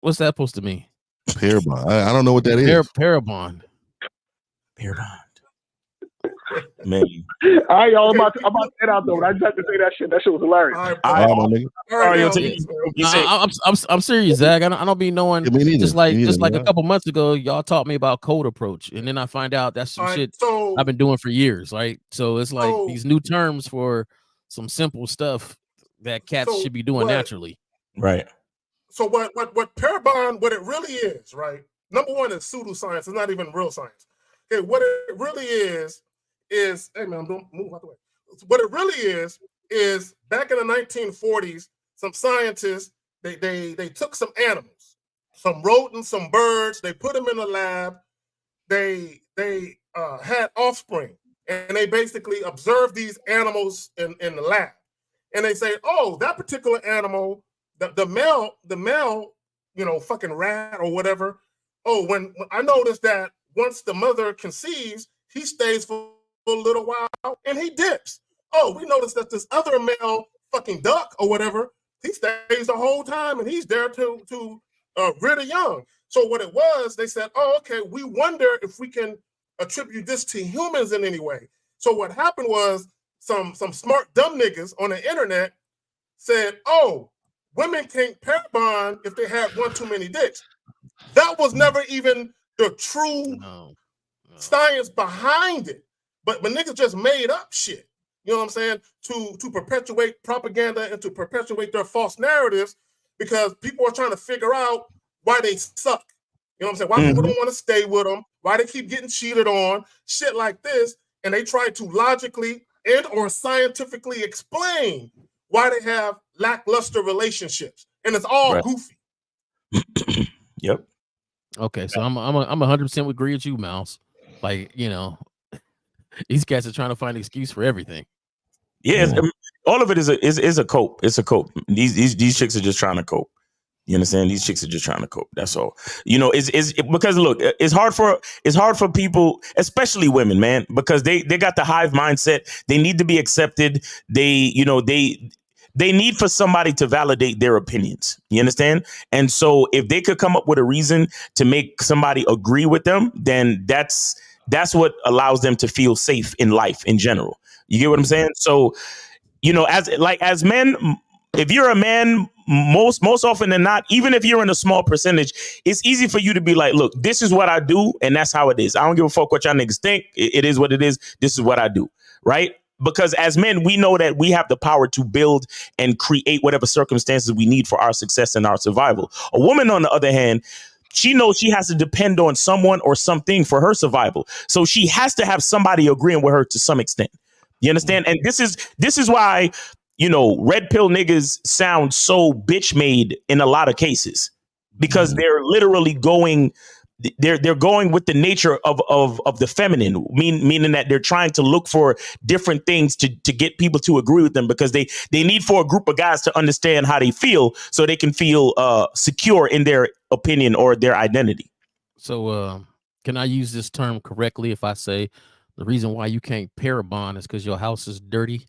What's that supposed to mean? Pair bond. I don't know what that is. Pair bond. Pair bond. Man. All right, y'all. I'm about to get out though, but I just had to say that shit. That shit was hilarious. I'm serious, Zach. I don't be knowing. Just like a couple months ago, y'all taught me about code approach, and then I find out that's some shit I've been doing for years, right? So it's like these new terms for some simple stuff that cats should be doing naturally, right? So what pair bond, what it really is, right? Number one is pseudoscience. It's not even real science. Okay, what it really is hey man, don't move out the way. What it really is back in the 1940s, some scientists they took some animals, some rodents, some birds, they put them in a lab, they had offspring, and they basically observed these animals in the lab, and they say, oh, that particular animal, the male, fucking rat or whatever. Oh, when I noticed that once the mother conceives, he stays for a little while and he dips. Oh, we noticed that this other male fucking duck or whatever, he stays the whole time and he's there to rear the young. So what it was, they said, oh, okay, we wonder if we can attribute this to humans in any way. So what happened was some smart dumb niggas on the internet said, oh, women can't pair bond if they had one too many dicks. That was never even the true science behind it. But niggas just made up shit. You know what I'm saying? To perpetuate propaganda and to perpetuate their false narratives, because people are trying to figure out why they suck. You know what I'm saying? Why people don't want to stay with them, why they keep getting cheated on, shit like this. And they try to logically and or scientifically explain why they have lackluster relationships. And it's all goofy. Yep. Okay, so I'm 100% agree with you, Mouse. Like, these guys are trying to find an excuse for everything. Yeah, all of it is a cope. It's a cope. These chicks are just trying to cope. You understand? These chicks are just trying to cope. That's all. It's because look, it's hard for people, especially women, man, because they got the hive mindset. They need to be accepted. They need for somebody to validate their opinions. You understand? And so if they could come up with a reason to make somebody agree with them, then that's what allows them to feel safe in life in general. You get what I'm saying? So, as men, if you're a man, most often than not, even if you're in a small percentage, it's easy for you to be like, look, this is what I do, and that's how it is. I don't give a fuck what y'all niggas think. It is what it is. This is what I do. Right? Because as men, we know that we have the power to build and create whatever circumstances we need for our success and our survival. A woman, on the other hand, she knows she has to depend on someone or something for her survival. So she has to have somebody agreeing with her to some extent. You understand? And this is why, red pill niggas sound so bitch made in a lot of cases, because they're literally going. They're going with the nature of the feminine, meaning that they're trying to look for different things to get people to agree with them, because they need for a group of guys to understand how they feel so they can feel secure in their opinion or their identity. So can I use this term correctly if I say the reason why you can't pair bond is because your house is dirty,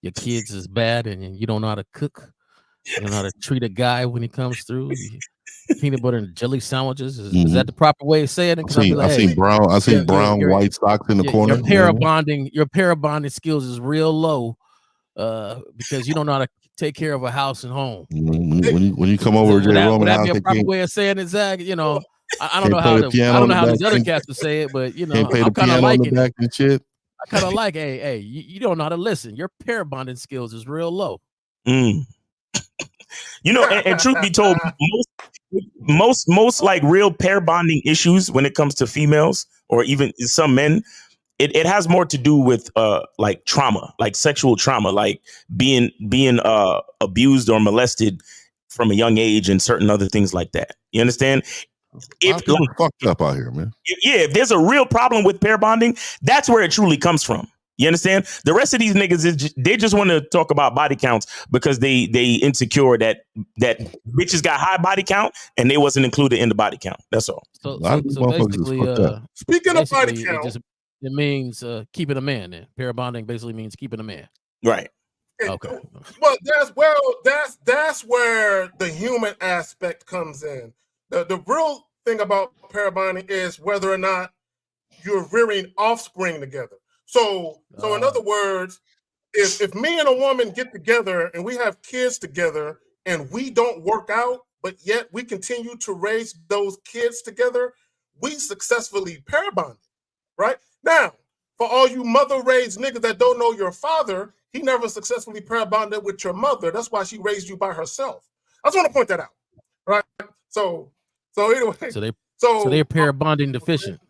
your kids is bad, and you don't know how to cook, you don't know how to treat a guy when he comes through? Peanut butter and jelly sandwiches. Is that the proper way of saying it? I seen brown white socks in the corner. Your pair of bonding skills is real low, because you don't know how to take care of a house and home. When you come over to J. Roman house, would that be a proper way of saying it, Zach? I don't know how these other cats would say it, but I'm kind of liking it. And shit. I kind of like, hey, you don't know how to listen. Your pair bonding skills is real low. And truth be told, most like real pair bonding issues when it comes to females or even some men, it has more to do with like trauma, like sexual trauma, like being abused or molested from a young age and certain other things like that. You understand? If people fucked up out here, man. If there's a real problem with pair bonding, that's where it truly comes from. You understand? The rest of these niggas they just want to talk about body counts because they insecure that bitches got high body count and they wasn't included in the body count. That's all. So basically, speaking of body count, it means keeping a man. Then pair bonding basically means keeping a man. Right. Okay. Well, that's where the human aspect comes in. The real thing about pair bonding is whether or not you're rearing offspring together. So in other words, if me and a woman get together and we have kids together and we don't work out, but yet we continue to raise those kids together, we successfully pair bonded, right? Now, for all you mother-raised niggas that don't know your father, he never successfully pair bonded with your mother. That's why she raised you by herself. I just want to point that out, right? So anyway, so they're pair bonding deficient.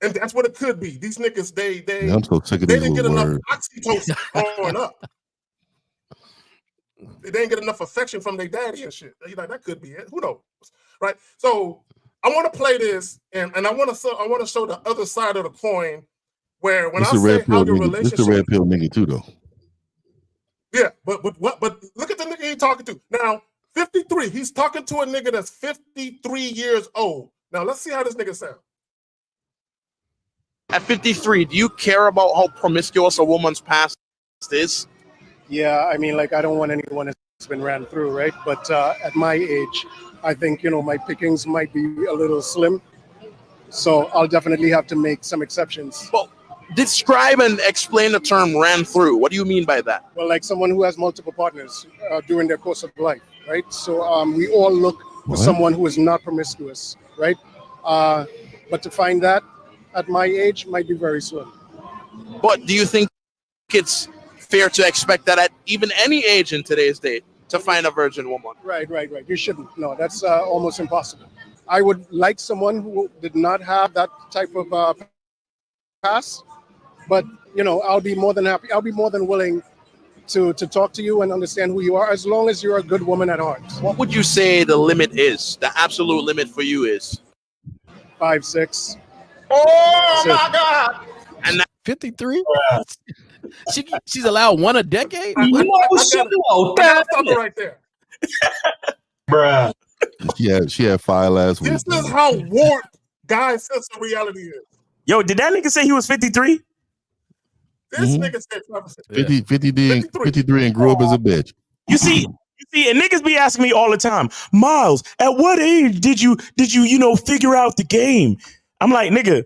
And that's what it could be. These niggas, they I'm so sick of they these didn't get little enough words. oxytocin growing up. They didn't get enough affection from their daddy and shit. You're like, that could be it. Who knows, right? So I want to play this, and I want to show the other side of the coin, where when I say how your relationship, it's a red pill nigga too, though. Yeah, but look at the nigga he's talking to now. 53. He's talking to a nigga that's 53 years old. Now let's see how this nigga sounds. At 53, do you care about how promiscuous a woman's past is? Yeah, I mean, like, I don't want anyone that's been ran through, right? But at my age, I think, my pickings might be a little slim. So I'll definitely have to make some exceptions. Well, describe and explain the term ran through. What do you mean by that? Well, like someone who has multiple partners during their course of life, right? So we all look for someone who is not promiscuous, right? But to find that at my age might be very slim. But do you think it's fair to expect that at even any age in today's day to find a virgin woman? Right. You shouldn't. No, that's almost impossible. I would like someone who did not have that type of past, but I'll be more than happy. I'll be more than willing to talk to you and understand who you are, as long as you're a good woman at heart. What would you say the limit is? The absolute limit for you is 5'6". Oh my God! And 53? She's allowed one a decade? I gotta stop it right there. Bruh. She had 5 last week. This is how warped guys' sense of reality is. Yo, did that nigga say he was 53? This nigga said 53 and grew up as a bitch. You see, and niggas be asking me all the time, Miles, at what age did you figure out the game? I'm like, nigga,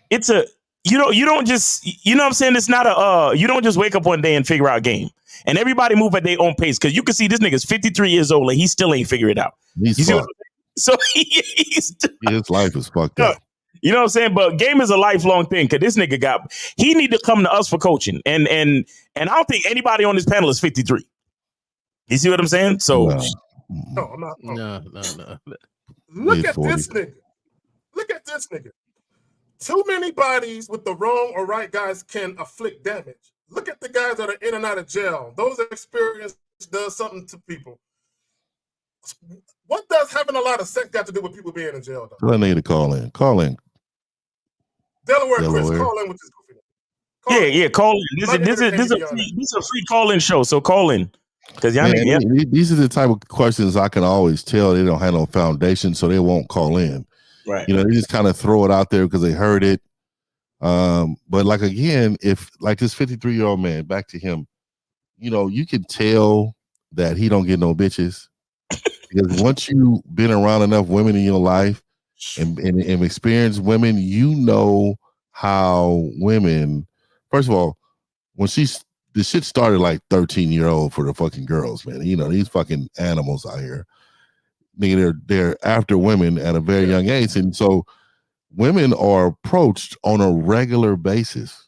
it's a you don't just what I'm saying, it's not a you don't just wake up one day and figure out game. And everybody move at their own pace, because you can see this nigga's 53 years old and he still ain't figured it out. He's fucked. So his life is fucked up. You know what I'm saying? But game is a lifelong thing, because this nigga he need to come to us for coaching. And I don't think anybody on this panel is 53. You see what I'm saying? So no, I'm not. No. Look at this nigga. Look at this nigga. Too many bodies with the wrong or right guys can afflict damage. Look at the guys that are in and out of jail. Those experiences does something to people. What does having a lot of sex got to do with people being in jail, though? Tell that nigga to call in. Delaware. Chris, call in with this goofy. Yeah, call in. This is a free call-in show, so call in. Because these are the type of questions I can always tell they don't have no foundation, so they won't call in. Right. They just kind of throw it out there because they heard it. But like, again, if like this 53-year-old man, back to him, you can tell that he don't get no bitches, because once you've been around enough women in your life and experienced women, how women, first of all, when the shit started like 13-year-old for the fucking girls, man. These fucking animals out here. Nigga, they're after women at a very young age. And so women are approached on a regular basis.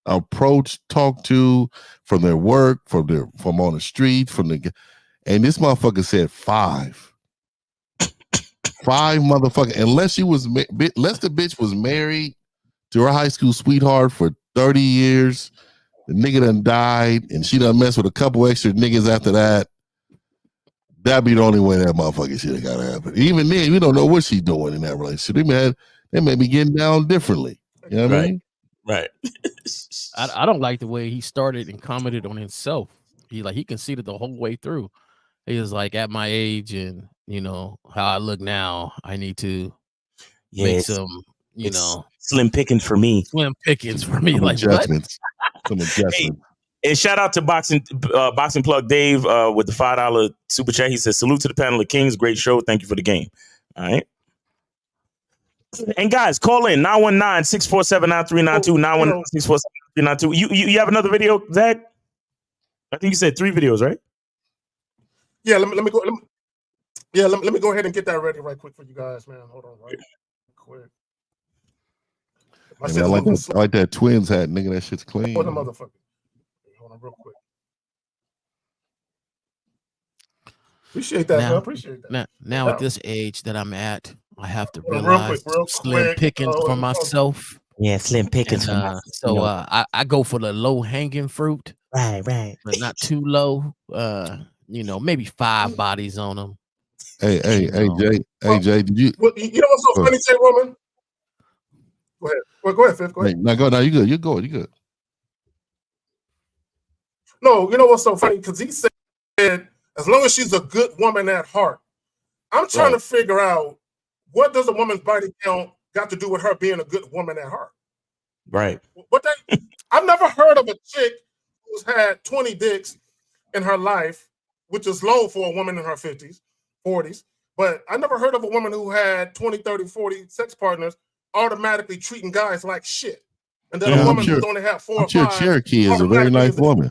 Talked to from their work, from on the street, and this motherfucker said 5. 5 motherfucker. Unless the bitch was married to her high school sweetheart for 30 years. The nigga done died, and she done messed with a couple extra niggas after that. That'd be the only way that motherfucking shit ain't gotta happen. Even then, we don't know what she's doing in that relationship. They may be getting down differently. You know what I mean? Right. I don't like the way he started and commented on himself. He conceded the whole way through. He was like, at my age and how I look now, I need to make some slim pickings for me. Slim pickings for me. Some like adjustments. Some adjustments. Hey, And shout out to Boxing Plug Dave with the $5 super chat. He says, salute to the panel of kings. Great show. Thank you for the game. All right. And guys, call in 919-647-9392, 919-647-9392. You have another video, Zach? I think you said 3 videos, right? Yeah, let me go. Let me go ahead and get that ready right quick for you guys, man. Hold on, right quick. I like that Twins hat, nigga. That shit's clean. Hold on, motherfucker. Hold on, real quick. Appreciate that, man. Appreciate that. Now at this age that I'm at, I have to realize slim pickings for myself. Yeah, slim pickings for myself. So I go for the low hanging fruit. Right. But not too low. Maybe 5 bodies on them. Hey, Jay, did you? Well, you know what's so funny, Jay Roman? Go ahead. Well, go ahead, Fifth. Go ahead. No, go. No, you good. You good. No, you know what's so funny? Because he said, as long as she's a good woman at heart, I'm trying to figure out what does a woman's body count got to do with her being a good woman at heart? Right. I've never heard of a chick who's had 20 dicks in her life, which is low for a woman in her 50s, 40s. But I never heard of a woman who had 20, 30, 40 sex partners automatically treating guys like shit. And then a woman who's only had 4 or 5. I'm sure Cherokee is a very nice woman.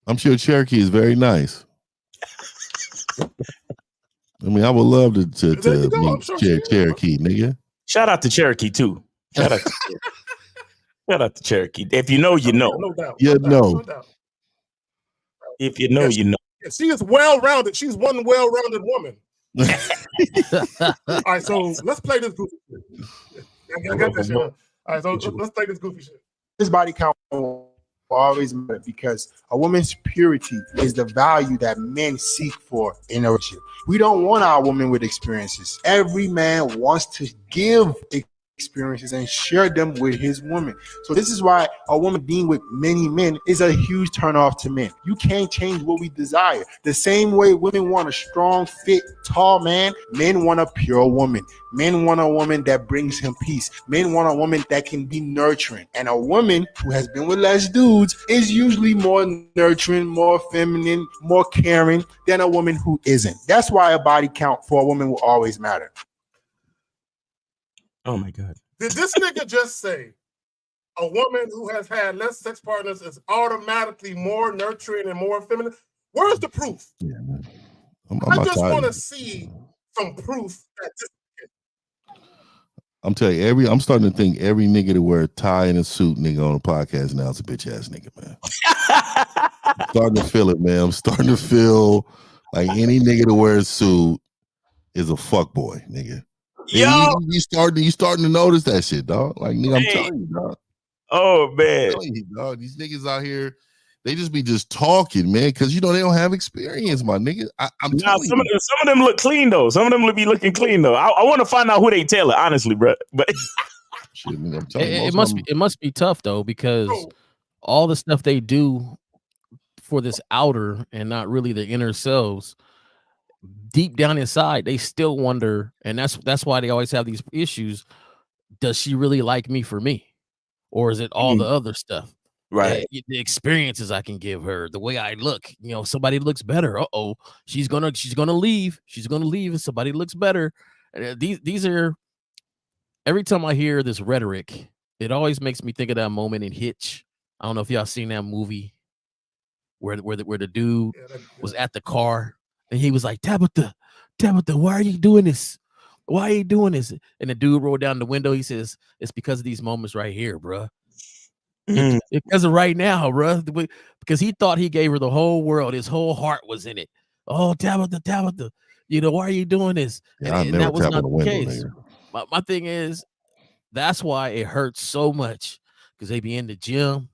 I'm sure Cherokee is very nice. I mean, I would love to meet Cherokee, nigga. Shout out to Cherokee too. Shout out to Cherokee. If you know, you know. No doubt. No doubt. If you know, you know. She is well-rounded. She's one well-rounded woman. All right, so let's play this goofy shit. I got that shit. All right, so let's play this goofy shit. This body count will always matter because a woman's purity is the value that men seek for in a relationship. We don't want our woman with experiences. Every man wants to give experiences and share them with his woman. So this is why a woman being with many men is a huge turnoff to men. You can't change what we desire. The same way women want a strong, fit, tall man, men want a pure woman. Men want a woman that brings him peace. Men want a woman that can be nurturing. And a woman who has been with less dudes is usually more nurturing, more feminine, more caring than a woman who isn't. That's why a body count for a woman will always matter. Oh my God. Did this nigga just say a woman who has had less sex partners is automatically more nurturing and more feminine? Where's the proof? Yeah, man. I just want to see some proof that this. I'm telling you, I'm starting to think every nigga that wear a tie and a suit nigga on the podcast now is a bitch ass nigga, man. I'm starting to feel it, man. I'm starting to feel like any nigga that wears a suit is a fuck boy, nigga. Yo, you starting to notice that shit, dog. Like, nigga, I'm telling you, dog. Oh man, you, dog. These niggas out here, they just talking, man, because they don't have experience, my nigga. I'm telling some of them look clean though. Some of them be looking clean though. I want to find out who they tailor, honestly, bro. But shit, nigga, I'm telling you, it must be tough though, because all the stuff they do for this outer and not really the inner selves, deep down inside, they still wonder, and that's why they always have these issues. Does she really like me for me, or is it all the other stuff? Right, the experiences I can give her, the way I look. Somebody looks better. She's gonna leave. She's gonna leave, and somebody looks better. These are. Every time I hear this rhetoric, it always makes me think of that moment in Hitch. I don't know if y'all seen that movie where the dude was at the car. And he was like, Tabitha, why are you doing this? Why are you doing this? And the dude rolled down the window. He says, it's because of these moments right here, bruh. It's because of right now, bruh. Because he thought he gave her the whole world. His whole heart was in it. Oh, Tabitha, why are you doing this? Yeah, and that was not the case. My thing is, that's why it hurts so much, because they be in the gym.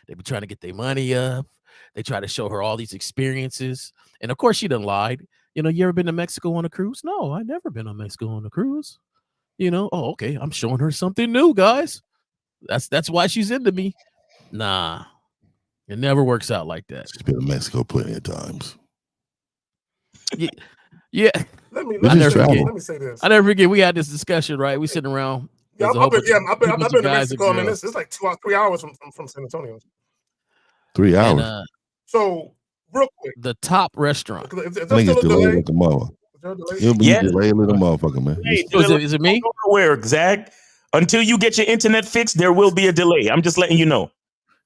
They be trying to get their money up. They try to show her all these experiences. And of course, she done lied. You ever been to Mexico on a cruise? No, I never been on Mexico on a cruise. Oh, okay. I'm showing her something new, guys. That's why she's into me. Nah, it never works out like that. She's been to Mexico plenty of times. Yeah. Let me say this. I never forget. We had this discussion, right? We sitting around. I've been to Mexico. I mean, it's like 2 or 3 hours from San Antonio. 3 And hours. So real quick, the top restaurant. is I there think still it's a delayed delay? like a mother. Is there a delay? It'll be Yeah. delayed like a motherfucker, man. Hey, So is it me? Don't go nowhere, Zach. Until you get your internet fixed, there will be a delay. I'm just letting you know.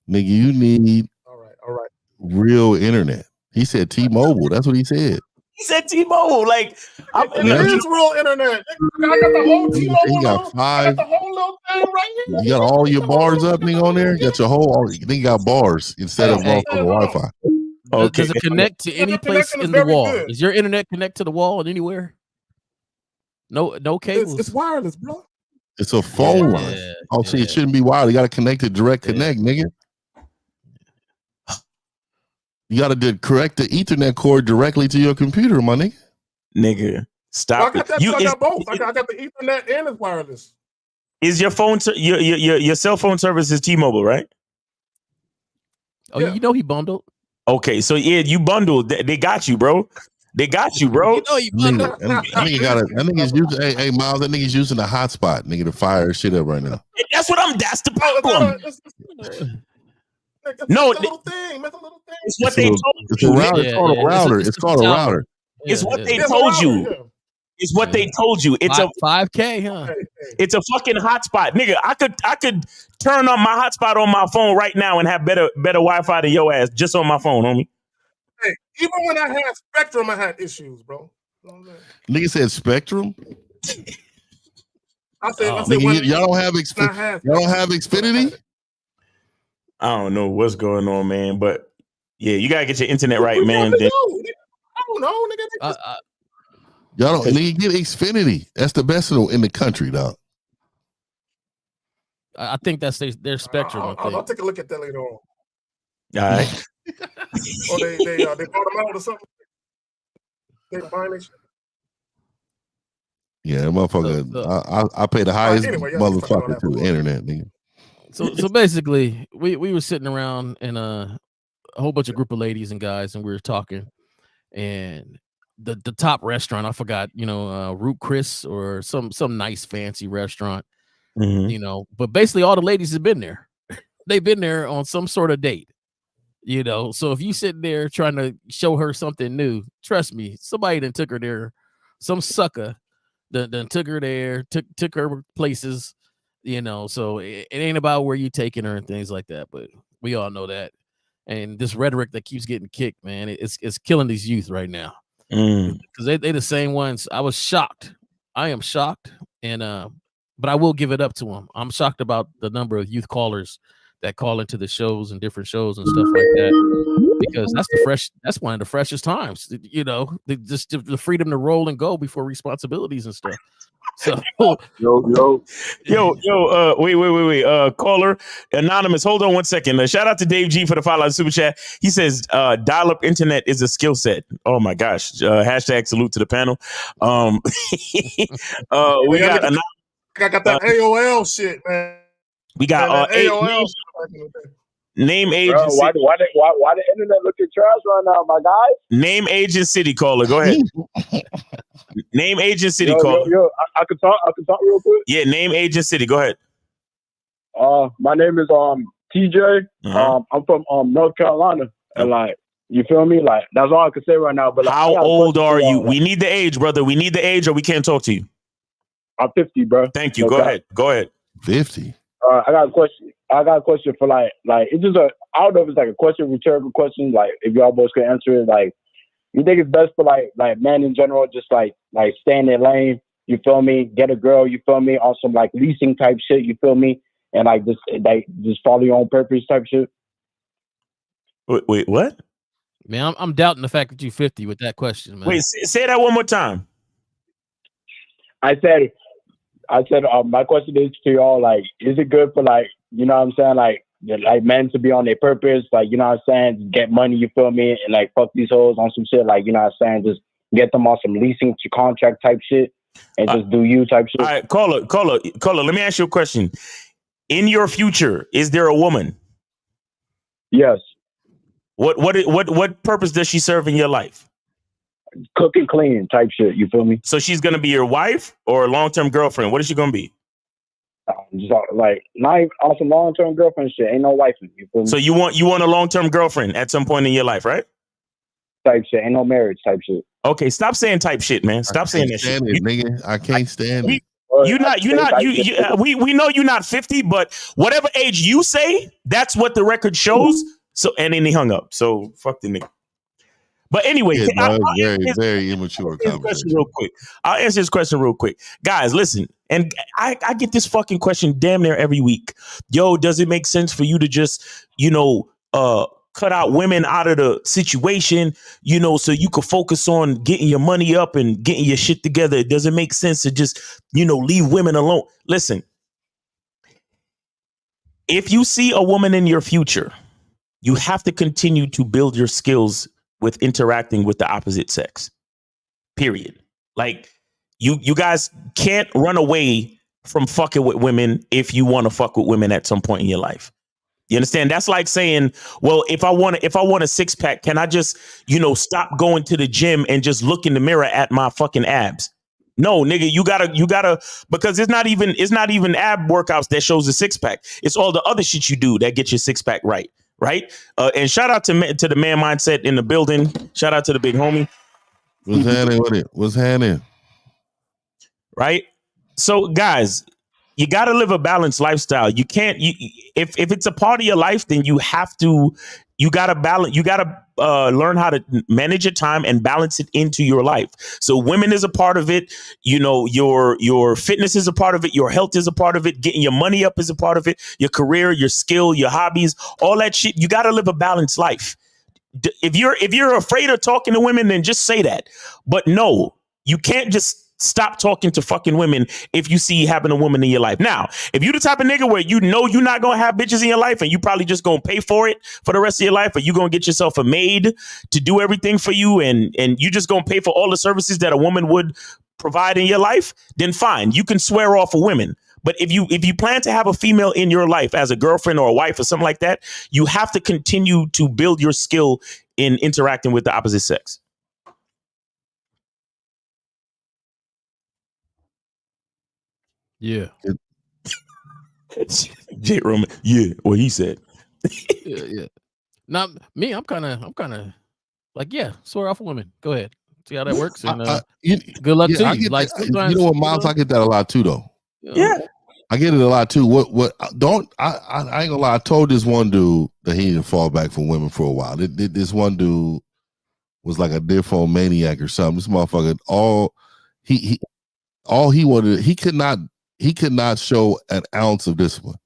Nigga, you need All right. real internet. He said T-Mobile. That's what he said. He said T-Mobile. Like, It Yeah. is real internet. I got the whole He T-Mobile. got on. I five. got the whole little thing right here. You got all your bars up, nigga, on there. You got your whole. They got bars instead of Hey, motherfucking Wi-Fi. Okay. Does it connect to any Internet place connection is in the very wall? good. Is your internet connect to the wall anywhere? No cables. It's wireless, bro. It's a phone Yeah, line. Oh, see, yeah. it shouldn't be wired. You got to connect it direct Yeah. connect, nigga. You got to correct the Ethernet cord directly to your computer, my nigga. Nigga, Well, I stop got it. that. I got both. I got the Ethernet and it's wireless. Is your phone your cell phone service is T-Mobile, right? Oh, Yeah. you know he bundled. Okay, so yeah, you bundled. They got you, bro. They got you, bro. You know he bundled. Nigga, that nigga got it. That nigga's using. Hey, Miles, that nigga's using a hotspot, nigga, to fire his shit up right now. That's the Oh, problem. it's No, a little thing. It's a little thing. It's what they told It's a you. router. It's called a router. It's called a router. It's what they It's a told router, you. yeah. It's what they told you. It's a 5K, huh? Hey, it's a fucking hotspot, nigga. I could turn on my hotspot on my phone right now and have better Wi-Fi than your ass just on my phone, homie. hey, even when I had Spectrum, I had issues, bro. You know what I'm saying? Nigga said Spectrum. I said, Nigga, y'all don't have I had y'all don't have Xfinity. I don't know what's going on, man, but yeah, you gotta get your internet right, man. I don't know, nigga. Y'all don't. Nigga, get Xfinity. That's the best in the country, dog. I think that's their Spectrum. I'll take a look at that later on. All right. Or they bought them out or something. They buying this shit. Yeah, motherfucker. I pay the highest anyway, y'all keep talking motherfucker about to that. internet, nigga. So basically, we were sitting around and a whole bunch of group of ladies and guys, and we were talking, and the top restaurant, I forgot, Root Chris or some nice fancy restaurant, but basically all the ladies have been there. They've been there on some sort of date, so if you sit there trying to show her something new, trust me, somebody done took her there, some sucker done took her there, took her places, so it ain't about where you taking her and things like that, but we all know that. And this rhetoric that keeps getting kicked, man, it's killing these youth right now. Because they the same ones. I was shocked. I am shocked, and but I will give it up to them. I'm shocked about the number of youth callers that call into the shows and different shows and stuff like that, because that's one of the freshest times, just the freedom to roll and go before responsibilities and stuff. So wait. Caller anonymous. Hold on 1 second. Shout out to Dave G for the $5 super chat. He says dial-up internet is a skill set. Oh my gosh. Hashtag salute to the panel. We got I got that AOL shit, man. We got AOL. Name age. Bro, why the internet looking trash right now, my guy? Name age and city, caller. Go ahead. Name age and city, caller. I can talk real quick. Yeah, name age and city. Go ahead. My name is TJ. I'm from North Carolina, and like, you feel me? Like, that's all I can say right now. But like, how old are you? We need the age, brother. We need the age, or we can't talk to you. I'm 50, bro. Thank you. Okay. Go ahead. 50. I got a question. For like it's just I don't know if it's like a question, rhetorical question. Like, if y'all both can answer it, like, you think it's best for like men in general, just like stay in their lane, you feel me? Get a girl, you feel me? On some like leasing type shit, you feel me? And like just follow your own purpose type shit. Wait, what? Man, I'm doubting the fact that you're 50 with that question, man. Wait, say that one more time. I said, my question is to y'all, like, is it good for like, you know what I'm saying, like men to be on their purpose, like, you know what I'm saying, get money, you feel me, and like fuck these hoes on some shit, like, you know what I'm saying, just get them on some leasing to contract type shit and just do you type shit. All right, caller, let me ask you a question. In your future, is there a woman? Yes. What purpose does she serve in your life? Cook and clean type shit, you feel me? So she's gonna be your wife or a long-term girlfriend? What is she gonna be? Just like not even on some long term girlfriend shit. Ain't no wifing. You feel me? So you want a long-term girlfriend at some point in your life, right? Type shit. Ain't no marriage type shit. Okay, stop saying type shit, man. Stop saying that shit. It, nigga. I can't stand it. We know you're not 50, but whatever age you say, that's what the record shows. So, and then he hung up. So fuck the nigga. But anyway, Yeah, very immature conversation. I'll answer this question real quick. Guys, listen, and I get this fucking question damn near every week. Yo, does it make sense for you to just, cut out women out of the situation, so you could focus on getting your money up and getting your shit together? Does it make sense to just, leave women alone? Listen, if you see a woman in your future, you have to continue to build your skills with interacting with the opposite sex, period. Like you guys can't run away from fucking with women if you want to fuck with women at some point in your life. You understand? That's like saying, well, if I want a six pack, can I just, stop going to the gym and just look in the mirror at my fucking abs? No, nigga, you gotta, because it's not even ab workouts that shows the six pack. It's all the other shit you do that get your six pack right. Right. And shout out to the man mindset in the building. Shout out to the big homie. What's happening with it? What's happening? Right. So, guys, you got to live a balanced lifestyle. You can't, if it's a part of your life, then you got to balance. You got to learn how to manage your time and balance it into your life. So women is a part of it. Your fitness is a part of it. Your health is a part of it. Getting your money up is a part of it. Your career, your skill, your hobbies, all that shit. You got to live a balanced life. If you're afraid of talking to women, then just say that. But no, you can't just stop talking to fucking women if you see having a woman in your life. Now, if you the type of nigga where you're not gonna have bitches in your life and you probably just gonna pay for it for the rest of your life, or you gonna get yourself a maid to do everything for you, and you just gonna pay for all the services that a woman would provide in your life, then fine, you can swear off of women. But if you plan to have a female in your life as a girlfriend or a wife or something like that, you have to continue to build your skill in interacting with the opposite sex. Yeah. J. Roman. Yeah, what he said. Yeah. Now, me, I'm kind of like, yeah, swear off a woman. Go ahead. See how that works. And good luck to you. Like, you know what, Miles? I get that a lot too, though. Yeah. I get it a lot too. I ain't gonna lie. I told this one dude that he didn't fall back from women for a while. This one dude was like a nymphomaniac or something. This motherfucker, all he wanted, he could not show an ounce of discipline.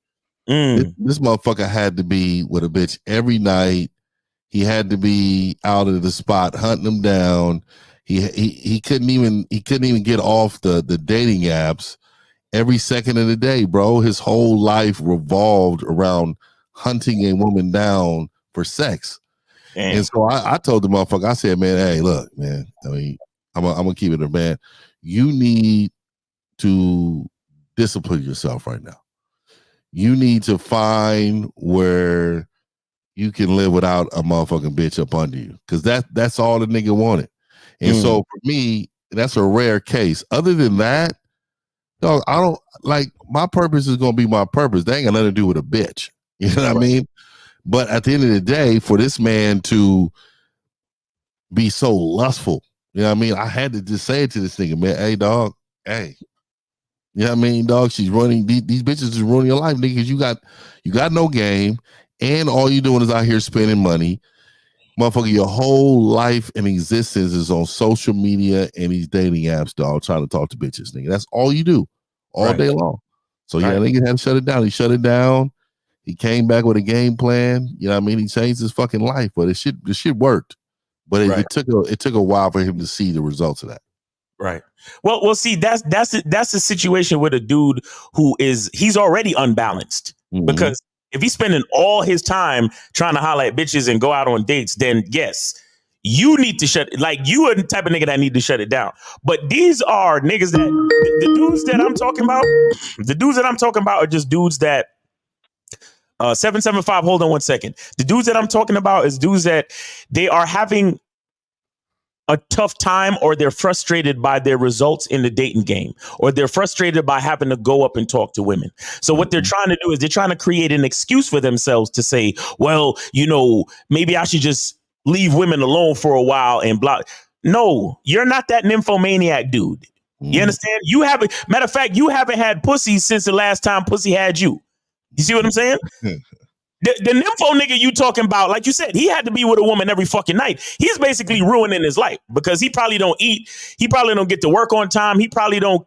This motherfucker had to be with a bitch every night. He had to be out of the spot hunting them down. He couldn't even get off the dating apps every second of the day, bro. His whole life revolved around hunting a woman down for sex. Damn. And so I told the motherfucker, I said, man, hey, look, man, I mean, I'm gonna keep it a man. You need to discipline yourself right now. You need to find where you can live without a motherfucking bitch up under you, because that's all the nigga wanted. And so for me, that's a rare case. Other than that, dog, I don't like, my purpose is gonna be my purpose. They ain't got nothing to do with a bitch. You know what I mean? But at the end of the day, for this man to be so lustful, you know what I mean? I had to just say it to this nigga, man. Hey, dog, hey. You know what I mean, dog? She's running, these bitches is ruining your life, nigga, because you got no game, and all you doing is out here spending money. Motherfucker, your whole life and existence is on social media and these dating apps, dog, trying to talk to bitches, nigga. That's all you do all day long. So yeah, nigga had to shut it down. He shut it down. He came back with a game plan. You know what I mean? He changed his fucking life, but the shit worked. But it took a while for him to see the results of that. Right. Well, see, that's a situation with a dude he's already unbalanced, because if he's spending all his time trying to holler at bitches and go out on dates, then yes, you need to you are the type of nigga that need to shut it down. But these are niggas that the dudes that I'm talking about are just dudes that 775, hold on one second. The dudes that I'm talking about is dudes that they are having a tough time, or they're frustrated by their results in the dating game, or they're frustrated by having to go up and talk to women. So what they're trying to do is they're trying to create an excuse for themselves to say, well, maybe I should just leave women alone for a while and blah. No, you're not that nymphomaniac dude. You understand? You haven't, matter of fact, you haven't had pussy since the last time pussy had you. You see what I'm saying? The nympho nigga you talking about, like you said, he had to be with a woman every fucking night. He's basically ruining his life because he probably don't eat. He probably don't get to work on time. He probably don't,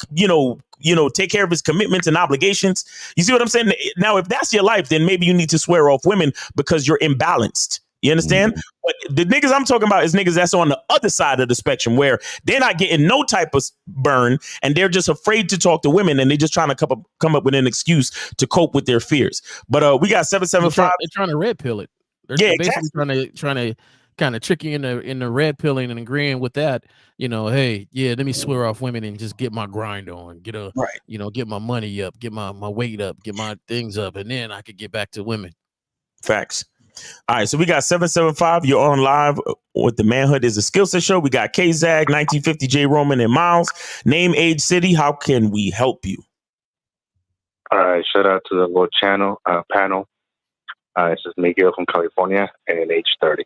take care of his commitments and obligations. You see what I'm saying? Now, if that's your life, then maybe you need to swear off women because you're imbalanced. You understand? But the niggas I'm talking about is niggas that's on the other side of the spectrum where they're not getting no type of burn and they're just afraid to talk to women and they're just trying to come up with an excuse to cope with their fears. But we got 775. They're trying to red pill it. They're exactly. trying to kind of trick you in the red pilling and agreeing with that. Hey, let me swear off women and just get my grind on, get my money up, get my weight up, get my things up, and then I could get back to women. Facts. All right, so we got 775. You're on live with the Manhood is a Skill Set Show. We got K-Zag, 1950, J. Roman, and Miles. Name, age, city. How can we help you? All right, shout out to the little panel. This is Miguel from California, and age 30.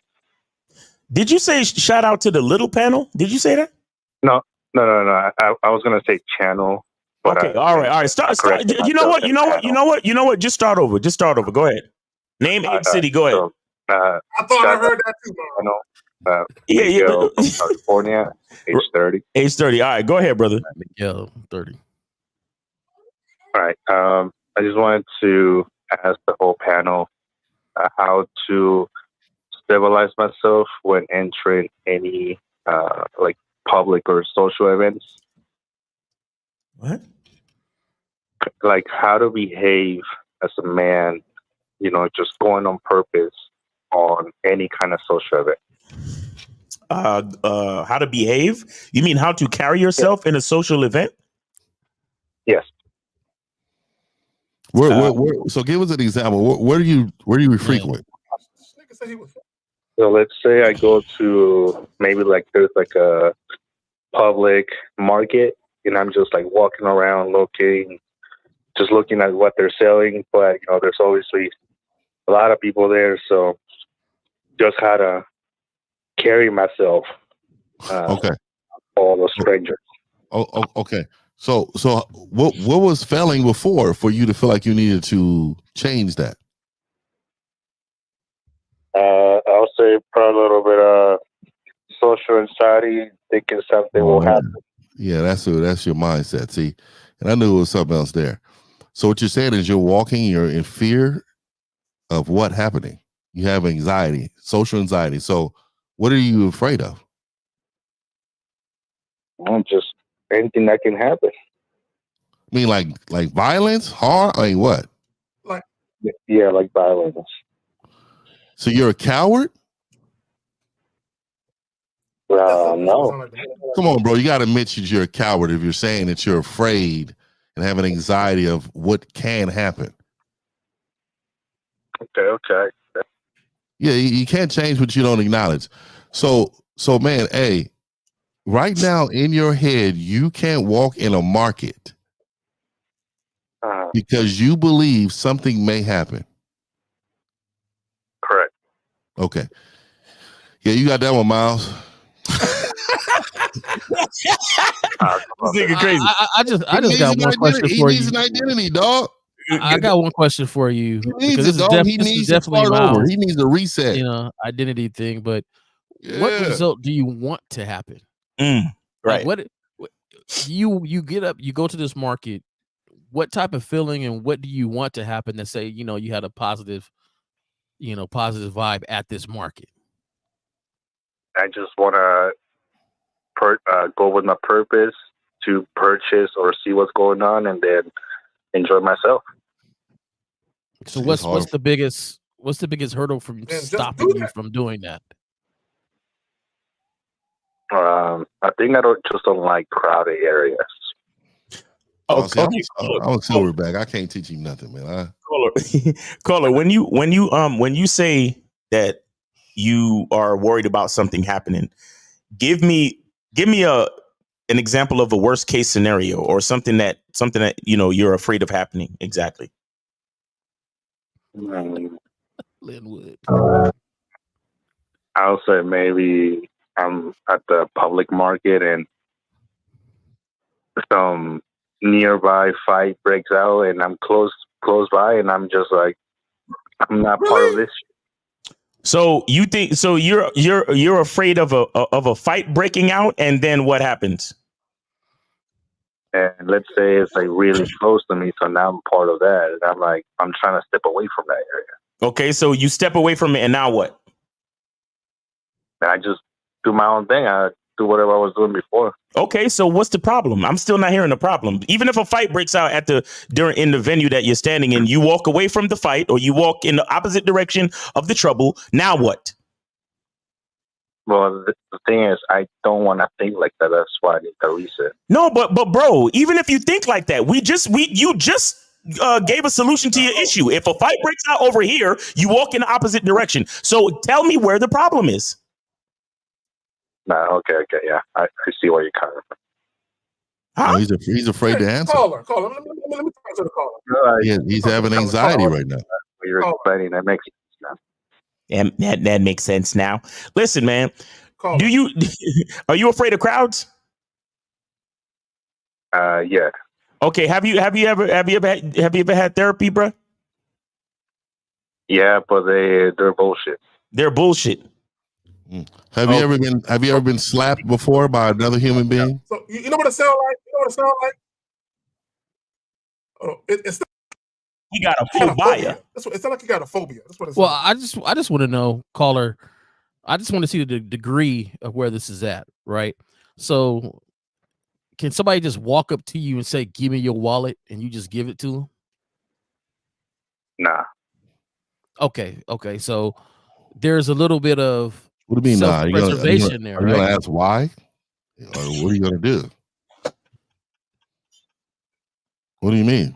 Did you say shout out to the little panel? Did you say that? No. I was gonna say channel. But okay, all right. Start. You know what? Just start over. Go ahead. Name, age, city. Go ahead. I thought I heard that too, bro. Miguel from California, age 30. Age 30. All right, go ahead, brother. Miguel, 30. All right. I just wanted to ask the whole panel how to stabilize myself when entering any like public or social events. What? Like how to behave as a man, just going on purpose on any kind of social event. How to behave? You mean how to carry yourself in a social event? Yes. So give us an example. Where do you frequent? So let's say I go to maybe like there's like a public market and I'm just like walking around looking at what they're selling, but there's obviously a lot of people there, so just how to carry myself. Okay. All the strangers. Oh, okay. So what was failing before for you to feel like you needed to change that? I'll say probably a little bit of social anxiety, thinking something will happen. Yeah, that's your mindset. See, and I knew it was something else there. So what you're saying is you're in fear of what happening. You have anxiety, social anxiety. So what are you afraid of? Just anything that can happen. I mean, like violence, harm. I mean, what? Like violence. So you're a coward? No. Come on, bro. You got to admit that you're a coward if you're saying that you're afraid and have an anxiety of what can happen. Okay. Yeah, you can't change what you don't acknowledge. So man, hey, right now in your head, you can't walk in a market because you believe something may happen. Correct. Okay. Yeah, you got that one, Miles. This nigga crazy. I just got one question for you. He needs an identity, dog. I got one question for you. He needs to start over. He needs a reset. Identity thing. But what result do you want to happen? Right. Like what you get up, you go to this market. What type of feeling and what do you want to happen to say, you had a positive vibe at this market? I just want to go with my purpose to purchase or see what's going on and then enjoy myself. So what's the biggest hurdle from stopping you from doing that? I think I don't like crowded areas. I'm a silverback. I can't teach him nothing, man. Caller, when you say that you are worried about something happening, give me an example of a worst case scenario or something that you're afraid of happening. Exactly. Linwood. I'll say maybe I'm at the public market and some nearby fight breaks out and I'm close by and I'm just like, I'm not part of this. So you think you're afraid of a fight breaking out, and then what happens? And let's say it's like really close to me, so now I'm part of that, and I'm like, I'm trying to step away from that area. Okay, so you step away from it, and now what? And I just do my own thing. I do whatever I was doing before. Okay, so what's the problem? I'm still not hearing the problem. Even if a fight breaks out in the venue that you're standing in, you walk away from the fight or you walk in the opposite direction of the trouble. Now what? Well, the thing is, I don't want to think like that. That's why I need to reset. No, but bro, even if you think like that, you just gave a solution to your issue. If a fight breaks out over here, you walk in the opposite direction. So tell me where the problem is. Nah, okay, yeah, I see where you're coming from. Huh? No, he's afraid to answer. Caller. Let me talk to the caller. He's having anxiety right now. You're explaining that makes sense. And that makes sense now. Listen, man, Caller. Are you afraid of crowds? Yeah. Okay, have you ever had therapy, bro? Yeah, but they're bullshit. They're bullshit. Have you ever been slapped before by another human being? So you know what it sounds like? Oh, it's He got a phobia. It's not like you got a phobia. That's what it's. Well, I just want to know, caller. I just want to see the degree of where this is at, right? So, can somebody just walk up to you and say, "Give me your wallet," and you just give it to them? Nah. Okay. So there's a little bit of What do you mean? Nah, self-preservation there. Are you gonna ask why, or what are you gonna do? What do you mean?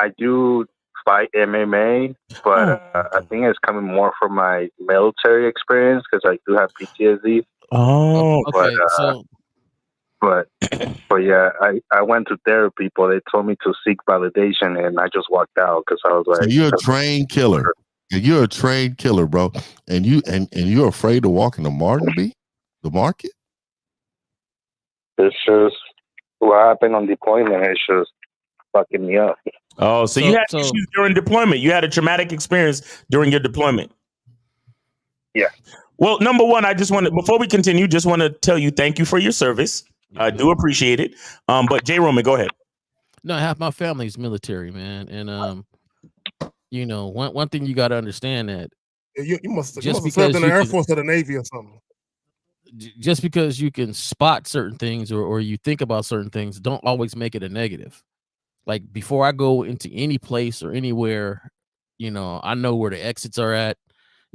I do fight MMA, but I think it's coming more from my military experience because I do have PTSD. Oh, okay. But yeah, I went to therapy, but they told me to seek validation, and I just walked out because I was like, so "You're a trained killer. You're a trained killer, bro, and you're afraid to walk in the market? It's just what happened on deployment. It's just fucking me up. Oh, so you had issues during deployment. You had a traumatic experience during your deployment. Yeah. Well, number one, before we continue, just want to tell you thank you for your service. I do appreciate it. But J. Roman, go ahead. No, half my family's military, man, and one thing you got to understand that you must have served in the Air Force or the Navy or something. Just because you can spot certain things or you think about certain things, don't always make it a negative. Like before I go into any place or anywhere, I know where the exits are at.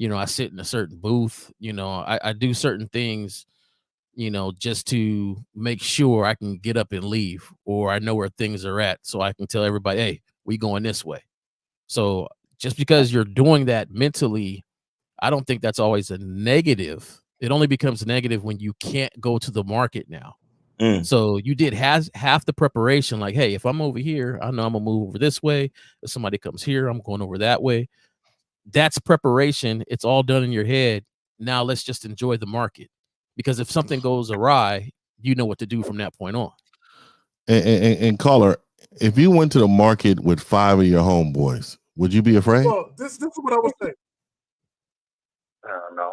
I sit in a certain booth. I do certain things, just to make sure I can get up and leave, or I know where things are at, so I can tell everybody, "Hey, we going this way." So just because you're doing that mentally, I don't think that's always a negative. It only becomes negative when you can't go to the market now. So you did half the preparation. Like, hey, if I'm over here, I know I'm gonna move over this way. If somebody comes here, I'm going over that way. That's preparation. It's all done in your head. Now let's just enjoy the market, because if something goes awry, you know what to do from that point on. And caller, if you went to the market with 5 of your homeboys, would you be afraid? Well, this is what I was saying. I don't know.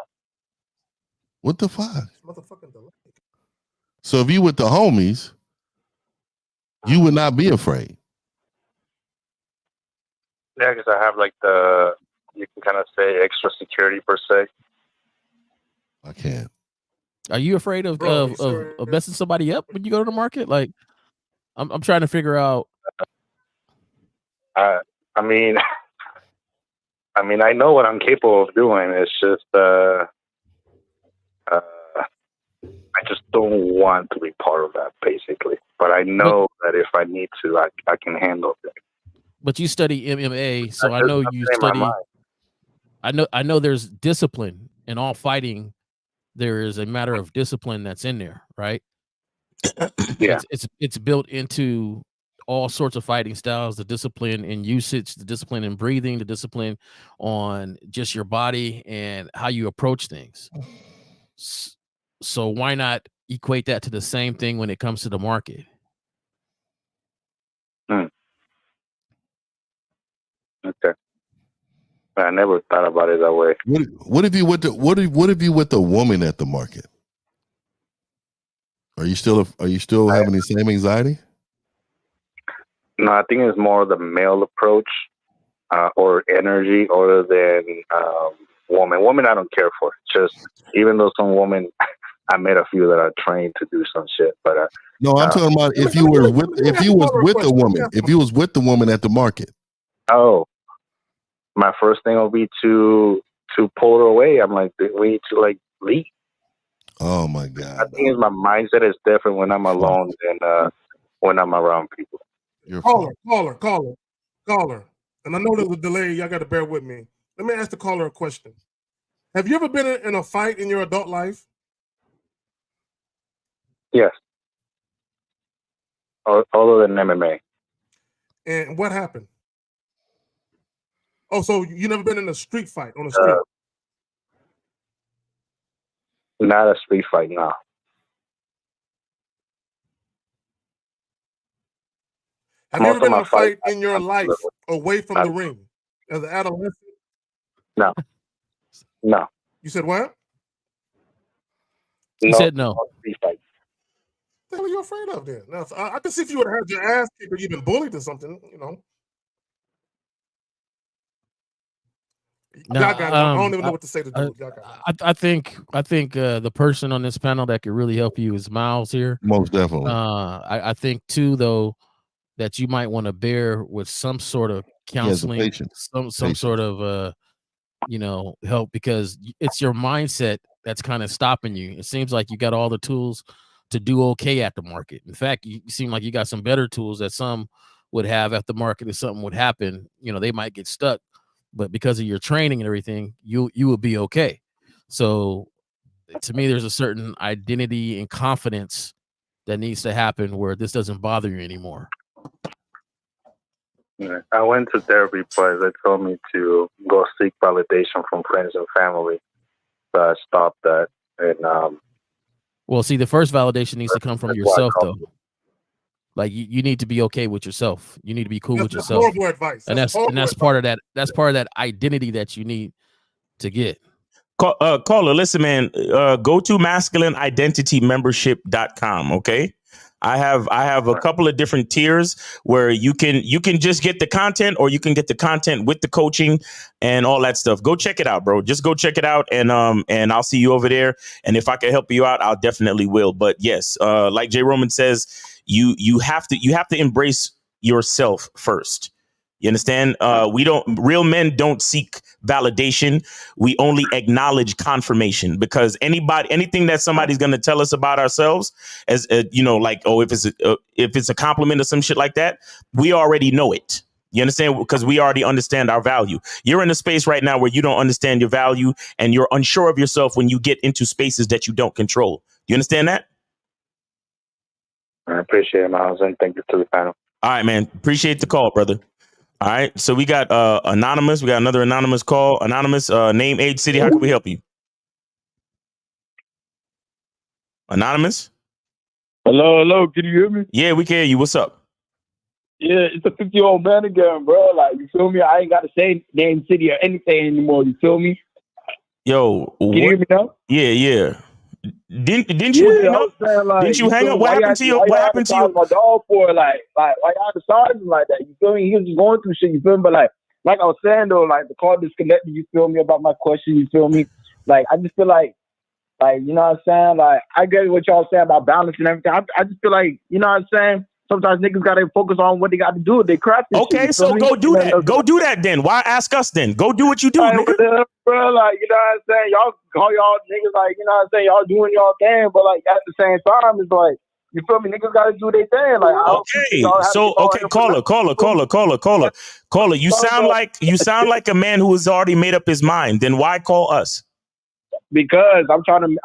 What the fuck? Motherfucking delay. So if you with the homies, you would not be afraid. Yeah, because I have like you can kind of say extra security per se. I can't. Are you afraid of messing somebody up when you go to the market? Like, I'm trying to figure out. I mean, I know what I'm capable of doing. It's just I just don't want to be part of that, basically. But I know that if I need to, I can handle it. But you study MMA, so I know you study. I know there's discipline in all fighting there is a matter of discipline that's in there, right? Yeah. It's built into all sorts of fighting styles, the discipline in usage, the discipline in breathing, the discipline on just your body and how you approach things. So why not equate that to the same thing when it comes to the market? Okay. I never thought about it that way. What if you with the woman at the market? Are you still having the same anxiety? No, I think it's more the male approach or energy other than woman. Woman, I don't care for. Just even though some women, I met a few that are trained to do some shit. But no, I'm talking about if you was with the woman at the market. Oh, my first thing will be to pull her away. I'm like, we need to like leave. Oh my God! I think my mindset is different when I'm alone than when I'm around people. Caller. And I know there's a delay. Y'all got to bear with me. Let me ask the caller a question. Have you ever been in a fight in your adult life? Yes. Other than MMA. And what happened? Oh, so you never been in a street fight on the street? Not a street fight, no. Have you ever been in a fight in your life away from the ring as an adolescent? No. No. You said what? He said no. What the hell are you afraid of then? Now, I can see if you would have had your ass kicked or you've been bullied or something, you know. No, Y'all got it. I don't even know what to say to dude. Y'all got it. I think the person on this panel that could really help you is Miles here. Most definitely. I think too, though, that you might want to bear with some sort of counseling, some sort of help, because it's your mindset that's kind of stopping you. It seems like you got all the tools to do okay at the market. In fact, you seem like you got some better tools that some would have at the market. If something would happen, they might get stuck, but because of your training and everything, you will be okay. So to me, there's a certain identity and confidence that needs to happen where this doesn't bother you anymore. I went to therapy, but they told me to go seek validation from friends and family. So I stopped that. And well, see, the first validation needs to come from yourself, though. Like you need to be okay with yourself. You need to be cool with yourself. Horrible advice. And that's part of that. That's part of that identity that you need to get. Caller, listen, man. Go to masculineidentitymembership.com. Okay. I have a couple of different tiers where you can just get the content, or you can get the content with the coaching and all that stuff. Go check it out, bro. Just go check it out, and I'll see you over there. And if I can help you out, I'll definitely will. But yes, like Jay Roman says, you have to embrace yourself first. You understand? Real men don't seek validation. We only acknowledge confirmation, because anything that somebody's going to tell us about ourselves, as like, oh, if it's a compliment or some shit like that, we already know it. You understand? Because we already understand our value. You're in a space right now where you don't understand your value, and you're unsure of yourself when you get into spaces that you don't control. You understand that? I appreciate it, Miles, and thank you to the panel. All right, man. Appreciate the call, brother. All right, so we got Anonymous. We got another Anonymous call. Anonymous, name, age, city. How can we help you? Anonymous? Hello. Can you hear me? Yeah, we can hear you. What's up? Yeah, it's a 50-year-old man again, bro. Like, you feel me? I ain't got to say name, city, or anything anymore. You feel me? Yo, can you hear me now? Yeah. Didn't you hang up? Like, didn't you hang up? What happened to you? What happened to you? My dog for like why y'all decided like that? You feel me? He was just going through shit. You feel me? But like I was saying though, like the call disconnected. You feel me about my question? You feel me? Like I just feel like you know what I'm saying? Like I get what y'all saying about balance and everything. I just feel like, you know what I'm saying? Sometimes niggas gotta focus on what they got to do. They crap. Okay, shit, so go do that. Go do that then. Why ask us then? Go do what you do, nigga. Bro, like, you know what I'm saying? Y'all call y'all niggas like, you know what I'm saying? Y'all doing y'all thing, but like at the same time, it's like, you feel me? Niggas gotta do their thing. Like, caller. You sound like a man who has already made up his mind. Then why call us? because I'm trying to like,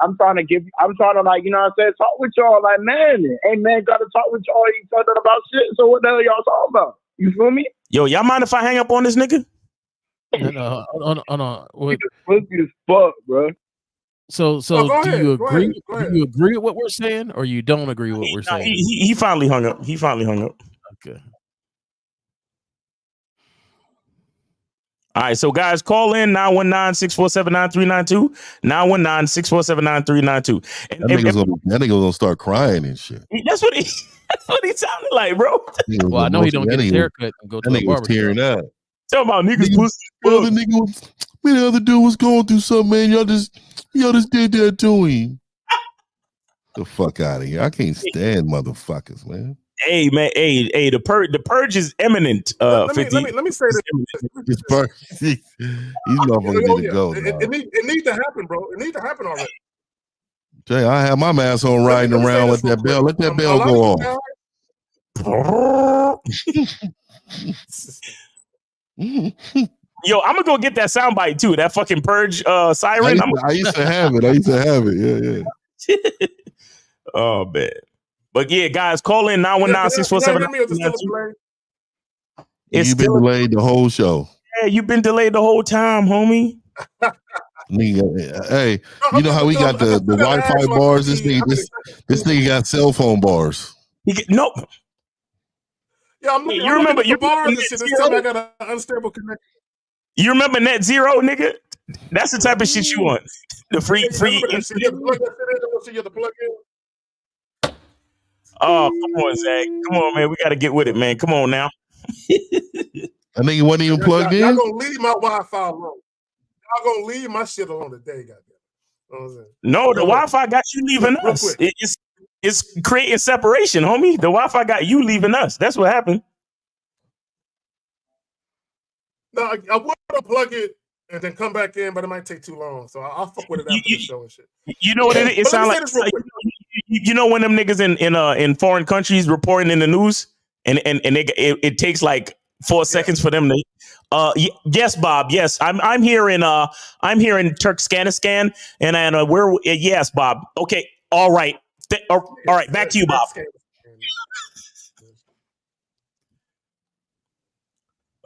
you know what I'm saying, talk with y'all like, man, ain't man gotta talk with y'all each other about shit. So what the hell y'all talking about? You feel me? Yo, y'all mind if I hang up on this nigga? No, what, Pussy as fuck, bro. so go do ahead, you go agree? ahead, go ahead. Do you agree with what we're saying, or you don't agree with what we're No, saying? he finally hung up. He finally hung up. Okay. All right, so guys, call in 919-647-9392, 919-647-9392. That nigga was gonna start crying and shit. That's what he sounded like, bro. Well, I know he don't get his haircut and go to a That nigga was barber tearing shop. up. Talking about niggas pussy. Well, the nigga was, the other dude was going through something, man. Y'all just did that to him. The fuck out of here. I can't stand motherfuckers, man. Hey, man, hey, the purge is imminent. Let me say this. This purge, these motherfuckers need to go. It needs to happen, bro. It needs to happen already. Jay, I have my mask on riding around with that bell. Let that bell go off. Yo, I'm gonna go get that soundbite too. That fucking purge siren. I used to have it. Yeah. Oh man. But yeah, guys, call in 919-647. You've been delayed the whole show. Yeah, you've been delayed the whole time, homie. Nigga, hey, you know how we got the Wi-Fi bars? This nigga got cell phone bars. Nope. Yeah, you remember the bars and shit. This time I got an unstable connection. You remember Net Zero, nigga? That's the type of shit you want. The free. You have to plug in. Oh, come on, Zach. Come on, man. We got to get with it, man. Come on now. I think you wasn't even plugged in. Y'all gonna leave my Wi-Fi alone. Y'all gonna leave my shit alone today, goddamn. You know what I'm saying? No, the Wi-Fi got you leaving us. It's creating separation, homie. The Wi-Fi got you leaving us. That's what happened. No, I want to plug it and then come back in, but it might take too long. So I'll fuck with it after the show and shit. You know what it is? It sounds like you know when them niggas in foreign countries reporting in the news and it takes like 4 seconds for them to yes, Bob. Yes, I'm here in Turkmenistan and we're yes, Bob. Okay, all right. All right, back to you, Bob.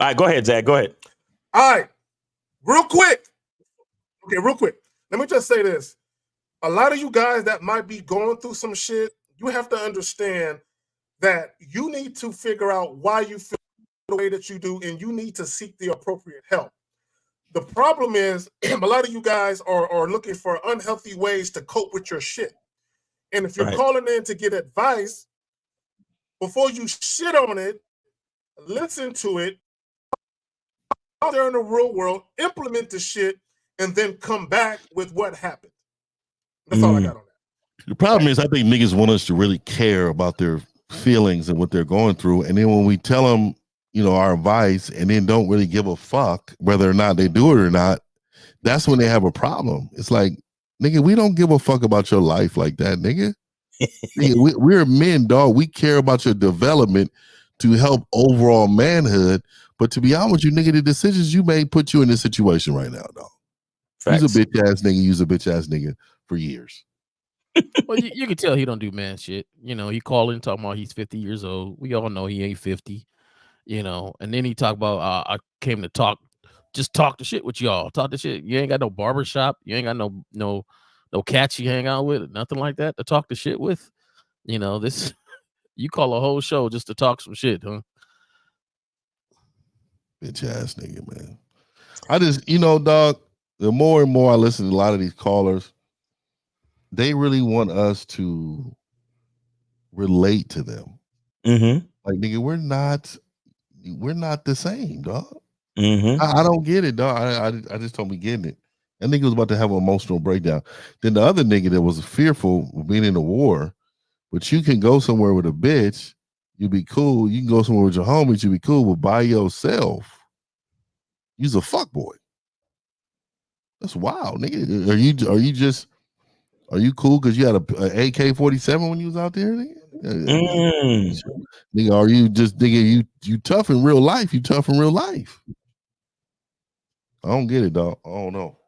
All right, go ahead, Zach. Go ahead. All right, real quick. Okay, real quick. Let me just say this. A lot of you guys that might be going through some shit, you have to understand that you need to figure out why you feel the way that you do, and you need to seek the appropriate help. The problem is a lot of you guys are looking for unhealthy ways to cope with your shit. And if you're calling in to get advice, before you shit on it, listen to it, out there in the real world, implement the shit, and then come back with what happened. That's all I got on that. The problem is, I think niggas want us to really care about their feelings and what they're going through. And then when we tell them, you know, our advice and then don't really give a fuck whether or not they do it or not, that's when they have a problem. It's like, nigga, we don't give a fuck about your life like that, nigga. Nigga, we're men, dog. We care about your development to help overall manhood. But to be honest with you, nigga, the decisions you made put you in this situation right now, dog. He's a bitch ass nigga. You's a bitch ass nigga for years. Well, you can tell he don't do man shit. You know, he calling talking about he's 50 years old. We all know he ain't 50. You know, and then he talk about I came to talk the shit with y'all. Talk the shit. You ain't got no barbershop. You ain't got no cats you hang out with, nothing like that to talk the shit with. You know, this you call a whole show just to talk some shit, huh? Bitch ass nigga, man. I just, you know, dog, the more and more I listen to a lot of these callers, they really want us to relate to them. Mm-hmm. Like, nigga, we're not the same, dog. Mm-hmm. I don't get it, dog. I just don't be getting it. That nigga was about to have an emotional breakdown. Then the other nigga that was fearful of being in a war, but you can go somewhere with a bitch, you be cool. You can go somewhere with your homies, you be cool, but by yourself, you's a fuck boy. That's wild, nigga. Are you cool because you had a AK-47 when you was out there, nigga? Nigga, are you just nigga? You tough in real life? You tough in real life? I don't get it, dog. I don't know.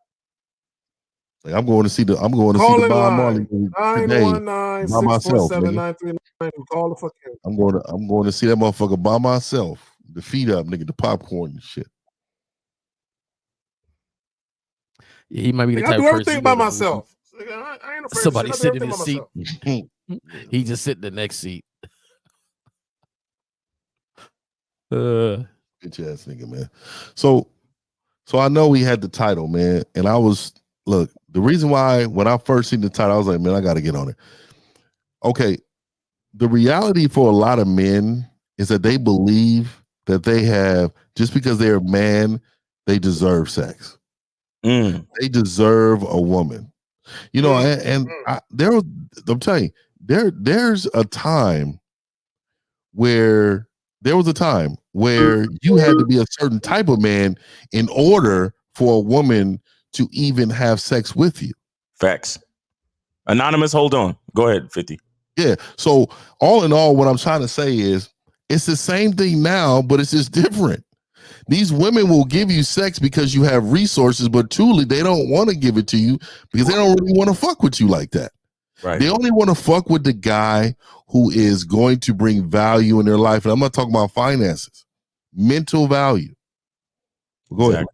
Like I'm going to see the Call in Bob line Marley movie today by myself, nigga. 919-647-9392. Call the fuck in. I'm going to see that motherfucker by myself. The feet up, nigga, the popcorn and shit. Yeah, he might be the Nigga, type I do of person everything you by go to myself. Nigga, I ain't afraid somebody of shit. I do sit in everything his by seat. myself. He just sit in the next seat. Bitch ass nigga, man. So I know we had the title, man, and I was look. The reason why when I first seen the title, I was like, man, I got to get on it. Okay, the reality for a lot of men is that they believe that they have just because they're a man, they deserve sex. They deserve a woman. You know, I'm telling you, there's a time where you had to be a certain type of man in order for a woman to even have sex with you. Facts. Anonymous, hold on. Go ahead, 50. Yeah. So all in all, what I'm trying to say is it's the same thing now, but it's just different. These women will give you sex because you have resources, but truly they don't want to give it to you because they don't really want to fuck with you like that. Right. They only want to fuck with the guy who is going to bring value in their life. And I'm not talking about finances, mental value. Go ahead.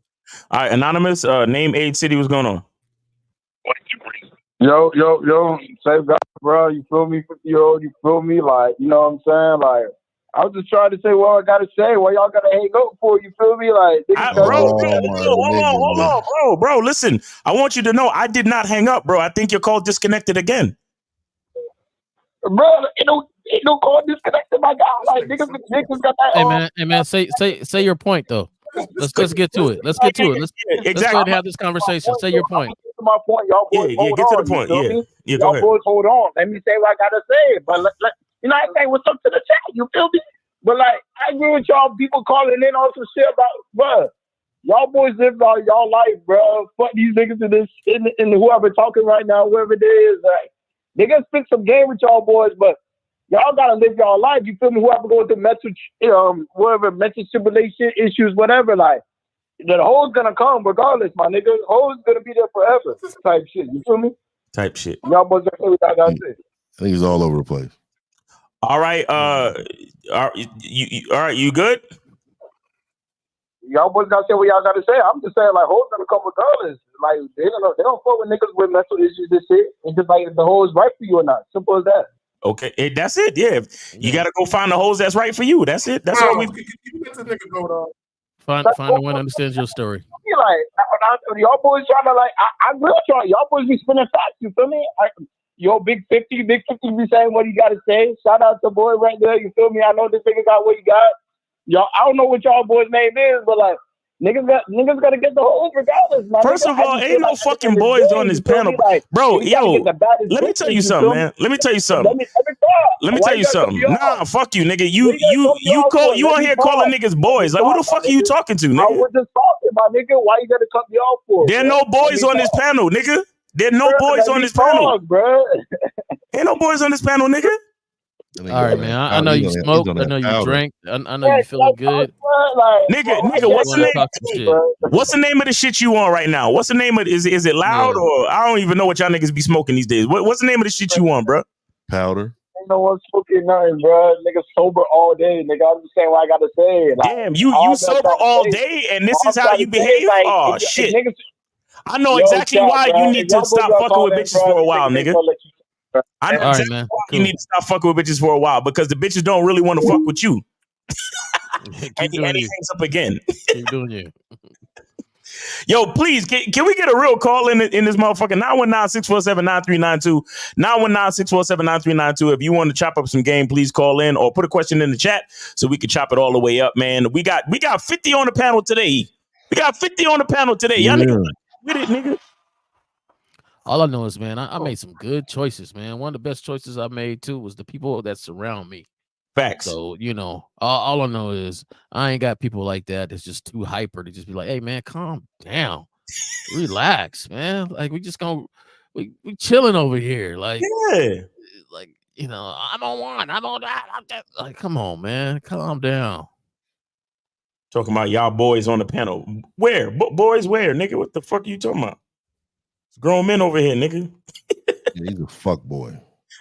All right, Anonymous, name, age, city, what's going on? Yo, same guy, bro. You feel me? 50-year-old, you feel me? Like, you know what I'm saying? Like, I was just trying to say what I gotta say. What y'all gotta hang up for? You feel me? Like, Bro, listen. I want you to know I did not hang up, bro. I think your call disconnected again. Bro, it don't call disconnected, my guy. Like, niggas got that. Hey man, say your point though. Let's get to it. Let's get to it. Let's go ahead and have this conversation. Say your point. To my point, y'all boys. Get to the point. Go Y'all ahead. Boys, hold on. Let me say what I gotta say. But you know, I say what's up to the chat. You feel me? But like, I agree with y'all. People calling in on some shit about, bro. Y'all boys live out y'all life, bro. Fuck these niggas in this, in whoever talking right now, whoever it is. Like, they gonna spit some game with y'all boys, but y'all gotta live y'all life. You feel me? Whoever going through mental stimulation issues, whatever. Like, the hoe's gonna come regardless, my nigga. Hoe's gonna be there forever. Type shit. You feel me? Type shit. Y'all boys gonna say what y'all gotta say. I think he's all over the place. All right. All right. You good? Y'all boys gotta say what y'all gotta say. I'm just saying, like, hoes gonna come regardless. Like, they don't fuck with niggas with mental issues and shit. It's just like if the hoe is right for you or not. Simple as that. Okay, that's it. Yeah, you gotta go find the hoes that's right for you. That's it. That's all we. You let this nigga go down. Find the one that understands your story. Like, y'all boys trying to like, I will try. Y'all boys be spinning facts. You feel me? Yo, Big 50 be saying what he got to say. Shout out to boy right there. You feel me? I know this nigga got what he got. Y'all, I don't know what y'all boys' name is, but like, niggas got to get the hoes regardless. First of all, ain't no fucking boys on this panel, bro. Yo, let me tell you something, man. Let me tell you something. Nah, fuck you, nigga. You on here calling niggas boys. Like, who the fuck are you talking to, nigga? I was just talking, my nigga. Why you gotta cut me off for? There are no boys on this panel, nigga. There are no boys on this panel, bro. Ain't no boys on this panel, nigga. All right, man. I know you smoked. I know you drank. I know you feeling good. Nigga, what's the name? What's the name of the shit you on right now? What's the name of is it loud or I don't even know what y'all niggas be smoking these days. What's the name of the shit you on, bro? Powder. Ain't no one smoking nothing, bro. Nigga sober all day. Nigga, I'm just saying what I gotta say. Like, damn, you sober all day and this is how you behave? Like, oh shit. I know exactly why you need to stop fucking with bitches for a while, nigga. I know exactly why you need to stop fucking with bitches for a while because the bitches don't really want to fuck with you. And he hangs up again. Keep doing you. Yo, please, can we get a real call in this motherfucker? 919-647-9392. 919-647-9392. If you want to chop up some game, please call in or put a question in the chat so we can chop it all the way up, man. We got 50 on the panel today. Y'all niggas with it, nigga. All I know is, man, I made some good choices, man. One of the best choices I made, too, was the people that surround me. Facts. So, you know, all I know is I ain't got people like that that's just too hyper to just be like, hey, man, calm down. Relax, man. Like, we chilling over here. Like, yeah. Like, you know, I'm on one. I'm on that. I'm that. Like, come on, man. Calm down. Talking about y'all boys on the panel. Where? Boys where, nigga? What the fuck are you talking about? Grown men over here, nigga. Yeah, he's a fuck boy.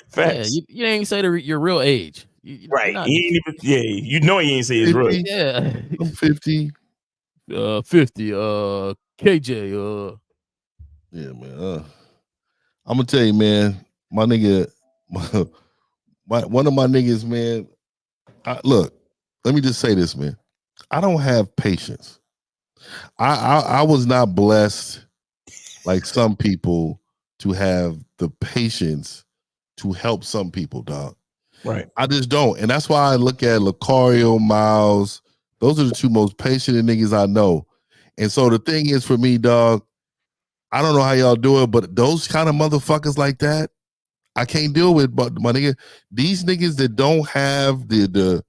Facts. Yeah, you ain't say your real age. Right. Not, He ain't even, yeah, you know he ain't say his real. yeah. I'm 50. 50. KJ. Yeah, man. I'm gonna tell you, man. My nigga, one of my niggas, man. Look, let me just say this, man. I don't have patience. I was not blessed like some people to have the patience to help some people, dog. Right. I just don't. And that's why I look at Lucario, Miles. Those are the two most patient niggas I know. And so the thing is for me, dog, I don't know how y'all do it, but those kind of motherfuckers like that, I can't deal with. But my nigga, these niggas that don't have the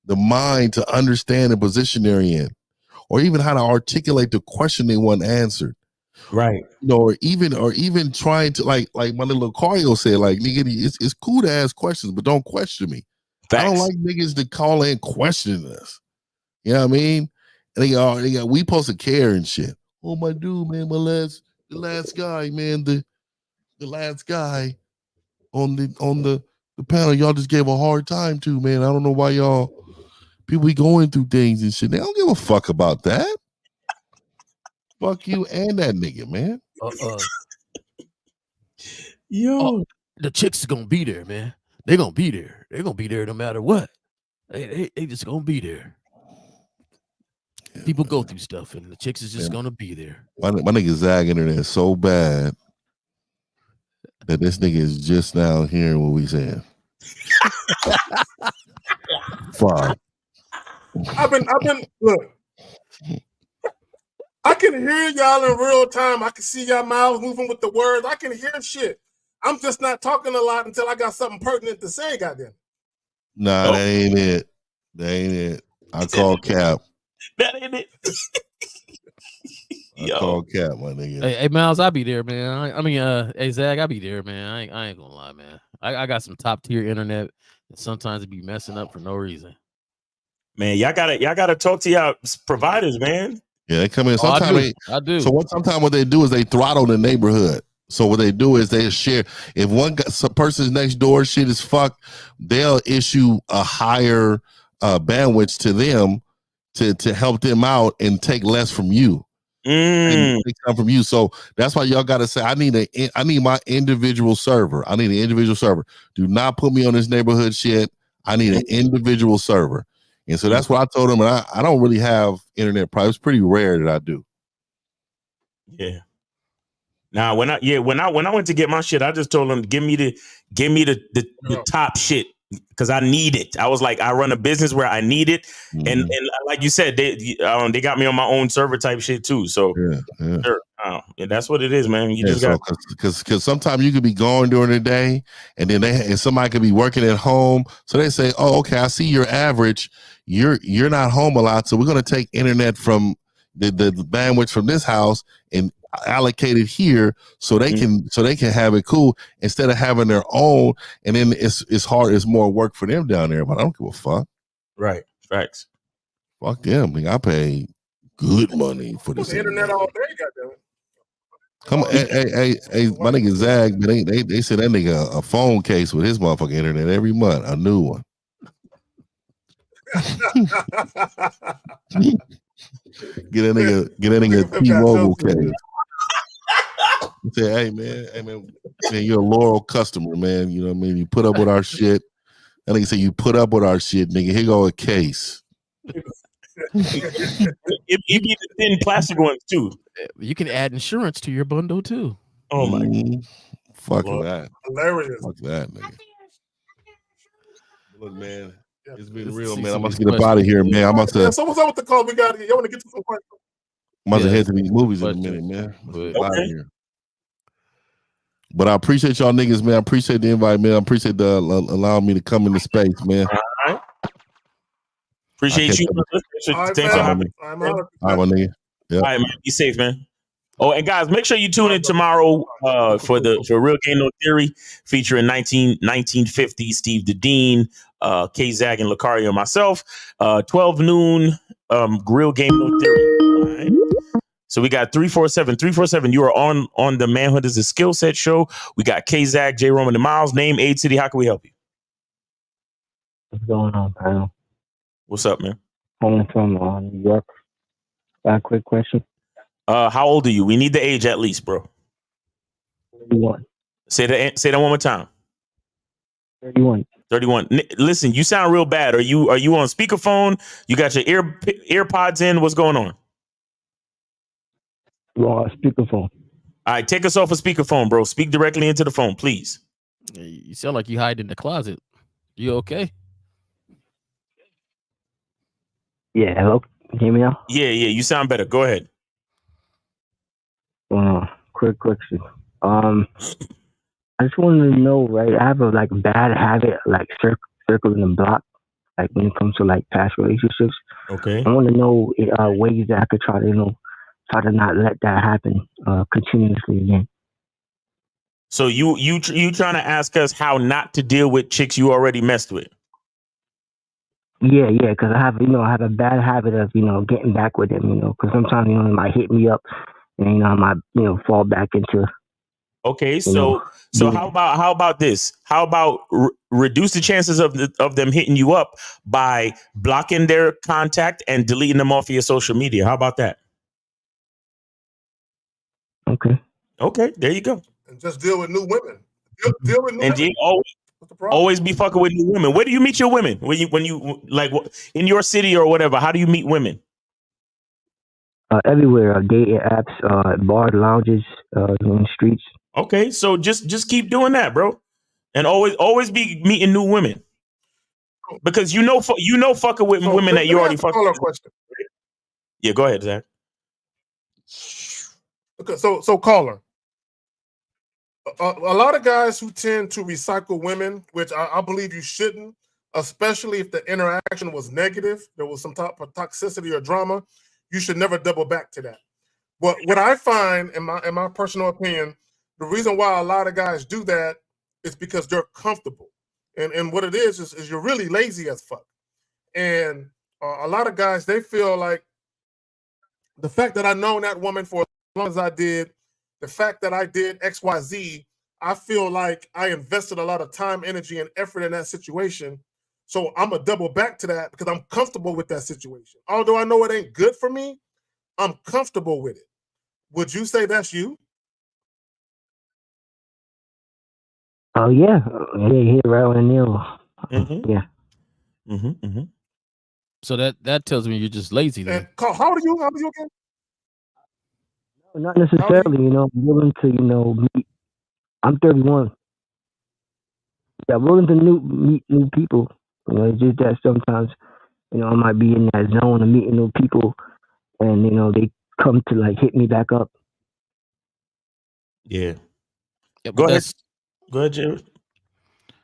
mind to understand the position they're in, or even how to articulate the question they want answered. Right. You know, or even trying to like my little Lucario said, like, nigga, it's cool to ask questions, but don't question me. Facts. I don't like niggas to call in questioning us. You know what I mean? And they got we supposed to care and shit. Oh my dude, man, the last guy, man, the last guy on the panel, y'all just gave a hard time to, man. I don't know why people be going through things and shit. They don't give a fuck about that. Fuck you and that nigga, man. Yo, the chicks is gonna be there, man. They gonna be there. They're gonna be there no matter what. They just gonna be there. Yeah, people man. go through stuff, and the chicks is just gonna be there. My nigga zagging in there so bad that this nigga is just now hearing what we saying. Fuck. I've been look. I can hear y'all in real time. I can see y'all mouths moving with the words. I can hear shit. I'm just not talking a lot until I got something pertinent to say, goddamn. Nah, that ain't it. That ain't it. I call cap. That ain't it. I call cap, my nigga. Hey, Miles, I'll be there, man. I mean, hey Zach, I'll be there, man. I ain't gonna lie, man. I got some top tier internet, and sometimes it be messing up for no reason. Man, y'all gotta talk to y'all providers, man. Yeah, they come in. Sometimes I do. So sometimes what they do is they throttle the neighborhood. So what they do is they share. If some person's next door shit is fucked, they'll issue a higher bandwidth to them to help them out and take less from you. And take some from you. So that's why y'all gotta say, I need my individual server. I need an individual server. Do not put me on this neighborhood shit. I need an individual server. And so that's what I told them. And I don't really have internet private. It's pretty rare that I do. Yeah. Now when I went to get my shit, I just told them give me the top shit because I need it. I was like, I run a business where I need it, and like you said, they got me on my own server type shit too. So yeah. Sure. Yeah, that's what it is, man. You just got because sometimes you could be going during the day, and then and somebody could be working at home. So they say, oh, okay, I see your average. You're not home a lot, so we're gonna take internet from the bandwidth from this house and allocate it here so they can have it cool instead of having their own. And then it's hard. It's more work for them down there. But I don't give a fuck. Right. Facts. Fuck them. I pay good money for this internet all day, goddamn. Come on, hey, my nigga Zag, man, they said that nigga a phone case with his motherfucking internet every month, a new one. Get that nigga a T-Mobile case. Say, hey man, you're a loyal customer, man. You know what I mean? You put up with our shit. That nigga say you put up with our shit, nigga. Here go a case. It be the thin plastic ones too. You can add insurance to your bundle too. Oh my God. Fuck that. Hilarious. Fuck that, nigga. Look, man, it's been real, see man. I some must of get these up out of here, man. I must have. So what's up with the call? We got to. You want to get to some questions? Must have head to these movies in a minute, man. Out of here. But I appreciate y'all niggas, man. I appreciate the invite, man. I appreciate the allowing me to come into space, man. All right. Appreciate you. Thanks for having me. All right, my nigga. Yep. All right, man. Be safe, man. Oh, and guys, make sure you tune in tomorrow for Real Game No Theory, featuring 1950 Steve Dean, K Zag and Lucario and myself. 12 noon, Real Game No Theory. All right. So we got 347. You are on the Manhood is a Skill Set show. We got K-Zach, J. Roman, and Miles. Name, age, city. How can we help you? What's going on, pal? What's up, man? Calling from New York. Got a quick question. How old are you? We need the age at least, bro. 31. Say that one more time. 31. 31. Listen, you sound real bad. Are you on speakerphone? You got your earpods in? What's going on? Speakerphone. All right, take us off a speakerphone, bro. Speak directly into the phone, please. You sound like you hide in the closet. You okay? Yeah, hello? Can you hear me now? Yeah, you sound better. Go ahead. Quick question. I just wanted to know, right? I have a bad habit, circling the block, like when it comes to like past relationships. Okay. I want to know ways that I could try to, try to not let that happen continuously again. So you trying to ask us how not to deal with chicks you already messed with? Yeah, because I have a bad habit of getting back with them, because sometimes it might hit me up, and I might fall back into. Okay, so how about this? How about reduce the chances of them hitting you up by blocking their contact and deleting them off of your social media? How about that? Okay, there you go. And just deal with new women. Deal with new and women. Always be fucking with new women. Where do you meet your women? When you like in your city or whatever? How do you meet women? Everywhere, dating apps, bars, lounges, in the streets. Okay, so just keep doing that, bro, and always be meeting new women because fucking with women that you already fucking with. Question. Yeah, go ahead, Zach. Okay, so caller. A lot of guys who tend to recycle women, which I believe you shouldn't, especially if the interaction was negative, there was some type of toxicity or drama, you should never double back to that. But what I find, in my personal opinion, the reason why a lot of guys do that is because they're comfortable. And what it is you're really lazy as fuck. And a lot of guys, they feel like the fact that I known that woman for as long as I did, the fact that I did XYZ, I feel like I invested a lot of time, energy, and effort in that situation. So I'm going to double back to that because I'm comfortable with that situation. Although I know it ain't good for me, I'm comfortable with it. Would you say that's you? Oh, yeah. Yeah, right on the nail. Mm-hmm. Yeah. Mm-hmm. So that tells me you're just lazy then. And how old are you? How old are you again? Not necessarily, I'm willing to, meet. I'm 31. Yeah, I'm willing to meet new people. It's just that sometimes, I might be in that zone of meeting new people, and they come to hit me back up. Yeah. Go ahead. Go ahead, Jared.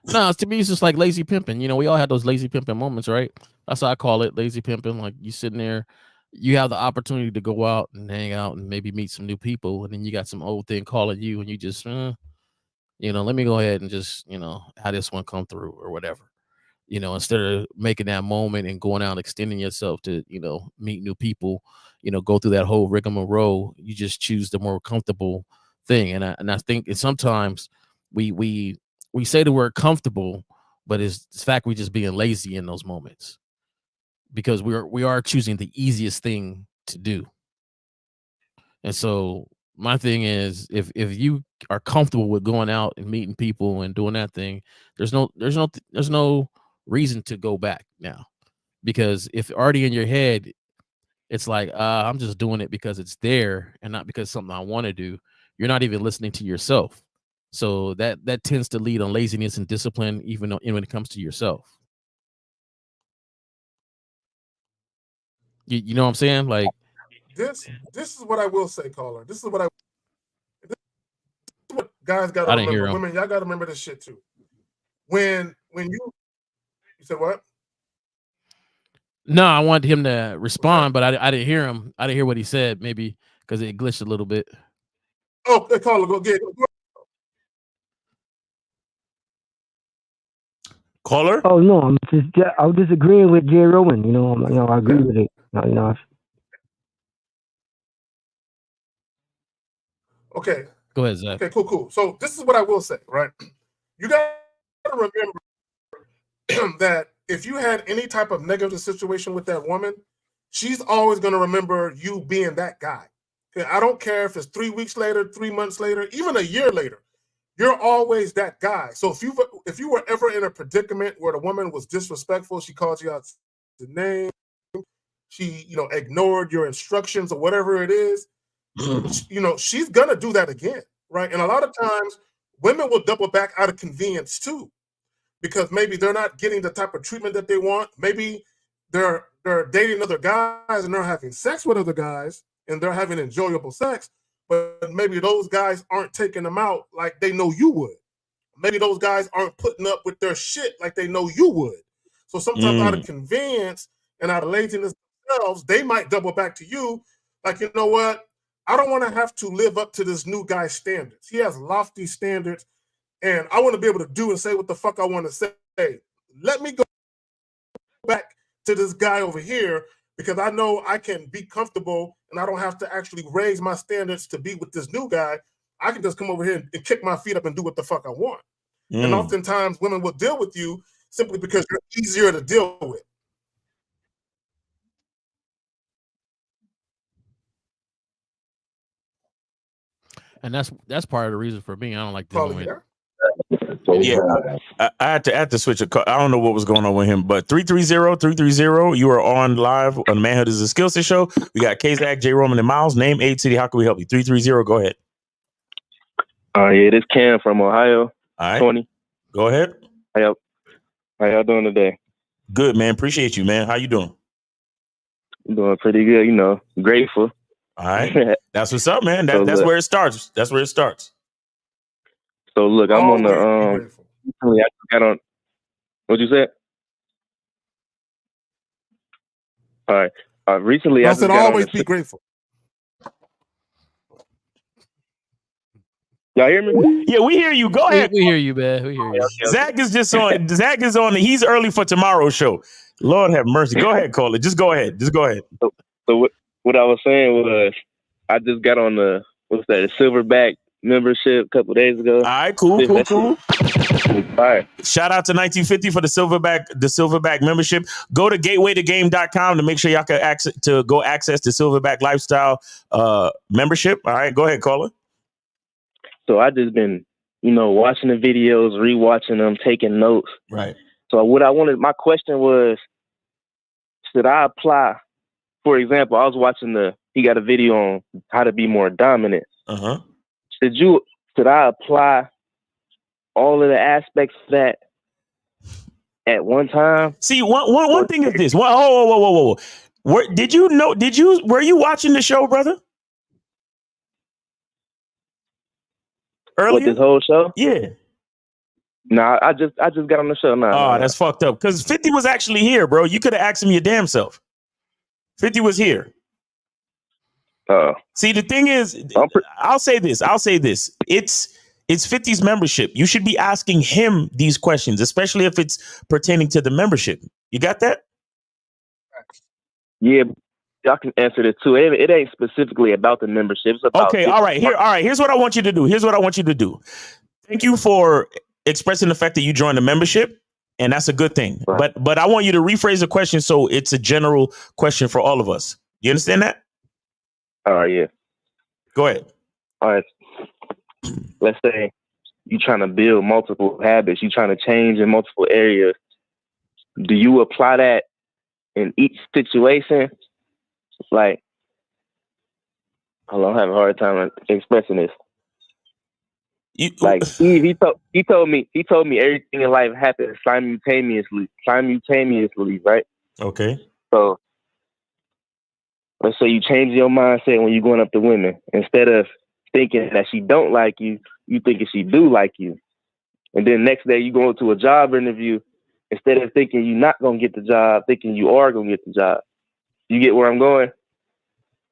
No, to me, it's just like lazy pimping. We all have those lazy pimping moments, right? That's how I call it, lazy pimping. Like you sitting there, you have the opportunity to go out and hang out and maybe meet some new people, and then you got some old thing calling you, and you just, let me go ahead and just, have this one come through or whatever. Instead of making that moment and going out and extending yourself to, meet new people, go through that whole rigmarole, you just choose the more comfortable thing. And I think sometimes we say the word comfortable, but it's the fact we're just being lazy in those moments because we are choosing the easiest thing to do. And so my thing is, if you are comfortable with going out and meeting people and doing that thing, there's no reason to go back now, because if already in your head, it's like, I'm just doing it because it's there and not because it's something I want to do. You're not even listening to yourself. So that tends to lead on laziness and discipline, even when it comes to yourself. You know what I'm saying? Like this is what I will say, caller. This is what guys got to remember. Women, y'all got to remember this shit too. When you said what? No, I wanted him to respond, but I didn't hear him. I didn't hear what he said, maybe because it glitched a little bit. Oh, caller, go get it. Caller? Oh no, I was disagreeing with J. Rowan. I agree with it. Okay. Go ahead, Zach. Okay, cool. So this is what I will say, right? You got to remember that if you had any type of negative situation with that woman, she's always going to remember you being that guy. Okay, I don't care if it's 3 weeks later, 3 months later, even a year later. You're always that guy. So if you were ever in a predicament where the woman was disrespectful, she called you out the name, she ignored your instructions or whatever it is, she's gonna do that again, right? And a lot of times women will double back out of convenience too, because maybe they're not getting the type of treatment that they want. Maybe they're dating other guys and they're having sex with other guys and they're having enjoyable sex, but maybe those guys aren't taking them out like they know you would. Maybe those guys aren't putting up with their shit like they know you would. So sometimes out of convenience and out of laziness themselves, they might double back to you like, you know what? I don't want to have to live up to this new guy's standards. He has lofty standards, and I want to be able to do and say what the fuck I want to say. Let me go back to this guy over here because I know I can be comfortable and I don't have to actually raise my standards to be with this new guy. I can just come over here and kick my feet up and do what the fuck I want. And oftentimes women will deal with you simply because you're easier to deal with. And that's part of the reason for me. I don't like dealing with. Yeah, I had to switch a call. I don't know what was going on with him, but 330-330, you are on live on the Manhood is a Skill Set show. We got K-Zach, J. Roman, and Miles. Name, age, city. How can we help you? 330, go ahead. Yeah, this Cam from Ohio. All right. 20. Go ahead. How y'all doing today? Good, man. Appreciate you, man. How you doing? I'm doing pretty good, grateful. All right. That's what's up, man. That's where it starts. That's where it starts. So look, I'm on the recently I got on. What'd you say? All right. Recently I said always be grateful. Y'all hear me? Yeah, we hear you. Go ahead. We hear you, man. We hear you. Zach is just on. Zach is on. He's early for tomorrow's show. Lord have mercy. Go ahead, Cole. Just go ahead. Just go ahead. So what I was saying was, I just got on the Silverback membership a couple days ago. All right, cool. All right. Shout out to 1950 for the Silverback membership. Go to gatewaytogame.com to make sure y'all can access the Silverback lifestyle membership. All right, go ahead, caller. So I just been, watching the videos, rewatching them, taking notes. Right. So my question was, should I apply? For example, I was watching he got a video on how to be more dominant. Uh-huh. Should I apply all of the aspects of that at one time? See, one thing is this. Whoa. Were you watching the show, brother? Earlier? What, this whole show? Yeah. Nah, I just got on the show now. Oh, that's fucked up. Because 50 was actually here, bro. You could have asked him your damn self. 50 was here. See, the thing is, I'll say this. It's 50's membership. You should be asking him these questions, especially if it's pertaining to the membership. You got that? Yeah, y'all can answer that too. It ain't specifically about the membership. It's about all right. Here's what I want you to do. Thank you for expressing the fact that you joined the membership, and that's a good thing. Right. But I want you to rephrase the question so it's a general question for all of us. You understand that? All right, yeah. Go ahead. All right. Let's say you're trying to build multiple habits. You're trying to change in multiple areas. Do you apply that in each situation? Like, hold on, I'm having a hard time expressing this. Like Steve, he told me everything in life happens simultaneously, right? Okay. So let's say you change your mindset when you're going up to women. Instead of thinking that she don't like you, you thinking she do like you. And then next day you go into a job interview, instead of thinking you're not gonna get the job, thinking you are gonna get the job. You get where I'm going?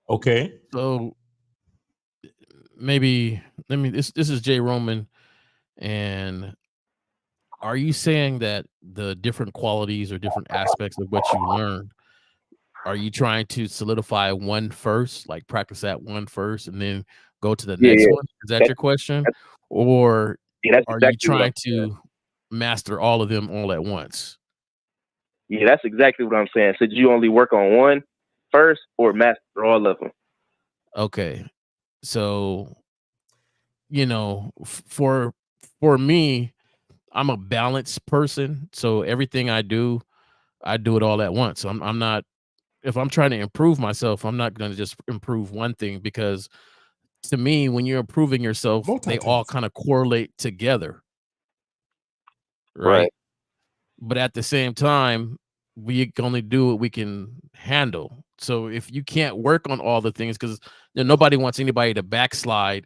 Okay. So maybe this is J. Roman, and are you saying that the different qualities or different aspects of what you learn, are you trying to solidify one first, like practice that one first, and then go to the Yeah, next yeah. one? Is that your question? Or that's are you exactly what I'm trying saying. to master all of them all at once? Yeah, that's exactly what I'm saying. So did you only work on one first or master all of them? Okay. So, for me, I'm a balanced person. So everything I do it all at once. So I'm not, if I'm trying to improve myself, I'm not going to just improve one thing, because to me, when you're improving yourself, they all Multitask. kind of correlate together. Right. Right. But at the same time, we can only do what we can handle. So if you can't work on all the things, because nobody wants anybody to backslide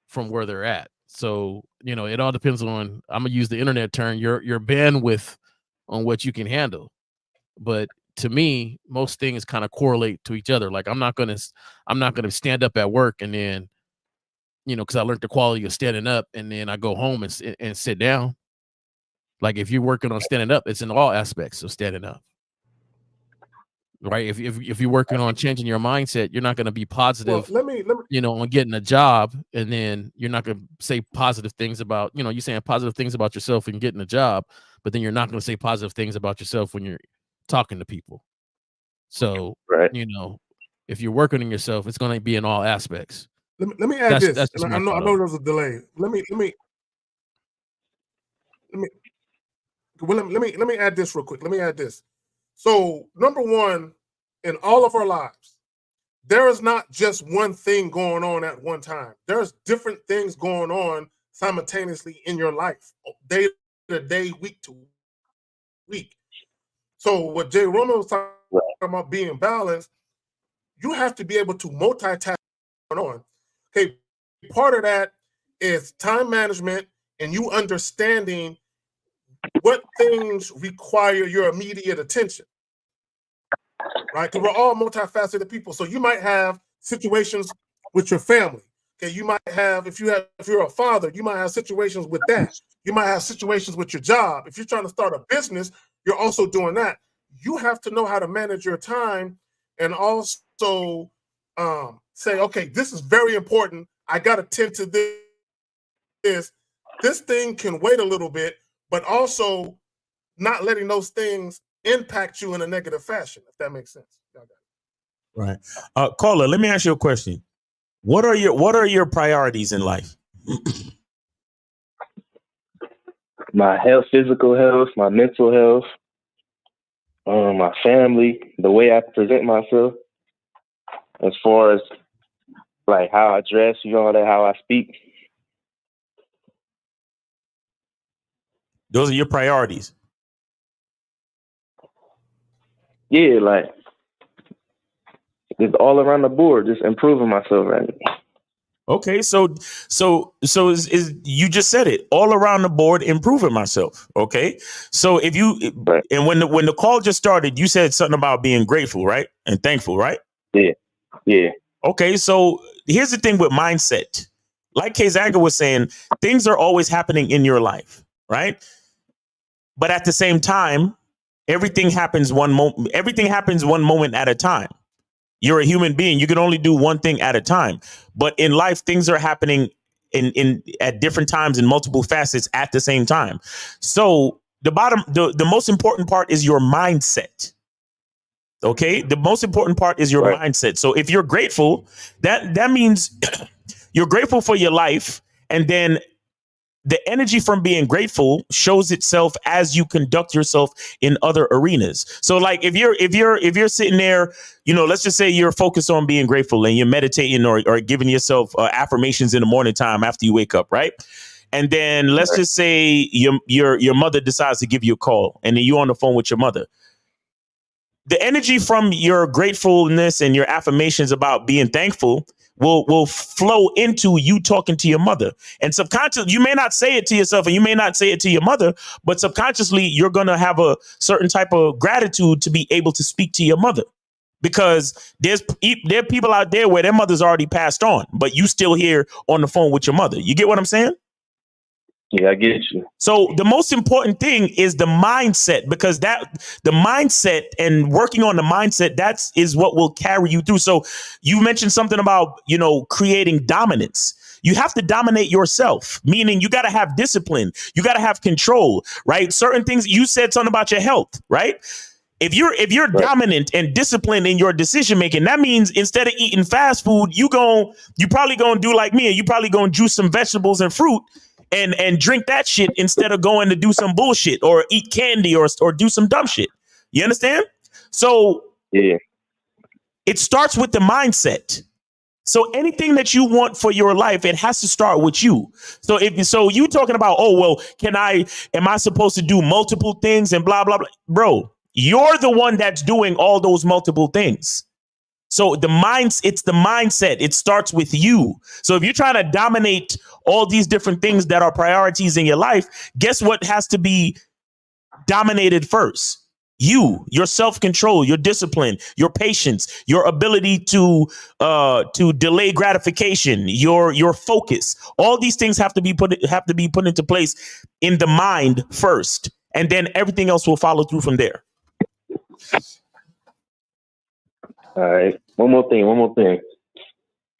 from where they're at. So, it all depends on, I'm gonna use the internet term, your bandwidth on what you can handle. But to me, most things kind of correlate to each other. Like I'm not gonna stand up at work and then, because I learned the quality of standing up, and then I go home and sit down. Like if you're working on standing up, it's in all aspects of standing up. Right. If you're working on changing your mindset, you're not going to be Well, positive, let me on getting a job, and then you're not going to say positive things about, you're saying positive things about yourself and getting a job, but then you're not going to say positive things about yourself when you're talking to people. So, Right. if you're working on yourself, it's going to be in all aspects. let me add this. That's And just I my know thought on it. there's a delay. Let me add this real quick. Let me add this. So, number one, in all of our lives, there is not just one thing going on at one time. There's different things going on simultaneously in your life, day to day, week to week. So, what Jay Roman was talking about being balanced, you have to be able to multitask going on. Okay, part of that is time management and you understanding what things require your immediate attention, right? Because we're all multifaceted people. So you might have situations with your family. Okay, you might have, if you're a father, you might have situations with that. You might have situations with your job. If you're trying to start a business, you're also doing that. You have to know how to manage your time and also say, okay, this is very important. I got to tend to this. This thing can wait a little bit, but also not letting those things impact you in a negative fashion, if that makes sense. Right. Caller, let me ask you a question. What are your priorities in life? My health, physical health, my mental health, my family, the way I present myself, as far as like how I dress, all that, how I speak. Those are your priorities. Yeah, like just all around the board, just improving myself right now. Okay, so is you just said it, all around the board, improving myself. Okay, so if you and when the call just started, you said something about being grateful, right, and thankful, right? Yeah. Okay, so here's the thing with mindset. Like Kazanga was saying, things are always happening in your life, right? But at the same time, everything happens one moment at a time. You're a human being. You can only do one thing at a time. But in life, things are happening in at different times in multiple facets at the same time. So the most important part is your mindset. Okay, the most important part is your mindset. So if you're grateful, that means you're grateful for your life, and then the energy from being grateful shows itself as you conduct yourself in other arenas. So like if you're sitting there, let's just say you're focused on being grateful and you're meditating or giving yourself affirmations in the morning time after you wake up, right? And then let's just say your mother decides to give you a call, and then you're on the phone with your mother. The energy from your gratefulness and your affirmations about being thankful will flow into you talking to your mother. And subconsciously, you may not say it to yourself and you may not say it to your mother, but subconsciously, you're going to have a certain type of gratitude to be able to speak to your mother. Because there are people out there where their mother's already passed on, but you still here on the phone with your mother. You get what I'm saying? Yeah, I get you. So the most important thing is the mindset, because the mindset and working on the mindset, is what will carry you through. So you mentioned something about, creating dominance. You have to dominate yourself, meaning you got to have discipline. You got to have control, right? Certain things, you said something about your health, right? If you're right. Dominant and disciplined in your decision making, that means instead of eating fast food, you probably gonna do like me, and you probably gonna juice some vegetables and fruit and drink that shit instead of going to do some bullshit or eat candy or do some dumb shit. You understand? So yeah, it starts with the mindset. So anything that you want for your life, it has to start with you. So you talking about, oh, well, am I supposed to do multiple things and blah, blah, blah? Bro, you're the one that's doing all those multiple things. So it's the mindset. It starts with you. So if you're trying to dominate all these different things that are priorities in your life, guess what has to be dominated first? Your self-control, your discipline, your patience, your ability to delay gratification, your focus. All these things have to be put into place in the mind first, and then everything else will follow through from there. All right. One more thing.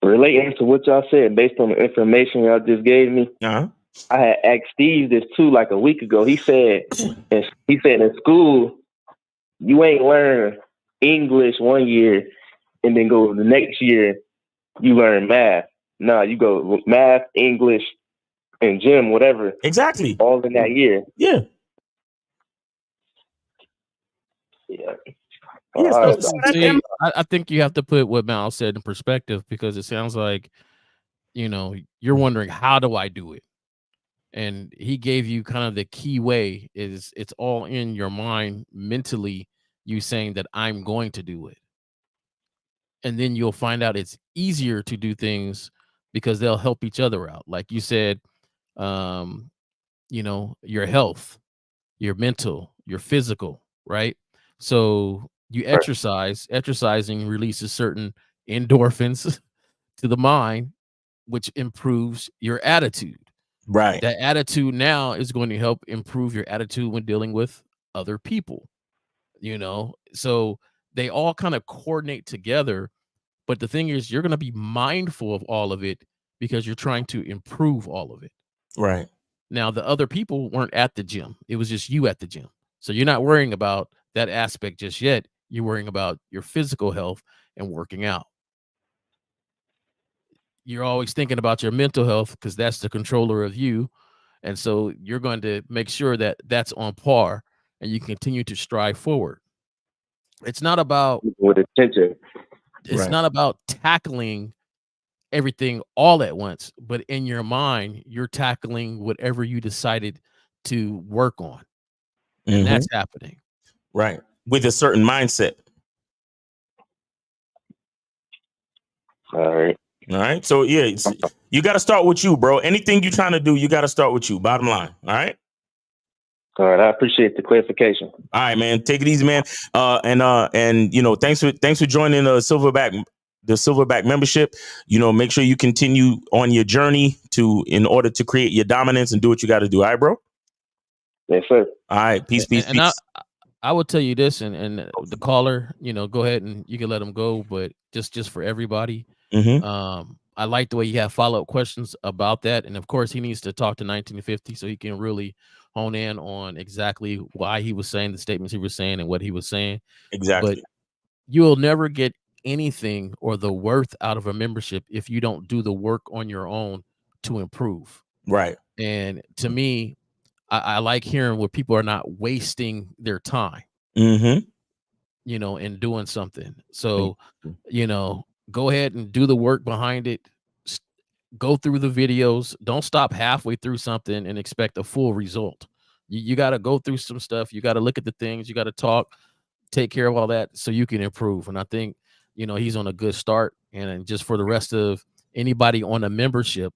Relating to what y'all said, based on the information y'all just gave me, I had asked Steve this too, like a week ago. He said in school, you ain't learn English 1 year and then go the next year, you learn math. No, you go math, English, and gym, whatever. Exactly. All in that year. Yeah. Yeah. See, I think you have to put what Mal said in perspective, because it sounds like, you're wondering, how do I do it? And he gave you kind of the key way is it's all in your mind mentally, you saying that I'm going to do it. And then you'll find out it's easier to do things because they'll help each other out. Like you said, your health, your mental, your physical, right? So you exercising releases certain endorphins to the mind, which improves your attitude. Right. That attitude now is going to help improve your attitude when dealing with other people, so they all kind of coordinate together. But the thing is, you're going to be mindful of all of it because you're trying to improve all of it. Right. Now, the other people weren't at the gym. It was just you at the gym. So you're not worrying about that aspect just yet. You're worrying about your physical health and working out. You're always thinking about your mental health because that's the controller of you. And so you're going to make sure that that's on par and you continue to strive forward. It's not about with attention. It's not about tackling everything all at once, but in your mind, you're tackling whatever you decided to work on. And that's happening. Right. With a certain mindset. All right. So yeah, you got to start with you, bro. Anything you're trying to do, you got to start with you. Bottom line. All right. All right. I appreciate the clarification. All right, man. Take it easy, man. And thanks for joining the Silverback membership. Make sure you continue on your journey in order to create your dominance and do what you got to do. All right, bro. Yes, sir. All right. Peace. And I will tell you this, and the caller, go ahead and you can let them go, but just for everybody. I like the way you have follow-up questions about that. And of course, he needs to talk to 1950 so he can really hone in on exactly why he was saying the statements he was saying and what he was saying. Exactly. But you'll never get anything or the worth out of a membership if you don't do the work on your own to improve. Right. And to me, I like hearing where people are not wasting their time, in doing something. So, go ahead and do the work behind it. Go through the videos. Don't stop halfway through something and expect a full result. You got to go through some stuff. You got to look at the things. You got to talk, take care of all that so you can improve. And I think, he's on a good start. And just for the rest of anybody on a membership,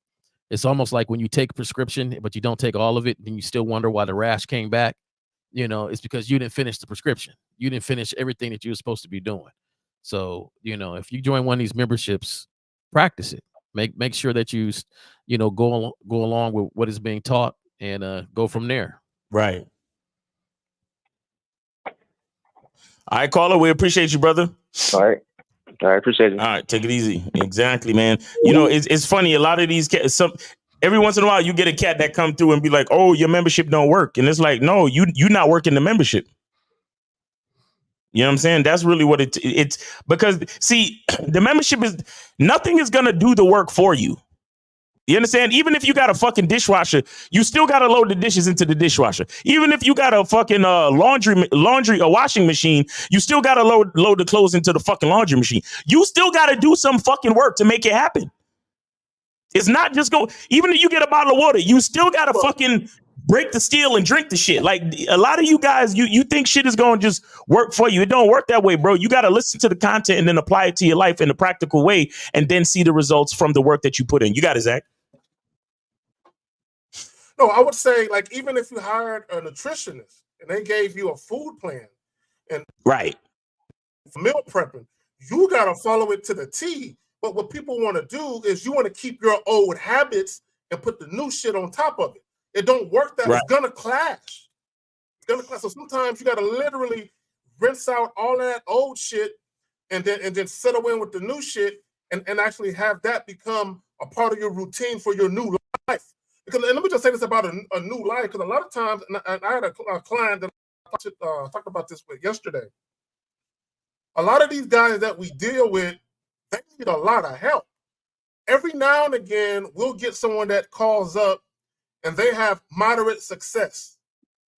it's almost like when you take a prescription, but you don't take all of it, then you still wonder why the rash came back. It's because you didn't finish the prescription. You didn't finish everything that you were supposed to be doing. So, if you join one of these memberships, practice it. Make sure that you, go along with what is being taught and go from there. Right. All right, caller. We appreciate you, brother. All right. I appreciate it. All right, take it easy. Exactly, man. You know, it's funny. A lot of these cats, every once in a while, you get a cat that come through and be like, "Oh, your membership don't work," and it's like, no, you not working the membership. You know what I'm saying? That's really what it's because see, the membership is nothing is gonna do the work for you. You understand? Even if you got a fucking dishwasher, you still got to load the dishes into the dishwasher. Even if you got a fucking a washing machine, you still got to load the clothes into the fucking laundry machine. You still got to do some fucking work to make it happen. It's not just go. Even if you get a bottle of water, you still got to fucking break the steel and drink the shit. Like a lot of you guys, you think shit is going to just work for you. It don't work that way, bro. You got to listen to the content and then apply it to your life in a practical way and then see the results from the work that you put in. You got it, Zach. No, I would say, like, even if you hired a nutritionist and they gave you a food plan and right meal prepping, you got to follow it to the T. But what people want to do is you want to keep your old habits and put the new shit on top of it. It don't work that. It's gonna clash. It's gonna clash. So sometimes you got to literally rinse out all that old shit and then settle in with the new shit and actually have that become a part of your routine for your new life. Because, and let me just say this about a new life, because a lot of times, and I had a client that I talked about this with yesterday. A lot of these guys that we deal with, they need a lot of help. Every now and again, we'll get someone that calls up and they have moderate success,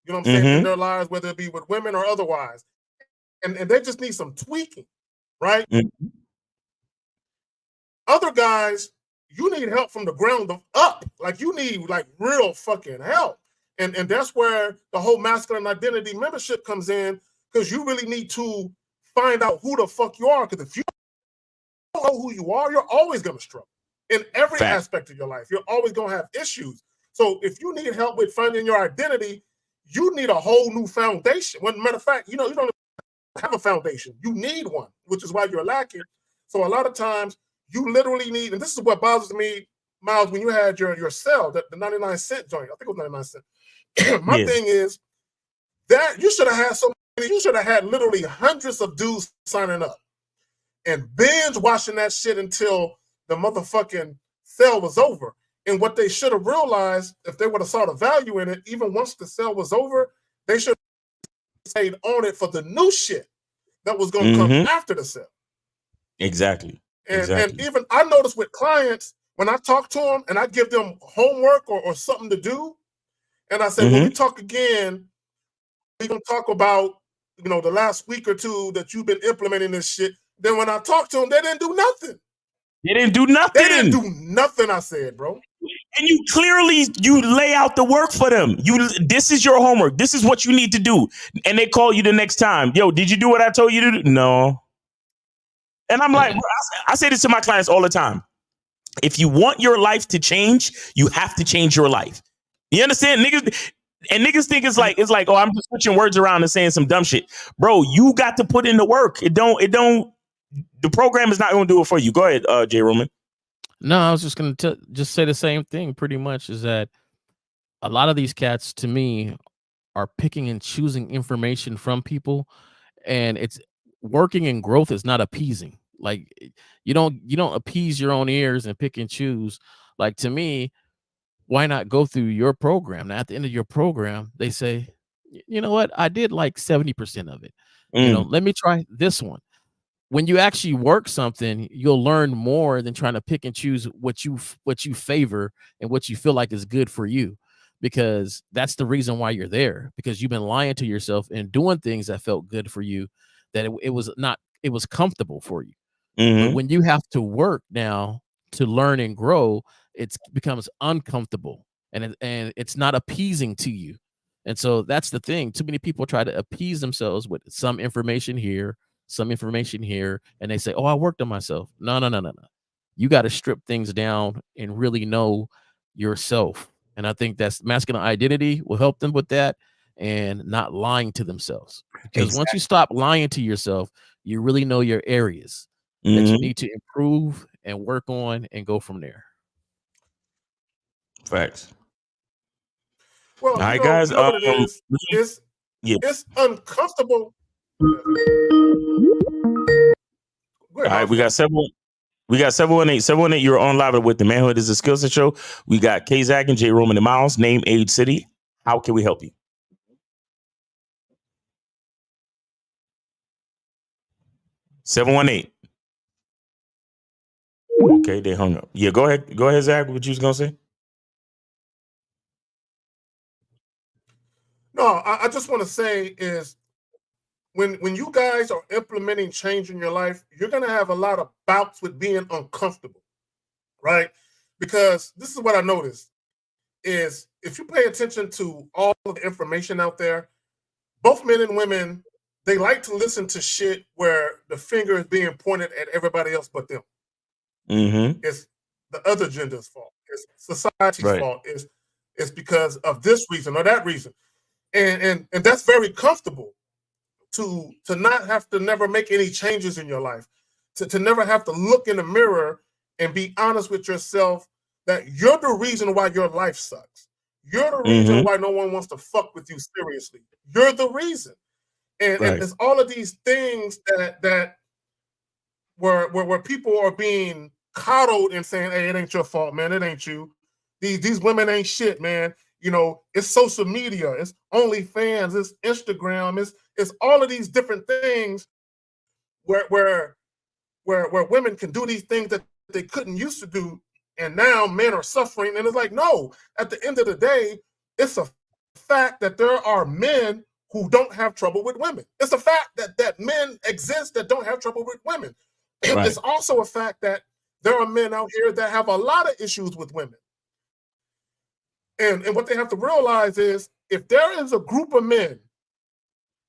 you know what I'm saying, in their lives, whether it be with women or otherwise. And they just need some tweaking, right? Other guys, you need help from the ground up. Like you need like real fucking help. And that's where the whole masculine identity membership comes in, because you really need to find out who the fuck you are. Because if you don't know who you are, you're always going to struggle in every aspect of your life. You're always going to have issues. So if you need help with finding your identity, you need a whole new foundation. Well, matter of fact, you don't have a foundation. You need one, which is why you're lacking. So a lot of times, you literally need, and this is what bothers me, Miles, when you had your cell, the 99-cent joint. I think it was 99 cents. My thing is that you should have had you should have had literally hundreds of dudes signing up and binge watching that shit until the motherfucking sale was over. And what they should have realized, if they would have saw the value in it, even once the sale was over, they should have stayed on it for the new shit that was going to come after the sale. Exactly. And even I notice with clients, when I talk to them and I give them homework or something to do, and I say, when we talk again, we're going to talk about, the last week or two that you've been implementing this shit. Then when I talk to them, they didn't do nothing. They didn't do nothing. They didn't do nothing, I said, bro. And you lay out the work for them. This is your homework. This is what you need to do. And they call you the next time. Yo, did you do what I told you to do? No. And I'm like, I say this to my clients all the time. If you want your life to change, you have to change your life. You understand? Niggas think it's like, oh, I'm just switching words around and saying some dumb shit. Bro, you got to put in the work. The program is not going to do it for you. Go ahead, J. Roman. No, I was just going to just say the same thing pretty much, is that a lot of these cats, to me, are picking and choosing information from people, and it's working in growth is not appeasing. Like you don't appease your own ears and pick and choose. Like, to me, why not go through your program? Now, at the end of your program, they say, you know what? I did like 70% of it. Let me try this one. When you actually work something, you'll learn more than trying to pick and choose what you favor and what you feel like is good for you, because that's the reason why you're there, because you've been lying to yourself and doing things that felt good for you, that it was comfortable for you. But when you have to work now to learn and grow, it becomes uncomfortable and it's not appeasing to you. And so that's the thing. Too many people try to appease themselves with some information here, and they say, oh, I worked on myself. No. You got to strip things down and really know yourself. And I think that's masculine identity will help them with that, and not lying to themselves. Because once you stop lying to yourself, you really know your areas that you need to improve and work on and go from there. Facts. Well, All right, guys. you know what it is. Yeah. It's uncomfortable. All right, we got 718. 718, you're on live with the Manhood is a Skill Set show. We got K-Zach and J. Roman and Miles, name, age, city. How can we help you? (718) Okay, they hung up. Yeah, go ahead. Go ahead, Zach. What you was gonna say? No, I just want to say is when you guys are implementing change in your life, you're gonna have a lot of bouts with being uncomfortable, right? Because this is what I noticed is if you pay attention to all of the information out there, both men and women, they like to listen to shit where the finger is being pointed at everybody else but them. Mm-hmm. It's the other gender's fault. It's society's Right. fault. It's because of this reason or that reason. And that's very comfortable to not have to never make any changes in your life, to never have to look in the mirror and be honest with yourself that you're the reason why your life sucks. You're the reason why no one wants to fuck with you seriously. You're the reason. And it's all of these things that where people are being coddled and saying, hey, it ain't your fault, man. It ain't you. These women ain't shit, man. You know, it's social media, it's OnlyFans, it's Instagram, it's all of these different things where women can do these things that they couldn't used to do, and now men are suffering. And it's like, no, at the end of the day, it's a fact that there are men who don't have trouble with women. It's a fact that men exist that don't have trouble with women. Right. It's also a fact that there are men out here that have a lot of issues with women. And what they have to realize is if there is a group of men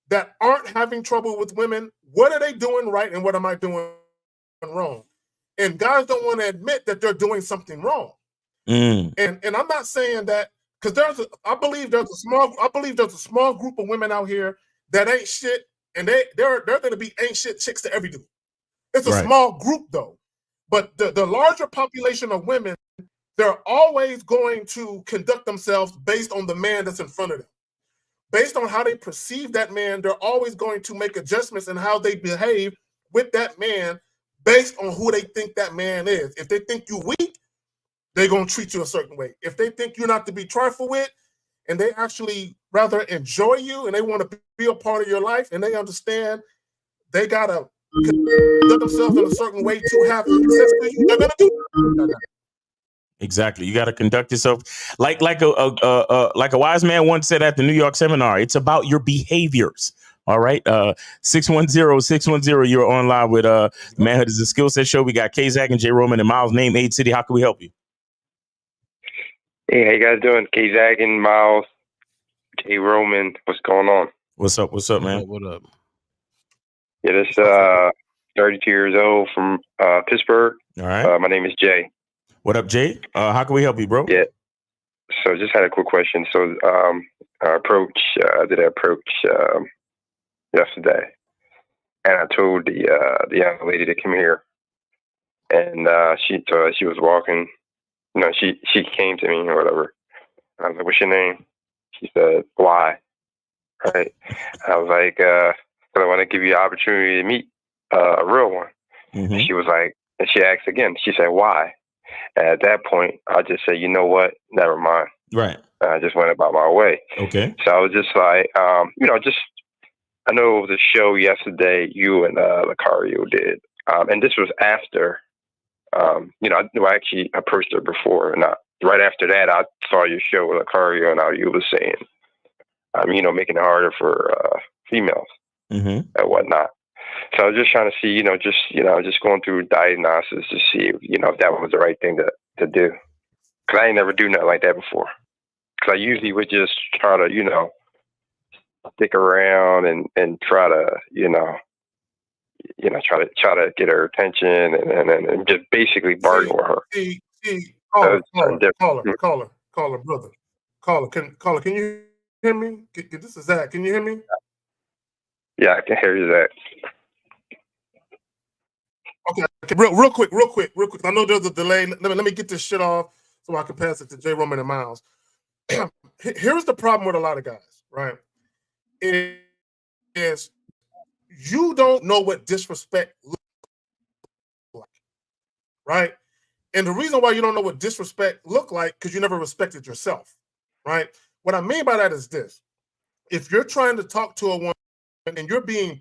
that aren't having trouble with women, what are they doing right and what am I doing wrong? And guys don't want to admit that they're doing something wrong. Mm. And I'm not saying that because I believe there's a small group of women out here that ain't shit, and they're going to be ain't shit chicks to every dude. It's a small group though, but the larger population of women, they're always going to conduct themselves based on the man that's in front of them. Based on how they perceive that man, they're always going to make adjustments in how they behave with that man based on who they think that man is. If they think you weak, they're going to treat you a certain way. If they think you're not to be trifled with, and they actually rather enjoy you and they want to be a part of your life and they understand they got to conduct themselves in a certain way to have success with you, they're going to do that. Exactly. You got to conduct yourself like a wise man once said at the New York seminar. It's about your behaviors. All right. 610-610. You're on live with Manhood is a Skill Set show. We got K-Zach and J. Roman and Miles, name, age, city. How can we help you? Hey, how you guys doing? K-Zach and Miles, J. Roman. What's going on? What's up? What's up, man? What up? Yeah, this 32 years old from Pittsburgh. All right. My name is Jay. What up, Jay? How can we help you, bro? Yeah. So just had a quick question. So I did an approach yesterday, and I told the young lady to come here, and she was walking. You know, she came to me or whatever. And I was like, "What's your name?" She said, "Why?" Right. And I was like, "'Cause I want to give you the opportunity to meet a real one." Mm-hmm. And she was like, and she asked again. She said, "Why?" And at that point, I just said, "You know what? Never mind." Right. I just went about my way. Okay. So I was just like, I know it was a show yesterday you and Lucario did, and this was after. I actually approached her before, and right after that, I saw your show with Lucario, and how you were saying, making it harder for females and whatnot. So I was just trying to see, just going through diagnosis to see, if that was the right thing to do. Because I ain't never do nothing like that before. Because I usually would just try to, stick around and try to, try to get her attention and just basically bargain with her. Caller, brother. Caller, can you hear me? This is Zach. Can you hear me? Yeah, I can hear you, Zach. Okay. Real quick. I know there's a delay. Let me get this shit off so I can pass it to J. Roman and Miles. here's the problem with a lot of guys, right? Is you don't know what disrespect looks like, right? And the reason why you don't know what disrespect look like, because you never respected yourself, right? What I mean by that is this: if you're trying to talk to a woman and you're being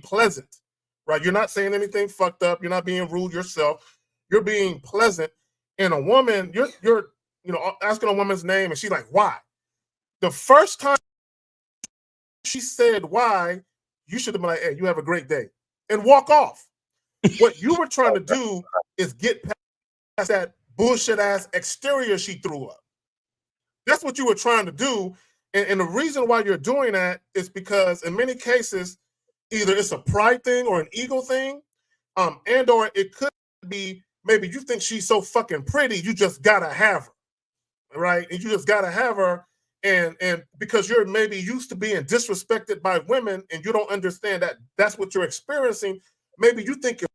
pleasant, right? You're not saying anything fucked up. You're not being rude yourself. You're being pleasant, and a woman, you're asking a woman's name, and she's like, "Why?" The first time she said why, you should have been like, "Hey, you have a great day," and walk off. What you were trying to do is get past that bullshit ass exterior she threw up. That's what you were trying to do. And the reason why you're doing that is because in many cases, either it's a pride thing or an ego thing, and or it could be maybe you think she's so fucking pretty, you just gotta have her, right? And you just gotta have her, and because you're maybe used to being disrespected by women, and you don't understand that that's what you're experiencing. Maybe you think it's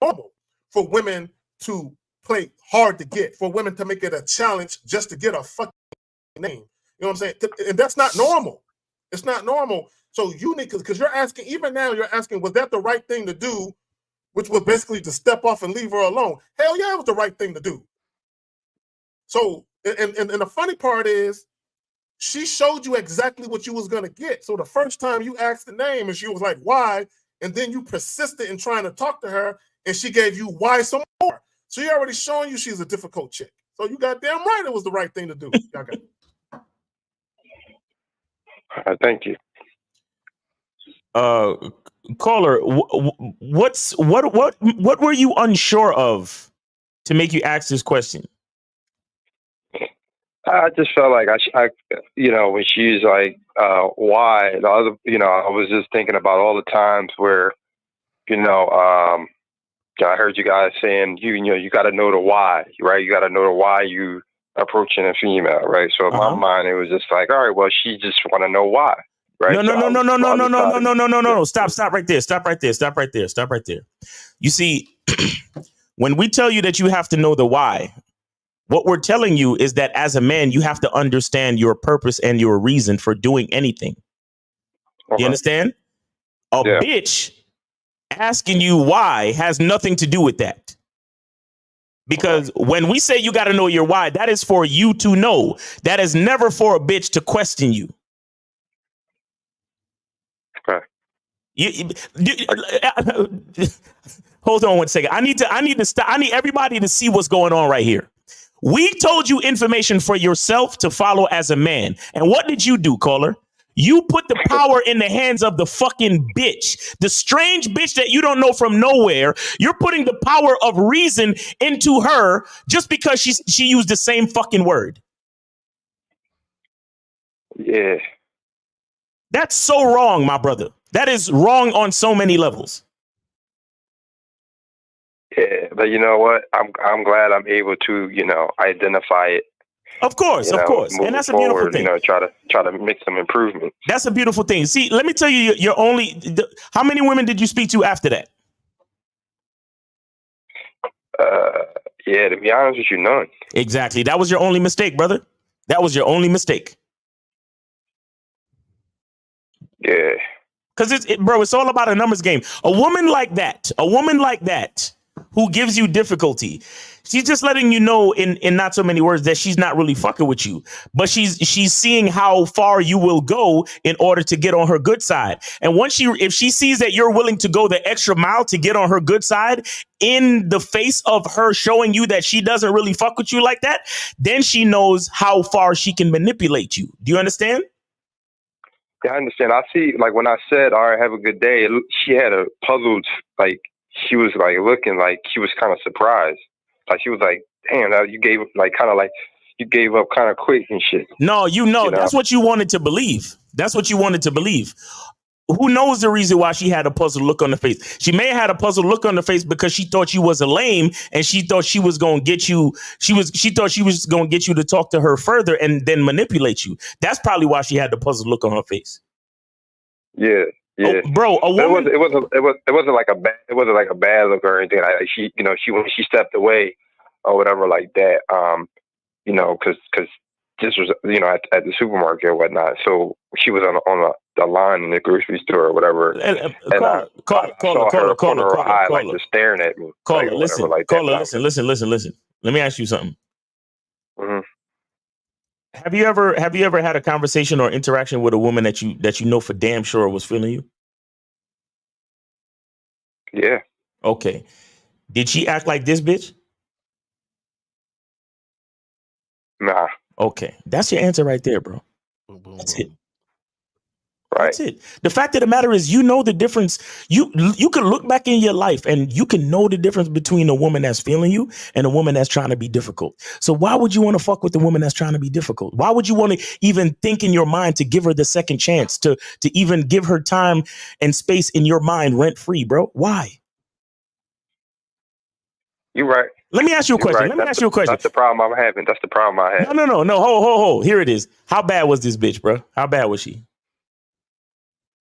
normal for women to play hard to get, for women to make it a challenge just to get a fucking name. You know what I'm saying? And that's not normal. It's not normal. So you need, because you're asking, even now you're asking, was that the right thing to do? Which was basically to step off and leave her alone. Hell yeah, it was the right thing to do. So, and the funny part is, she showed you exactly what you was gonna get. So the first time you asked the name and she was like, why? And then you persisted in trying to talk to her and she gave you why some more. So you already showing you she's a difficult chick. So you got damn right it was the right thing to do. Y'all got it. Thank you. Caller, what were you unsure of to make you ask this question? I just felt like I when she's like, why? The other, I was just thinking about all the times where, I heard you guys saying, you got to know the why, right? You got to know the why you approaching a female, right? So in my mind, it was just like, all right, well, she just want to know why, right? No. Stop right there. You see, when we tell you that you have to know the why, what we're telling you is that as a man, you have to understand your purpose and your reason for doing anything. You understand? A bitch asking you why has nothing to do with that. Because when we say you got to know your why, that is for you to know. That is never for a bitch to question you. Okay. Hold on 1 second. I need to stop. I need everybody to see what's going on right here. We told you information for yourself to follow as a man. And what did you do, caller? You put the power in the hands of the fucking bitch, the strange bitch that you don't know from nowhere. You're putting the power of reason into her just because she used the same fucking word. Yeah. That's so wrong, my brother. That is wrong on so many levels. Yeah, but you know what? I'm glad I'm able to, identify it. Of course. And that's a beautiful thing. Try to make some improvement. That's a beautiful thing. See, let me tell you, how many women did you speak to after that? Yeah, to be honest with you, none. Exactly. That was your only mistake, brother. That was your only mistake. Yeah. Because it's all about a numbers game. A woman like that, who gives you difficulty, she's just letting you know in not so many words that she's not really fucking with you, but she's seeing how far you will go in order to get on her good side. And if she sees that you're willing to go the extra mile to get on her good side in the face of her showing you that she doesn't really fuck with you like that, then she knows how far she can manipulate you. Do you understand? Yeah, I understand. I see, like when I said, all right, have a good day, she had a puzzled, like, she was like looking like she was kind of surprised. Like she was like, damn, you gave up kind of quick and shit. No, that's what you wanted to believe. Who knows the reason why she had a puzzled look on the face? She may have had a puzzled look on the face because she thought you was a lame and she thought she was going to get you. She thought she was going to get you to talk to her further and then manipulate you. That's probably why she had the puzzled look on her face. Yeah. Yeah, bro. A woman. It wasn't like a bad look or anything. Like when she stepped away or whatever like that. Because this was, you know, at the supermarket or whatnot. So she was on the line in the grocery store or whatever, and I saw her corner of her eye, like just staring at me. Caller, like, listen, like caller, listen. Let me ask you something. Mm-hmm. Have you ever had a conversation or interaction with a woman that you know for damn sure was feeling you? Yeah. Okay. Did she act like this bitch? Nah. Okay. That's your answer right there, bro. That's it. Right. That's it. The fact of the matter is, you know the difference. You can look back in your life and you can know the difference between a woman that's feeling you and a woman that's trying to be difficult. So why would you want to fuck with the woman that's trying to be difficult? Why would you want to even think in your mind to give her the second chance, to even give her time and space in your mind rent free, bro? Why? You're right. Let me ask you a question. Right. Let me ask you a question. That's the problem I'm having. That's the problem I have. No. Hold. Here it is. How bad was this bitch, bro? How bad was she?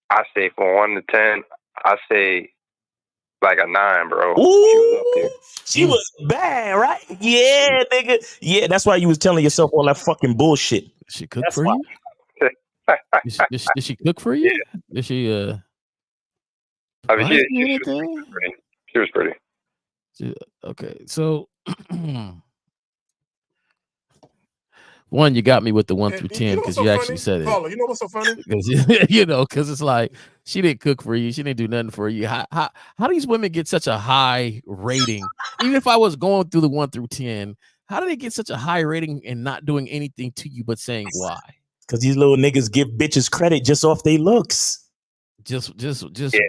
I say from 1 to 10, I say like a 9, bro. Ooh, she was bad, right? Yeah, nigga. Yeah, that's why you was telling yourself all that fucking bullshit. Did she cook for you? Did she cook for you? Yeah. Did she I mean, she was pretty. Okay, so one, you got me with the 1 through 10 because you actually said it. Caller, you know what's so funny? Because it's like she didn't cook for you, she didn't do nothing for you. How these women get such a high rating? Even if I was going through the 1 through 10, how do they get such a high rating and not doing anything to you but saying why? Because these little niggas give bitches credit just off they looks. Just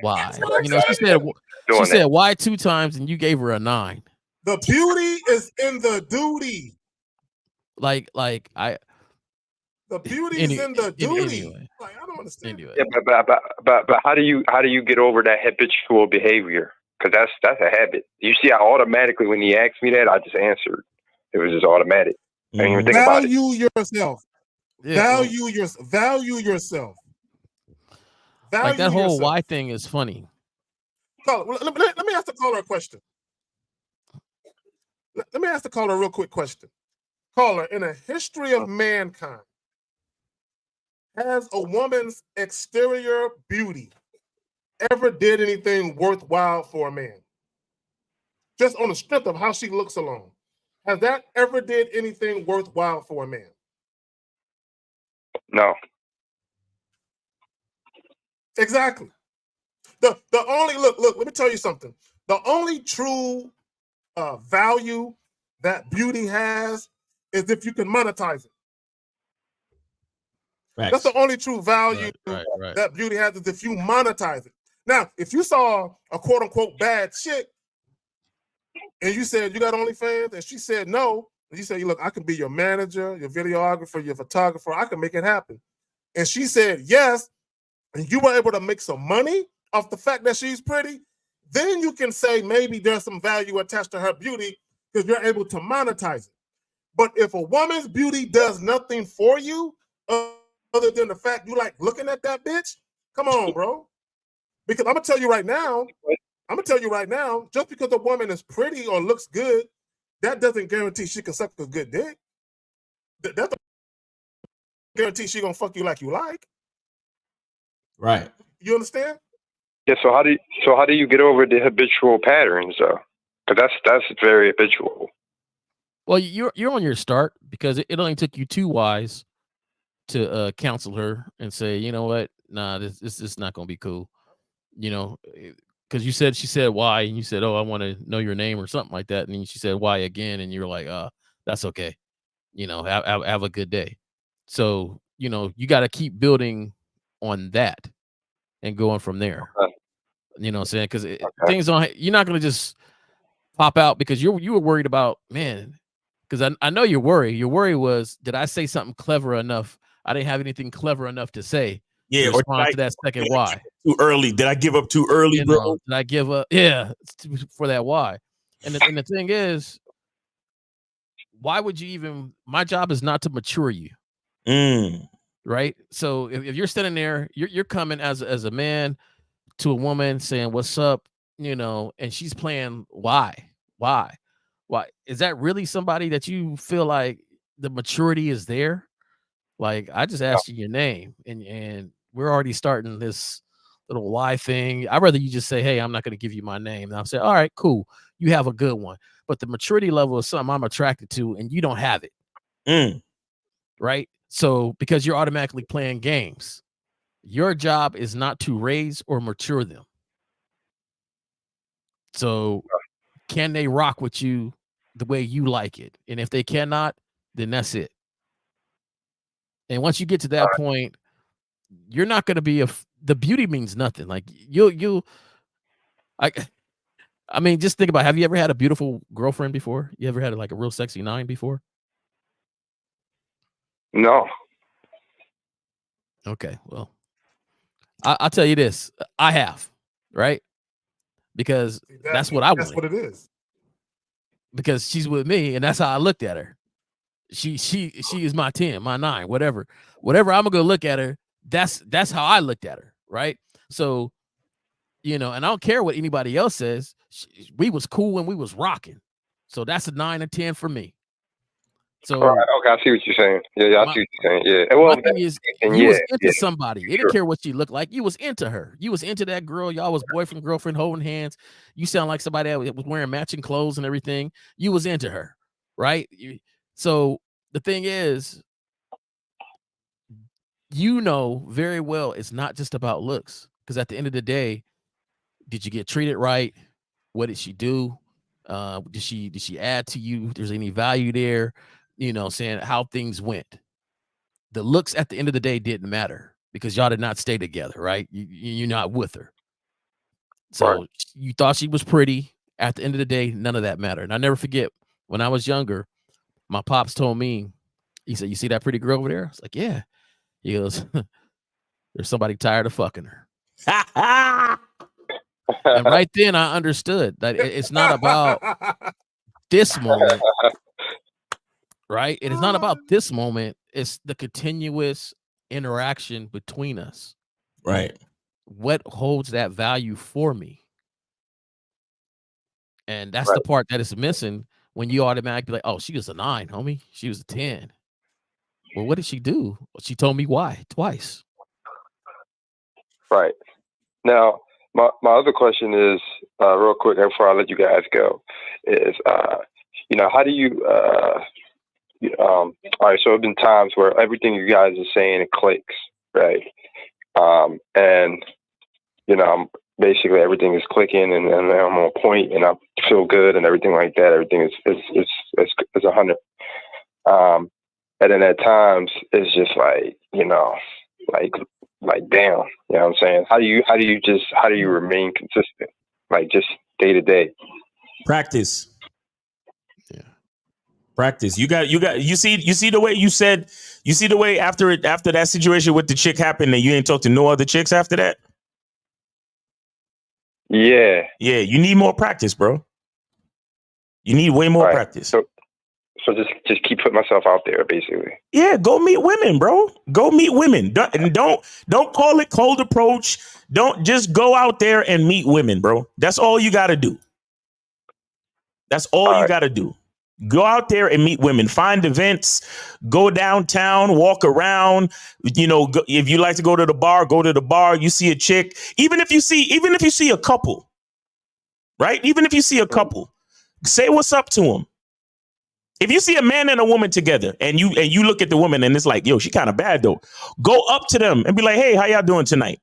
why? You know, she said why 2 times and you gave her a 9. The beauty is in the duty. The beauty is in the duty. Anyway. Like, I don't understand. Anyway. Yeah, but how do you get over that habitual behavior? Because that's a habit. You see, I automatically, when he asked me that, I just answered. It was just automatic. I didn't even think about it. Value yourself. Value yourself. Like that whole why thing is funny. Caller, let me ask the caller a question. Let me ask the caller a real quick question. Caller, in a history of mankind, has a woman's exterior beauty ever did anything worthwhile for a man? Just on the strength of how she looks alone. Has that ever did anything worthwhile for a man? No. Exactly. The only look, let me tell you something. The only true value that beauty has is if you can monetize it. Right. That's the only true value right. that beauty has is if you monetize it. Now, if you saw a quote unquote bad chick and you said you got OnlyFans and she said no, and you said, look, I can be your manager, your videographer, your photographer, I can make it happen. And she said yes, and you were able to make some money off the fact that she's pretty, then you can say maybe there's some value attached to her beauty because you're able to monetize it. But if a woman's beauty does nothing for you other than the fact you like looking at that bitch, come on, bro. Because I'm gonna tell you right now, just because a woman is pretty or looks good, that doesn't guarantee she can suck a good dick. That doesn't guarantee she gonna fuck you like you like. Right. You understand? Yeah. So how do you get over the habitual patterns though? Because that's very habitual. Well, you're on your start because it only took you 2 whys to counsel her and say, you know what, nah, this is not gonna be cool. You know, because she said why, and you said, oh, I want to know your name or something like that, and then she said why again, and you're like, that's okay. You know, have a good day. So, you know, you got to keep building on that and going from there. You know what I'm saying? Because things don't, you're not going to just pop out because you were worried about, man, because I know you're worried. Your worry was, did I say something clever enough? I didn't have anything clever enough to say. Yeah, to respond to that second why. Too early. Did I give up too early, bro? Did I give up? Yeah, for that why. And the thing is, why would you even? My job is not to mature you. Right. So if you're standing there, you're coming as a man to a woman saying, what's up? You know, and she's playing why is that really somebody that you feel like the maturity is there? Like I just asked you your name, and we're already starting this little lie thing. I'd rather you just say, "Hey, I'm not going to give you my name." And I'll say, "All right, cool. You have a good one." But the maturity level is something I'm attracted to, and you don't have it. Right? So because you're automatically playing games, your job is not to raise or mature them. So can they rock with you the way you like it? And if they cannot, then that's it. And once you get to that point, you're not going to be the beauty means nothing. Like I mean, just think about, have you ever had a beautiful girlfriend before? You ever had like a real sexy 9 before? No. Okay, well, I'll tell you this. I have, right? Because that's what I want. That's what it is. Because she's with me, and that's how I looked at her. She is my 10, my 9, whatever I'm gonna go look at her. That's how I looked at her, right? So, and I don't care what anybody else says. We was cool when we was rocking, so that's a 9 or 10 for me. So, all right, okay, I see what you're saying. Yeah, I see what you're saying. Yeah, well, my thing is, you was into somebody. It didn't care what she looked like. You was into her. You was into that girl. Y'all was boyfriend, girlfriend, holding hands. You sound like somebody that was wearing matching clothes and everything. You was into her, right? So the thing is, very well, it's not just about looks. Because at the end of the day, did you get treated right? What did she do? Did she add to you? If there's any value there? Saying how things went. The looks at the end of the day didn't matter because y'all did not stay together, right? You're not with her. So you thought she was pretty. At the end of the day, none of that mattered. And I never forget, when I was younger, my pops told me, he said, "You see that pretty girl over there?" I was like, "Yeah." He goes, "There's somebody tired of fucking her." And right then I understood that it's not about this moment. Right? It is not about this moment. It's the continuous interaction between us. Right. What holds that value for me? And that's the part that is missing when you automatically like, "Oh, she was a 9, homie. She was a 10. Well, what did she do? Well, she told me why twice. Right. Now, my other question is, real quick before I let you guys go, is, how do you, all right, so there have been times where everything you guys are saying, it clicks, right? And, basically everything is clicking and I'm on point and I feel good and everything like that. Everything is 100. And then at times it's just like, like damn, you know what I'm saying? How do you remain consistent? Like just day to day? Practice. Practice. You see the way you said, you see the way after that situation with the chick happened that you ain't talked to no other chicks after that? Yeah. Yeah, you need more practice, bro. You need way more practice. So just keep putting myself out there, basically. Yeah, go meet women, bro. Go meet women. Don't call it cold approach. Don't just go out there and meet women, bro. That's all you got to do. That's all you got to do. Go out there and meet women. Find events. Go downtown. Walk around. If you like to go to the bar, go to the bar. You see a chick. Even if you see a couple, right? Even if you see a couple, say what's up to them. If you see a man and a woman together, and you look at the woman and it's like, yo, she kind of bad though. Go up to them and be like, "Hey, how y'all doing tonight?"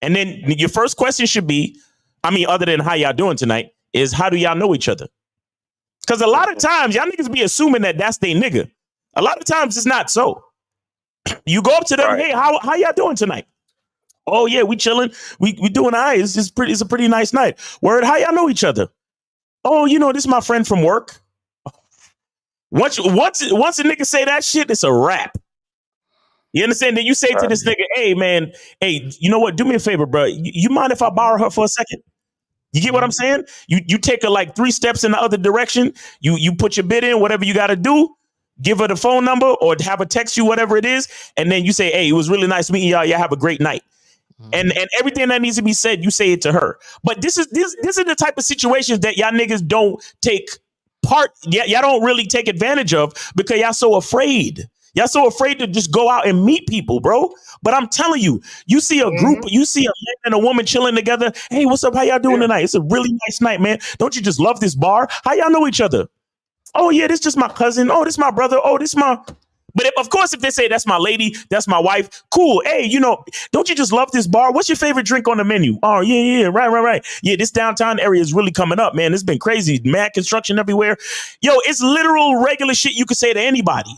And then your first question should be, other than how y'all doing tonight, is how do y'all know each other? Because a lot of times y'all niggas be assuming that that's they nigga. A lot of times it's not so. You go up to them, "Hey, how y'all doing tonight?" "Oh yeah, we chilling. We doing all right. It's a pretty nice night." "Word, how y'all know each other?" "Oh, this is my friend from work." Once a nigga say that shit, it's a wrap. You understand? Then you say to this nigga, "Hey man, hey, you know what? Do me a favor, bro. You mind if I borrow her for a second?" You get what I'm saying? You take her like 3 steps in the other direction. You put your bid in, whatever you got to do. Give her the phone number or have her text you, whatever it is. And then you say, "Hey, it was really nice meeting y'all. Y'all have a great night." And everything that needs to be said, you say it to her. But this is the type of situations that y'all niggas don't take part. Y'all don't really take advantage of because y'all so afraid. Y'all so afraid to just go out and meet people, bro. But I'm telling you, you see a group, you see a man and a woman chilling together. Hey, what's up? How y'all doing tonight? It's a really nice night, man. Don't you just love this bar? How y'all know each other? Oh, yeah, this just my cousin. Oh, this my brother. Oh, this my... But of course, if they say that's my lady, that's my wife, cool. Hey, you know, don't you just love this bar? What's your favorite drink on the menu? Oh, yeah, right. Yeah, this downtown area is really coming up, man. It's been crazy. Mad construction everywhere. Yo, it's literal regular shit you could say to anybody.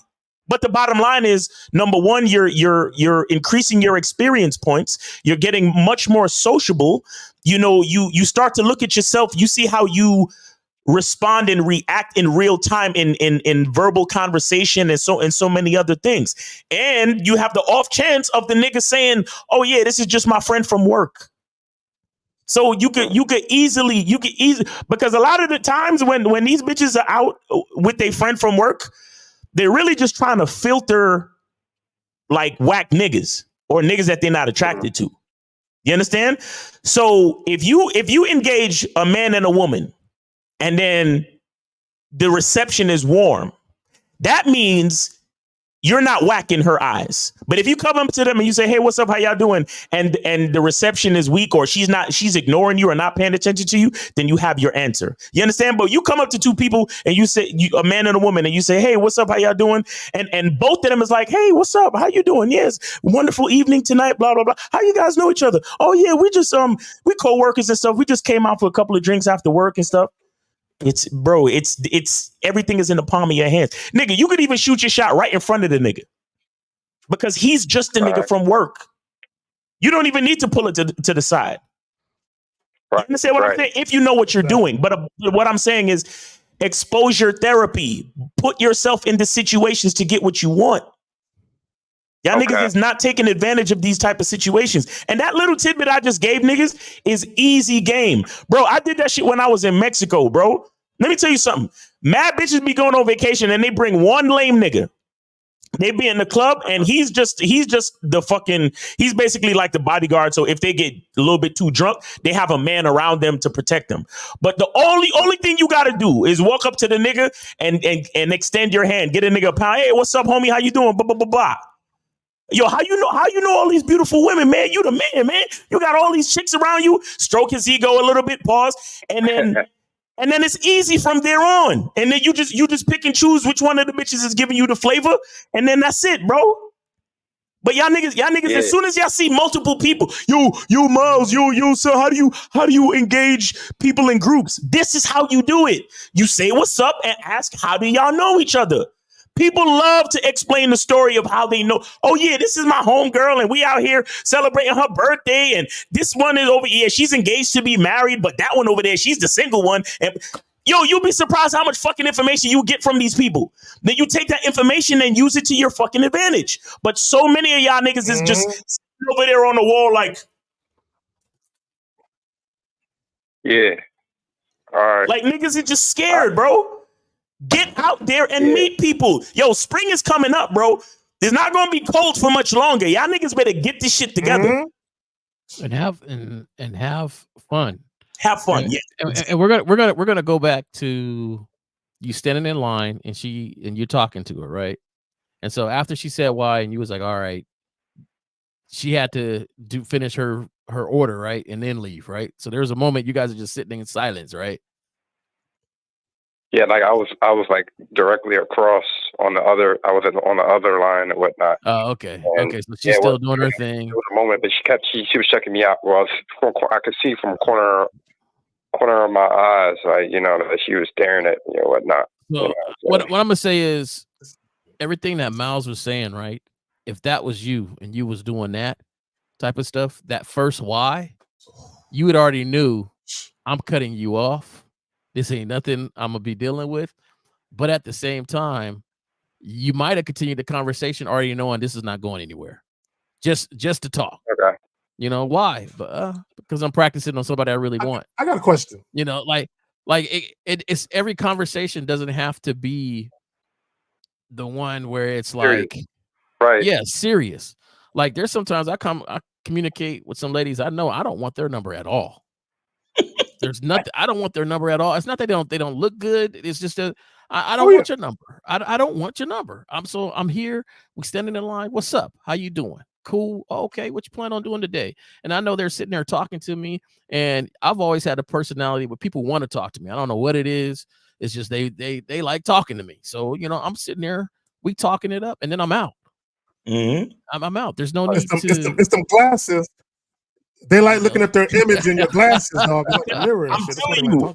But the bottom line is, number one, you're increasing your experience points. You're getting much more sociable. You know, you start to look at yourself. You see how you respond and react in real time in verbal conversation and so many other things. And you have the off chance of the nigga saying, oh yeah, this is just my friend from work. So you could easily, because a lot of the times when these bitches are out with their friend from work, they're really just trying to filter like whack niggas or niggas that they're not attracted to. You understand? So if you engage a man and a woman, and then the reception is warm, that means you're not whack in her eyes. But if you come up to them and you say, hey, what's up? How y'all doing? And the reception is weak, or she's ignoring you or not paying attention to you, then you have your answer. You understand? But you come up to two people and you say, a man and a woman, and you say, hey, what's up? How y'all doing? And both of them is like, hey, what's up? How you doing? Yes. Wonderful evening tonight, blah, blah, blah. How you guys know each other? Oh, yeah, we just, we co-workers and stuff. We just came out for a couple of drinks after work and stuff. It's everything is in the palm of your hands. Nigga, you could even shoot your shot right in front of the nigga because he's just the nigga from work. You don't even need to pull it to the side. You understand what I'm saying? If you know what you're doing. But what I'm saying is exposure therapy. Put yourself into situations to get what you want. Y'all niggas is not taking advantage of these type of situations. And that little tidbit I just gave niggas is easy game. Bro, I did that shit when I was in Mexico, bro. Let me tell you something. Mad bitches be going on vacation and they bring one lame nigga. They be in the club and he's basically like the bodyguard. So if they get a little bit too drunk, they have a man around them to protect them. But the only thing you got to do is walk up to the nigga and extend your hand. Get a nigga a pound. Hey, what's up, homie? How you doing? Blah, blah, blah, blah. Yo, how you know all these beautiful women, man? You the man. You got all these chicks around you. Stroke his ego a little bit, pause, and then it's easy from there on. And then you just pick and choose which one of the bitches is giving you the flavor, and then that's it, bro. But y'all niggas, yeah. As soon as y'all see multiple people, yo, Miles, yo, sir, how do you engage people in groups? This is how you do it. You say what's up and ask, how do y'all know each other? People love to explain the story of how they know. Oh, yeah, this is my homegirl, and we out here celebrating her birthday. And this one is over here. She's engaged to be married, but that one over there, she's the single one. And yo, you'll be surprised how much fucking information you get from these people. Then you take that information and use it to your fucking advantage. But so many of y'all niggas is just sitting over there on the wall like. Yeah. All right. Like niggas is just scared, bro. Get out there and meet people. Yo, spring is coming up, bro. It's not gonna be cold for much longer. Y'all niggas better get this shit together and have fun. Have fun, and we're gonna go back to you standing in line and you're talking to her, right? And so after she said why, and you was like, all right, she had to finish her order, right, and then leave, right? So there was a moment you guys are just sitting in silence, right? Yeah, like I was like directly across on the other. I was on the other line and whatnot. Oh, okay. Okay, so she's still doing her thing. There was a moment, but she was checking me out. Well, I could see from corner of my eyes, like that she was staring at me or whatnot. So what I'm gonna say is everything that Miles was saying, right? If that was you and you was doing that type of stuff, that first why, you had already knew I'm cutting you off. This ain't nothing I'm gonna be dealing with. But at the same time, you might have continued the conversation already knowing this is not going anywhere. Just to talk. Okay. You know why? But because I'm practicing on somebody I really want. I got a question. You know, like it's every conversation doesn't have to be the one where it's like serious. Right. Yeah, serious. Like there's sometimes I communicate with some ladies I know I don't want their number at all. There's nothing. I don't want their number at all. It's not that they don't look good. It's just that I don't want your number. I don't want your number. I'm here. We standing in line. What's up? How you doing? Cool. Okay. What you plan on doing today? And I know they're sitting there talking to me. And I've always had a personality where people want to talk to me. I don't know what it is. It's just they like talking to me. So I'm sitting there. We talking it up, and then I'm out. I'm out. There's no need it's them glasses. They like looking at their image in your glasses, dog. Like the mirror. I'm telling you,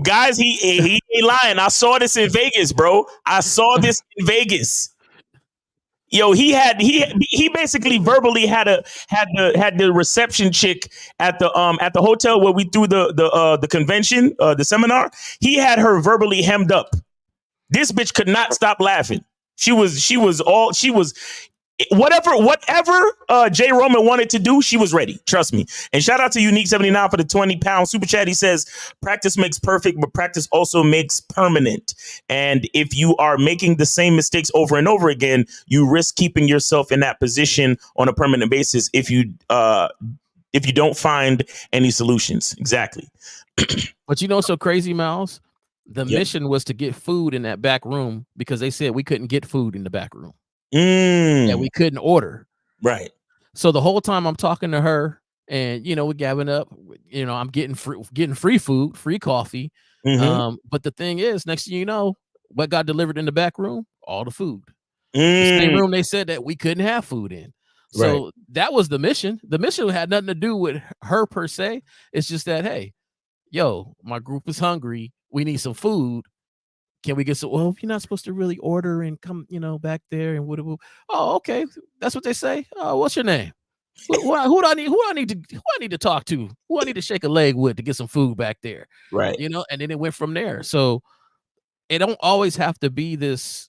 guys, he ain't lying. I saw this in Vegas, bro. I saw this in Vegas. Yo, he basically verbally had the reception chick at the hotel where we threw the convention, the seminar. He had her verbally hemmed up. This bitch could not stop laughing. She was whatever Jay Roman wanted to do, she was ready. Trust me. And shout out to Unique79 for the 20-pound super chat. He says, practice makes perfect, but practice also makes permanent. And if you are making the same mistakes over and over again, you risk keeping yourself in that position on a permanent basis if you don't find any solutions. Exactly. But so crazy, Miles? The mission was to get food in that back room because they said we couldn't get food in the back room. That we couldn't order. Right. So the whole time I'm talking to her and, we're gathering up, I'm getting free food, free coffee. But the thing is, next thing you know, what got delivered in the back room? All the food. The same room they said that we couldn't have food in. So that was the mission. The mission had nothing to do with her per se. It's just that, hey, my group is hungry. We need some food. Can we get some? Well, you're not supposed to really order and come, back there and what? Oh, okay. That's what they say. Oh, what's your name? Who do I need to talk to? Who I need to shake a leg with to get some food back there? Right. And then it went from there. So it don't always have to be this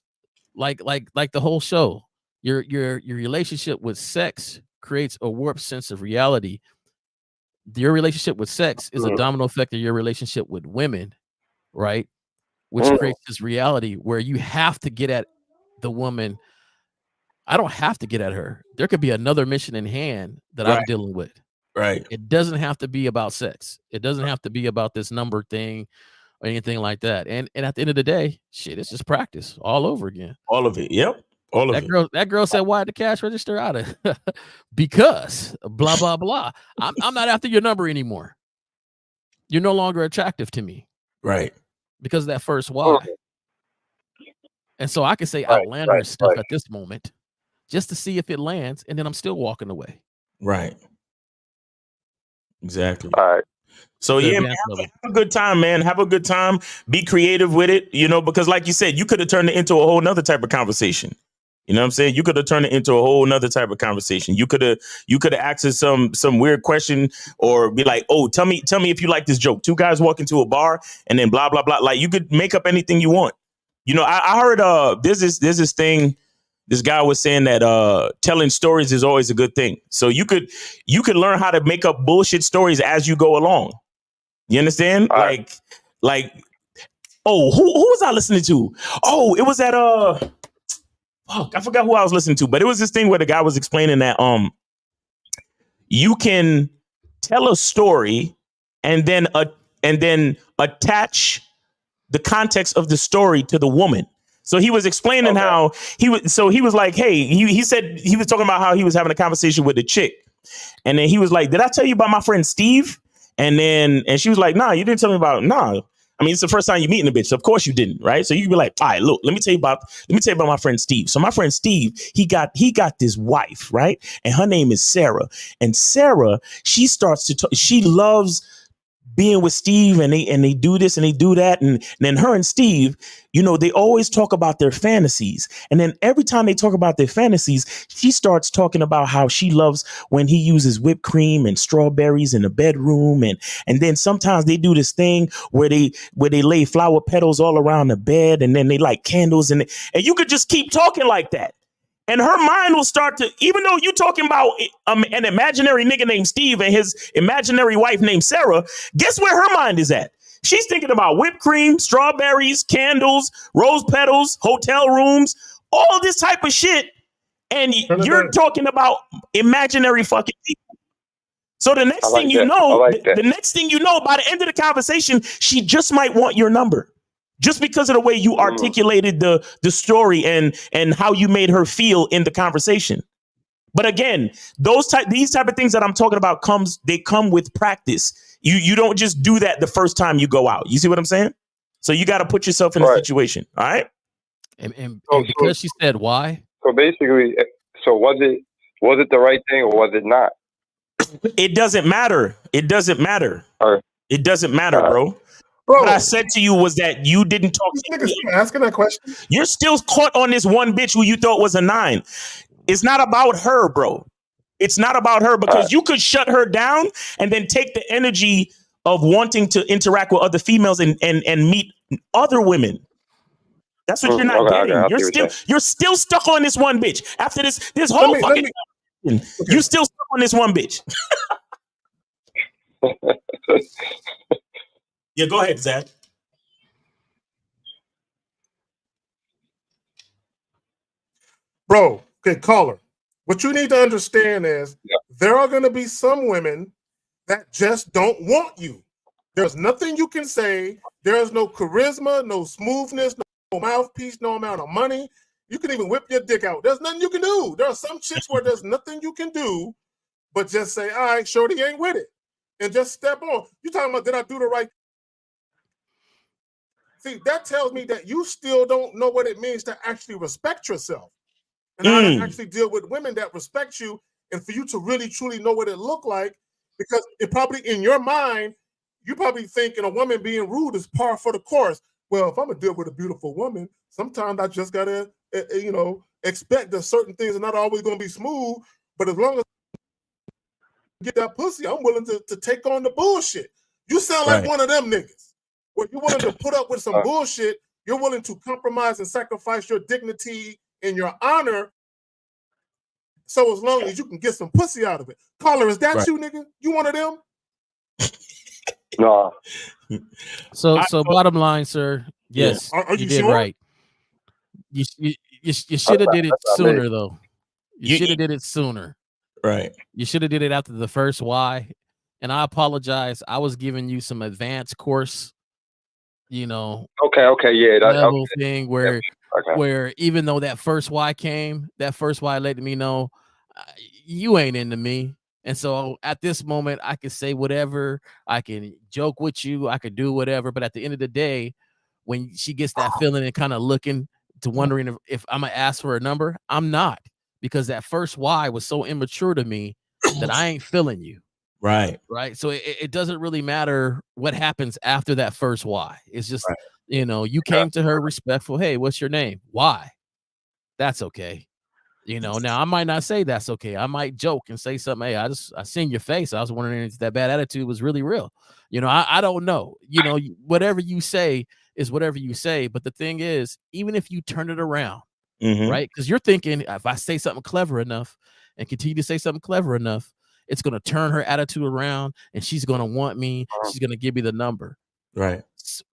like the whole show. Your relationship with sex creates a warped sense of reality. Your relationship with sex is a domino effect of your relationship with women, right? Which creates this reality where you have to get at the woman. I don't have to get at her. There could be another mission in hand that I'm dealing with. Right. It doesn't have to be about sex. It doesn't have to be about this number thing or anything like that. And at the end of the day, shit, it's just practice all over again. All of it. Yep. All of it. That girl said, why the cash register out of? Because blah, blah, blah. I'm not after your number anymore. You're no longer attractive to me. Right. Because of that first why. And so I can say outlandish stuff at this moment just to see if it lands, and then I'm still walking away. Right. Exactly. All right. So man, have a good time, man. Have a good time. Be creative with it, because like you said, you could have turned it into a whole nother type of conversation. You know what I'm saying? You could have turned it into a whole nother type of conversation. You could have asked us some weird question or be like, oh, tell me if you like this joke. Two guys walk into a bar and then blah, blah, blah. Like you could make up anything you want. I heard there's this thing. This guy was saying that telling stories is always a good thing. So you could learn how to make up bullshit stories as you go along. You understand? Like, oh, who was I listening to? Oh, it was at I forgot who I was listening to, but it was this thing where the guy was explaining that you can tell a story and then attach the context of the story to the woman. So he was explaining how he was like, hey, he said he was talking about how he was having a conversation with a chick. And then he was like, did I tell you about my friend Steve? And she was like, nah, you didn't tell me about, nah. I mean, it's the first time you're meeting a bitch. So of course you didn't, right? So you could be like, all right, look, let me tell you about my friend Steve. So my friend Steve, he got this wife, right? And her name is Sarah. And Sarah, she starts to talk, she loves being with Steve, and they do this and they do that. And then her and Steve, they always talk about their fantasies. And then every time they talk about their fantasies, she starts talking about how she loves when he uses whipped cream and strawberries in the bedroom. And then sometimes they do this thing where they lay flower petals all around the bed, and then they light candles, and you could just keep talking like that. And her mind will start to, even though you're talking about an imaginary nigga named Steve and his imaginary wife named Sarah, guess where her mind is at? She's thinking about whipped cream, strawberries, candles, rose petals, hotel rooms, all this type of shit. And you're talking about imaginary fucking people. So the next thing you know, the next thing you know, by the end of the conversation, she just might want your number. just because of the way you articulated the story and how you made her feel in the conversation. But again, these type of things that I'm talking about come with practice. You don't just do that the first time you go out. You see what I'm saying? So you got to put yourself in a situation. All right. And because she said why. So basically, so was it the right thing or was it not? It doesn't matter. It doesn't matter. It doesn't matter, bro. Bro, what I said to you was that you didn't talk. These niggas keep asking that question. You're still caught on this one bitch who you thought was a 9. It's not about her, bro. It's not about her, because you could shut her down and then take the energy of wanting to interact with other females and meet other women. That's what you're not getting. You're still stuck on this one bitch. After this whole you still stuck on this one bitch. Yeah, go ahead, Zach. Bro, okay, caller. What you need to understand is there are going to be some women that just don't want you. There's nothing you can say. There's no charisma, no smoothness, no mouthpiece, no amount of money. You can even whip your dick out. There's nothing you can do. There are some chicks where there's nothing you can do but just say, all right, shorty ain't with it. And just step on. You talking about, did I do the right? See, that tells me that you still don't know what it means to actually respect yourself. And how to actually deal with women that respect you, and for you to really truly know what it looked like, because it probably in your mind, you probably thinking a woman being rude is par for the course. Well, if I'm gonna deal with a beautiful woman, sometimes I just gotta, expect that certain things are not always gonna be smooth. But as long as I get that pussy, I'm willing to take on the bullshit. You sound like one of them niggas. Where you're willing to put up with some bullshit, you're willing to compromise and sacrifice your dignity and your honor, so as long as you can get some pussy out of it. Caller, is that you, nigga? You one of them? No. So bottom line, sir, yes, you did sure? right. You should have did it sooner, though. You should have did it sooner. Right. You should have did it after the first why. And I apologize. I was giving you some advanced course, Okay, yeah, level thing where where even though that first why came, that first why let me know you ain't into me. And so at this moment, I can say whatever, I can joke with you, I could do whatever. But at the end of the day, when she gets that feeling and kind of looking to wondering if I'm gonna ask for a number, I'm not, because that first why was so immature to me that I ain't feeling you. Right. So it doesn't really matter what happens after that first why. It's just, you came to her respectful. Hey, what's your name? Why? That's okay. Now I might not say that's okay. I might joke and say something. Hey, I seen your face. I was wondering if that bad attitude was really real. I don't know. Whatever you say is whatever you say. But the thing is, even if you turn it around, right? Because you're thinking, if I say something clever enough and continue to say something clever enough, it's going to turn her attitude around and she's going to want me. She's going to give me the number. Right.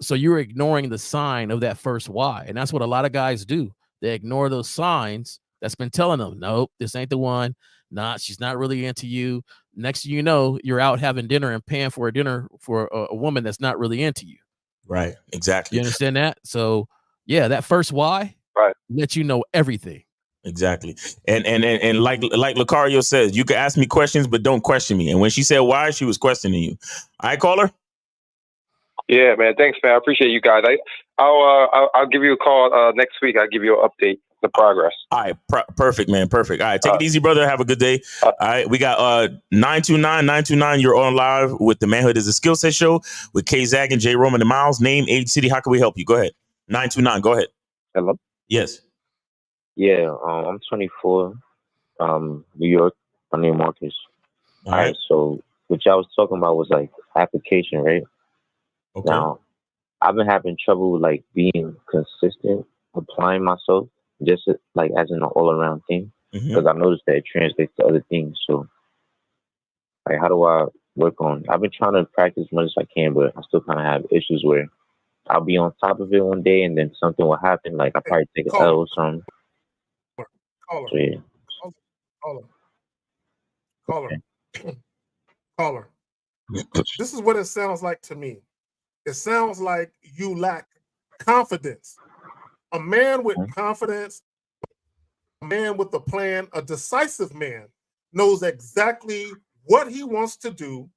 So you're ignoring the sign of that first why. And that's what a lot of guys do. They ignore those signs that's been telling them, nope, this ain't the one. Nah, she's not really into you. Next thing you know, you're out having dinner and paying for a dinner for a woman that's not really into you. Right. Exactly. You understand that? So yeah, that first why lets you know everything. Exactly. And like Lucario says, you can ask me questions, but don't question me. And when she said why, she was questioning you. All right, caller? Yeah, man. Thanks, man. I appreciate you guys. I'll give you a call next week. I'll give you an update, the progress. All right. Perfect, man. Perfect. All right. Take it easy, brother. Have a good day. All right. We got 929. You're on live with the Manhood is a Skill Set show with K Zag and J Roman and Miles. Name, age, city. How can we help you? Go ahead. 929. Go ahead. Hello? Yes. Yeah, I'm 24, New York. My name is Marcus. All right. So what y'all was talking about was like application, right? Okay. Now, I've been having trouble like being consistent, applying myself, just like as an all-around thing, because I noticed that it translates to other things. So, like, how do I work on? I've been trying to practice as much as I can, but I still kind of have issues where I'll be on top of it one day, and then something will happen. Like I probably take an L or something. Caller. So, yeah. Caller. This is what it sounds like to me. It sounds like you lack confidence. A man with confidence, a man with a plan, a decisive man knows exactly what he wants to do,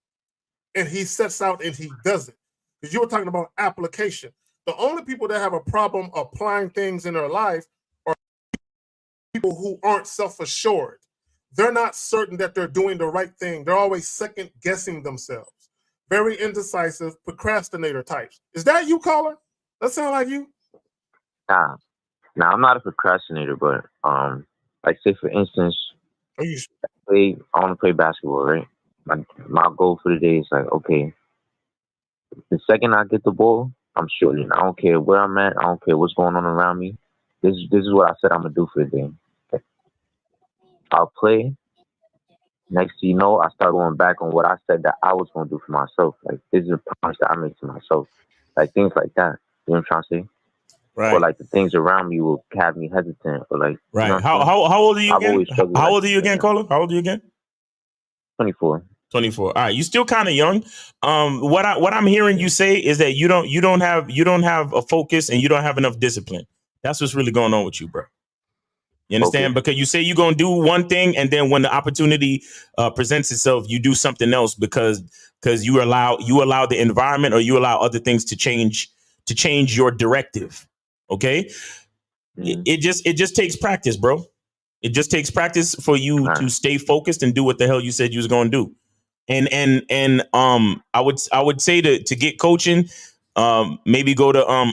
and he sets out and he does it. Because you were talking about application. The only people that have a problem applying things in their life are people who aren't self-assured. They're not certain that they're doing the right thing. They're always second guessing themselves. Very indecisive, procrastinator types. Is that you, caller? That sound like you? Nah, I'm not a procrastinator, but like say for instance, I want to play basketball, right? My goal for the day is like, okay, the second I get the ball, I'm shooting. I don't care where I'm at. I don't care what's going on around me. This is what I said I'm gonna do for the day. I'll play. Next thing you know, I start going back on what I said that I was gonna do for myself. Like this is a promise that I make to myself. Like things like that. You know what I'm trying to say? Right. Or like the things around me will have me hesitant. Or like Right. You know How old are you again? How old are you again, like caller? How old are you again? 24. 24. All right, you still kind of young. What I'm hearing you say is that you don't have a focus and you don't have enough discipline. That's what's really going on with you, bro. You understand? Okay. Because you say you're gonna do one thing, and then when the opportunity presents itself, you do something else because you allow the environment or you allow other things to change your directive. Okay, it just takes practice, bro. It just takes practice for you to stay focused and do what the hell you said you was gonna do. And I would say to get coaching, maybe go to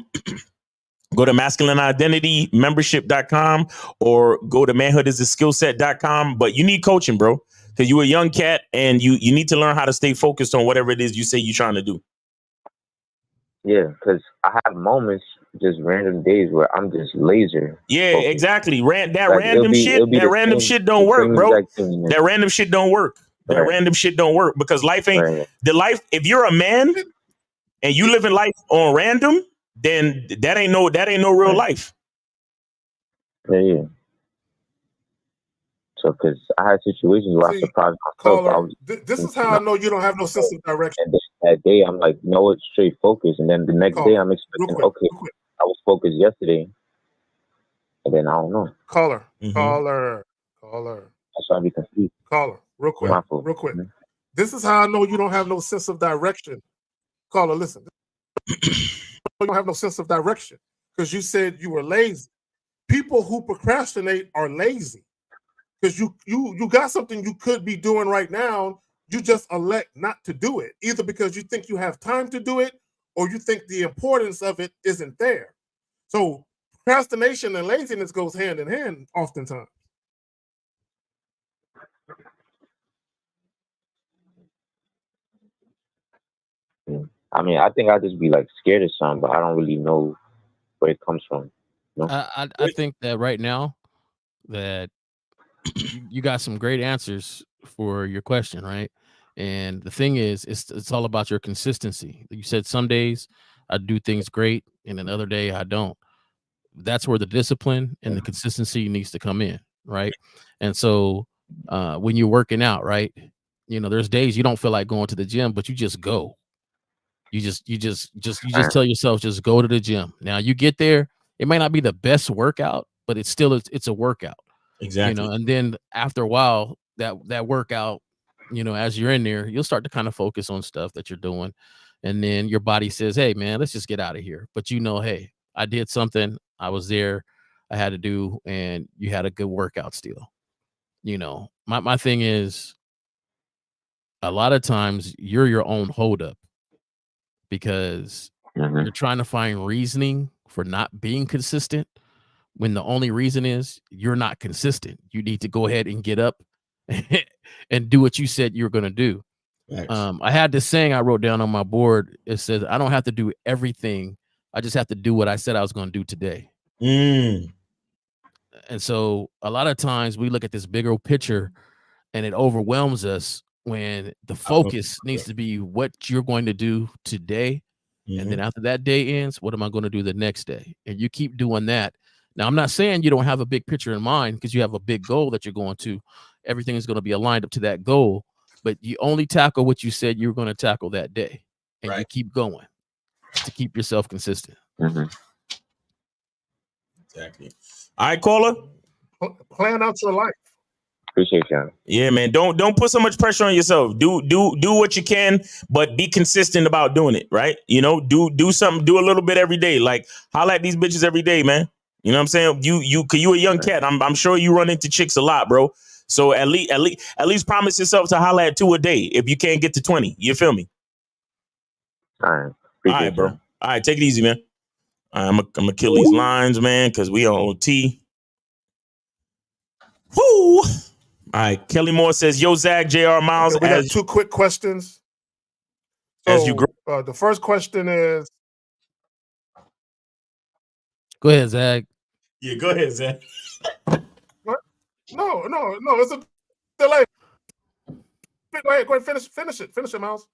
masculineidentitymembership.com or go to manhoodisaskillset.com. But you need coaching, bro, because you're a young cat and you need to learn how to stay focused on whatever it is you say you're trying to do. Yeah, because I have moments, just random days where I'm just laser. Yeah, focused. Exactly. That Like, random it'll shit be don't the work, same bro. exact thing, man. That random shit don't work. That Right. random shit don't work because life ain't Right. the life. If you're a man and you living life on random, then that ain't no real life. Yeah. So, because I had situations where I surprised myself. Caller, this is how I know you don't have no sense of direction. And that day, I'm like, no, it's straight focus. And then the next day, I'm expecting, okay, I was focused yesterday. And then I don't know. Caller. Mhm. Caller. That's why I be confused. Caller, real quick. My fault. Real quick. Mhm. This is how I know you don't have no sense of direction. Caller, listen. You don't have no sense of direction because you said you were lazy. People who procrastinate are lazy because you got something you could be doing right now. You just elect not to do it, either because you think you have time to do it or you think the importance of it isn't there. So procrastination and laziness goes hand in hand oftentimes. I mean, I think I just be like scared of something, but I don't really know where it comes from. You know? I think that right now that you got some great answers for your question, right? And the thing is, it's all about your consistency. You said some days I do things great, and another day I don't. That's where the discipline and the consistency needs to come in, right? And so when you're working out, right, there's days you don't feel like going to the gym, but you just go. You just tell yourself, just go to the gym. Now you get there, it might not be the best workout, but it's still it's a workout. Exactly. And then after a while, that workout, as you're in there, you'll start to kind of focus on stuff that you're doing. And then your body says, hey man, let's just get out of here. But hey, I did something, I was there, I had to do, and you had a good workout still. My thing is, a lot of times you're your own holdup because you're trying to find reasoning for not being consistent when the only reason is you're not consistent. You need to go ahead and get up and do what you said you were going to do. I had this saying I wrote down on my board. It says, I don't have to do everything. I just have to do what I said I was going to do today. And so a lot of times we look at this bigger picture and it overwhelms us when the focus needs to be what you're going to do today. And then after that day ends, what am I going to do the next day? And you keep doing that. Now, I'm not saying you don't have a big picture in mind because you have a big goal that you're going to. Everything is going to be aligned up to that goal, but you only tackle what you said you were going to tackle that day. And you keep going to keep yourself consistent. Exactly. All right, caller. Plan out your life. Appreciate y'all. Yeah, man. Don't put so much pressure on yourself. Do what you can, but be consistent about doing it, right? You know, do something, do a little bit every day. Like holla at these bitches every day, man. You know what I'm saying? You a young cat. I'm sure you run into chicks a lot, bro. So at least promise yourself to holla at 2 a day if you can't get to 20. You feel me? All right. All right, bro. Y'all. All right, take it easy, man. I'm gonna kill these lines, man, because we on OT. Woo! All right, Kelly Moore says, "Yo, Zach, Jr. Miles." Okay, we got 2 quick questions. As you grow, the first question is, Go ahead, Zach. Yeah, go ahead, Zach. what? No, it's a delay. Go ahead, finish it, Miles.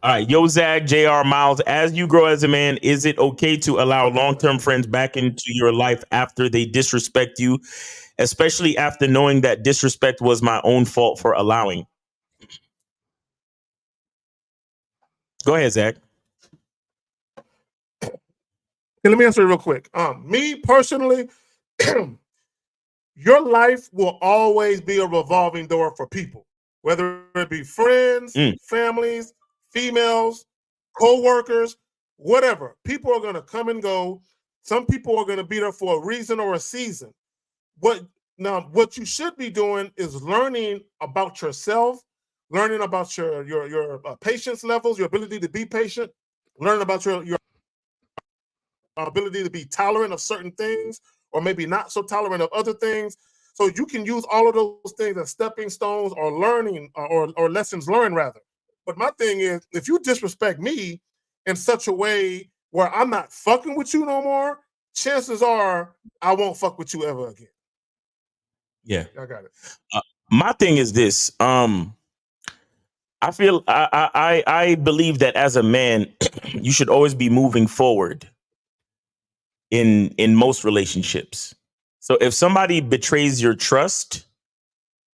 All right, yo, Zach, Jr. Miles. As you grow as a man, is it okay to allow long-term friends back into your life after they disrespect you, especially after knowing that disrespect was my own fault for allowing? Go ahead, Zach. Okay, let me answer it real quick. Me personally, your life will always be a revolving door for people, whether it be friends, families, females, co-workers, whatever. People are going to come and go. Some people are going to be there for a reason or a season. What you should be doing is learning about yourself, learning about your patience levels, your ability to be patient, learning about your ability to be tolerant of certain things, or maybe not so tolerant of other things. So you can use all of those things as stepping stones or learning or lessons learned, rather. But my thing is, if you disrespect me in such a way where I'm not fucking with you no more, chances are I won't fuck with you ever again. Yeah, I got it. My thing is this. I feel I believe that as a man, you should always be moving forward in most relationships. So if somebody betrays your trust,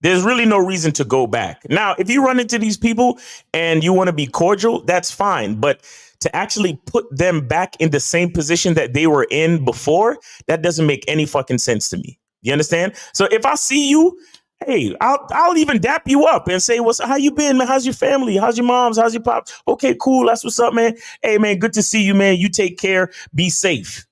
there's really no reason to go back. Now, if you run into these people and you want to be cordial, that's fine. But to actually put them back in the same position that they were in before, that doesn't make any fucking sense to me. You understand? So if I see you, hey, I'll even dap you up and say, how you been, man? How's your family? How's your moms? How's your pops? Okay, cool. That's what's up, man. Hey, man, good to see you, man. You take care. Be safe.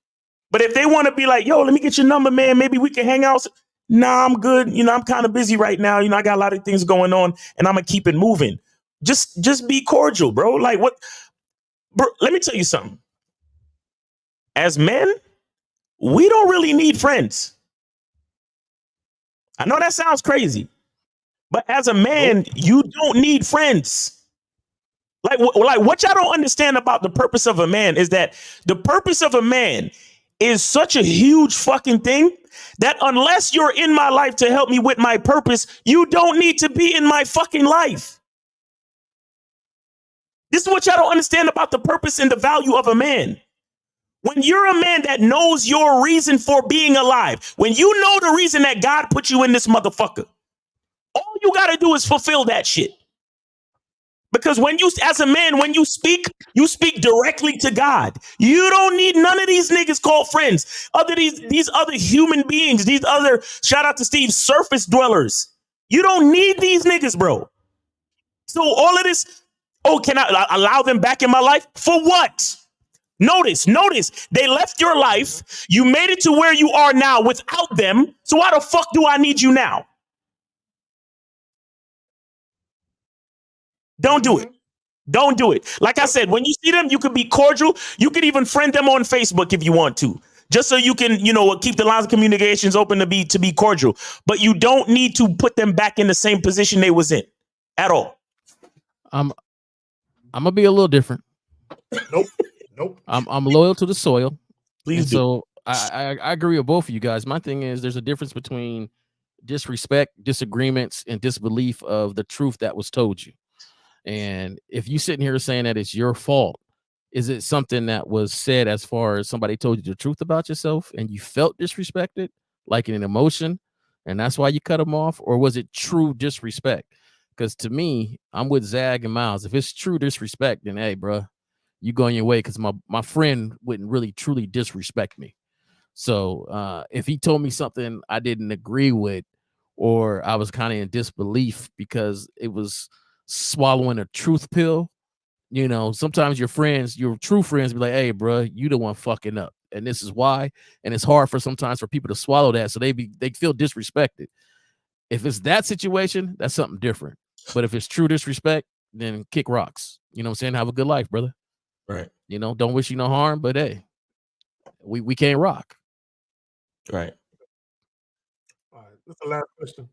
But if they want to be like, yo, let me get your number, man. Maybe we can hang out. Nah, I'm good. You know, I'm kind of busy right now. You know, I got a lot of things going on and I'm going to keep it moving. Just be cordial, bro. Like what? Bro, let me tell you something. As men, we don't really need friends. I know that sounds crazy, but as a man, you don't need friends. Like what y'all don't understand about the purpose of a man is that the purpose of a man is such a huge fucking thing that unless you're in my life to help me with my purpose, you don't need to be in my fucking life. This is what y'all don't understand about the purpose and the value of a man. When you're a man that knows your reason for being alive, when you know the reason that God put you in this motherfucker, all you got to do is fulfill that shit. Because when you, as a man, when you speak directly to God. You don't need none of these niggas called friends. These other human beings, these other, shout out to Steve, surface dwellers. You don't need these niggas, bro. So all of this, can I allow them back in my life? For what? Notice, they left your life. You made it to where you are now without them. So why the fuck do I need you now? Don't do it. Don't do it. Like I said, when you see them, you can be cordial. You can even friend them on Facebook if you want to, just so you can, keep the lines of communications open to be cordial. But you don't need to put them back in the same position they was in at all. I'm gonna be a little different. Nope. I'm loyal to the soil. Please do. So I agree with both of you guys. My thing is there's a difference between disrespect, disagreements, and disbelief of the truth that was told you. And if you sitting here saying that it's your fault, is it something that was said as far as somebody told you the truth about yourself and you felt disrespected, like in an emotion, and that's why you cut them off? Or was it true disrespect? Because to me, I'm with Zag and Miles. If it's true disrespect, then hey, bro, you go on your way, because my friend wouldn't really truly disrespect me. So if he told me something I didn't agree with, or I was kind of in disbelief because it was swallowing a truth pill, sometimes your friends, your true friends, be like, "Hey, bro, you the one fucking up, and this is why." And it's hard sometimes for people to swallow that, so they feel disrespected. If it's that situation, that's something different. But if it's true disrespect, then kick rocks. You know what I'm saying? Have a good life, brother. Right. Don't wish you no harm, but hey, we can't rock. Right. All right. That's the last question.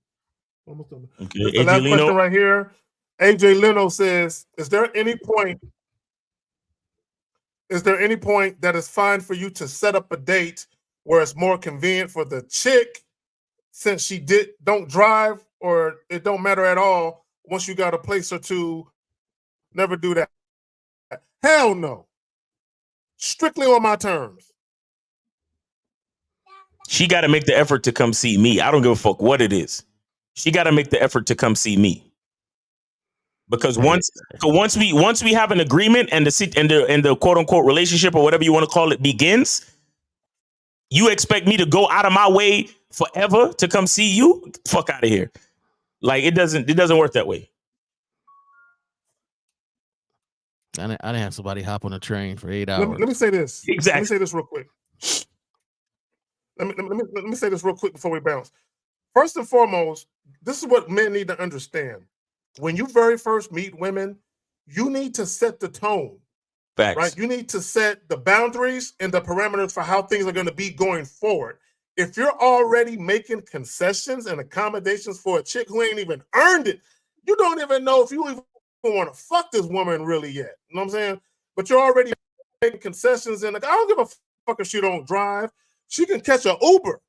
Almost done. Okay. This is the AJ last Leno. question right here. AJ Leno says, is there any point that is fine for you to set up a date where it's more convenient for the chick since she don't drive, or it don't matter at all once you got a place or two? Never do that. Hell no. Strictly on my terms. She got to make the effort to come see me. I don't give a fuck what it is. She got to make the effort to come see me. Because once we have an agreement and the quote unquote relationship or whatever you want to call it begins, you expect me to go out of my way forever to come see you? Fuck out of here. Like it doesn't work that way. I didn't have somebody hop on a train for 8 hours. Let me say this. Exactly. Let me say this real quick. Let me say this real quick before we bounce. First and foremost, this is what men need to understand. When you very first meet women, you need to set the tone. Facts. Right? You need to set the boundaries and the parameters for how things are going to be going forward. If you're already making concessions and accommodations for a chick who ain't even earned it, you don't even know if you even want to fuck this woman really yet. You know what I'm saying? But you're already making concessions, and I don't give a fuck if she don't drive. She can catch an Uber,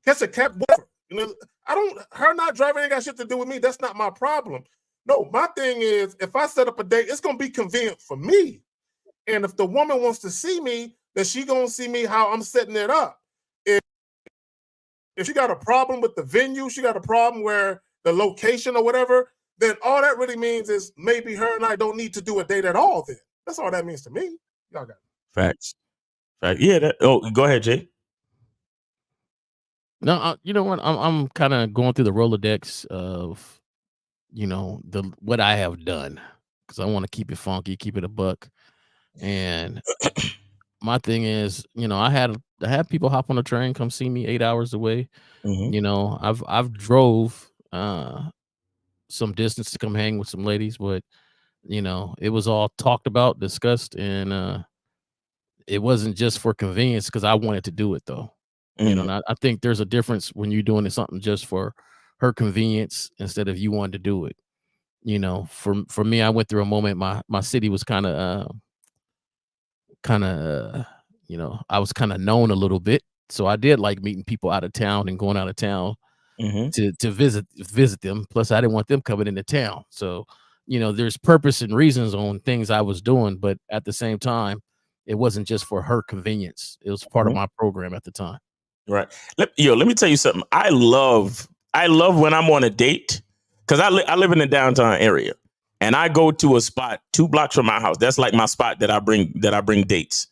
catch a cab, whatever. Her not driving ain't got shit to do with me. That's not my problem. No, my thing is, if I set up a date, it's gonna be convenient for me. And if the woman wants to see me, then she gonna see me how I'm setting it up. If she got a problem with the venue, she got a problem where the location or whatever, then all that really means is maybe her and I don't need to do a date at all. Then that's all that means to me. Y'all got it. Facts. Fact. Yeah. Go ahead, Jay. No, you know what? I'm kind of going through the Rolodex of, what I have done, because I want to keep it funky, keep it a buck. And my thing is, I had people hop on a train, come see me 8 hours away. Mm-hmm. I've drove some distance to come hang with some ladies, but it was all talked about, discussed, and it wasn't just for convenience because I wanted to do it though. Mm-hmm. And I think there's a difference when you're doing something just for her convenience instead of you wanting to do it. For me, I went through a moment. My city was kind of I was kind of known a little bit, so I did like meeting people out of town and going out of town to visit them. Plus, I didn't want them coming into town. So, there's purpose and reasons on things I was doing, but at the same time, it wasn't just for her convenience. It was part of my program at the time. Right. Let me tell you something. I love when I'm on a date, because I live in the downtown area, and I go to a spot 2 blocks from my house. That's like my spot that I bring dates.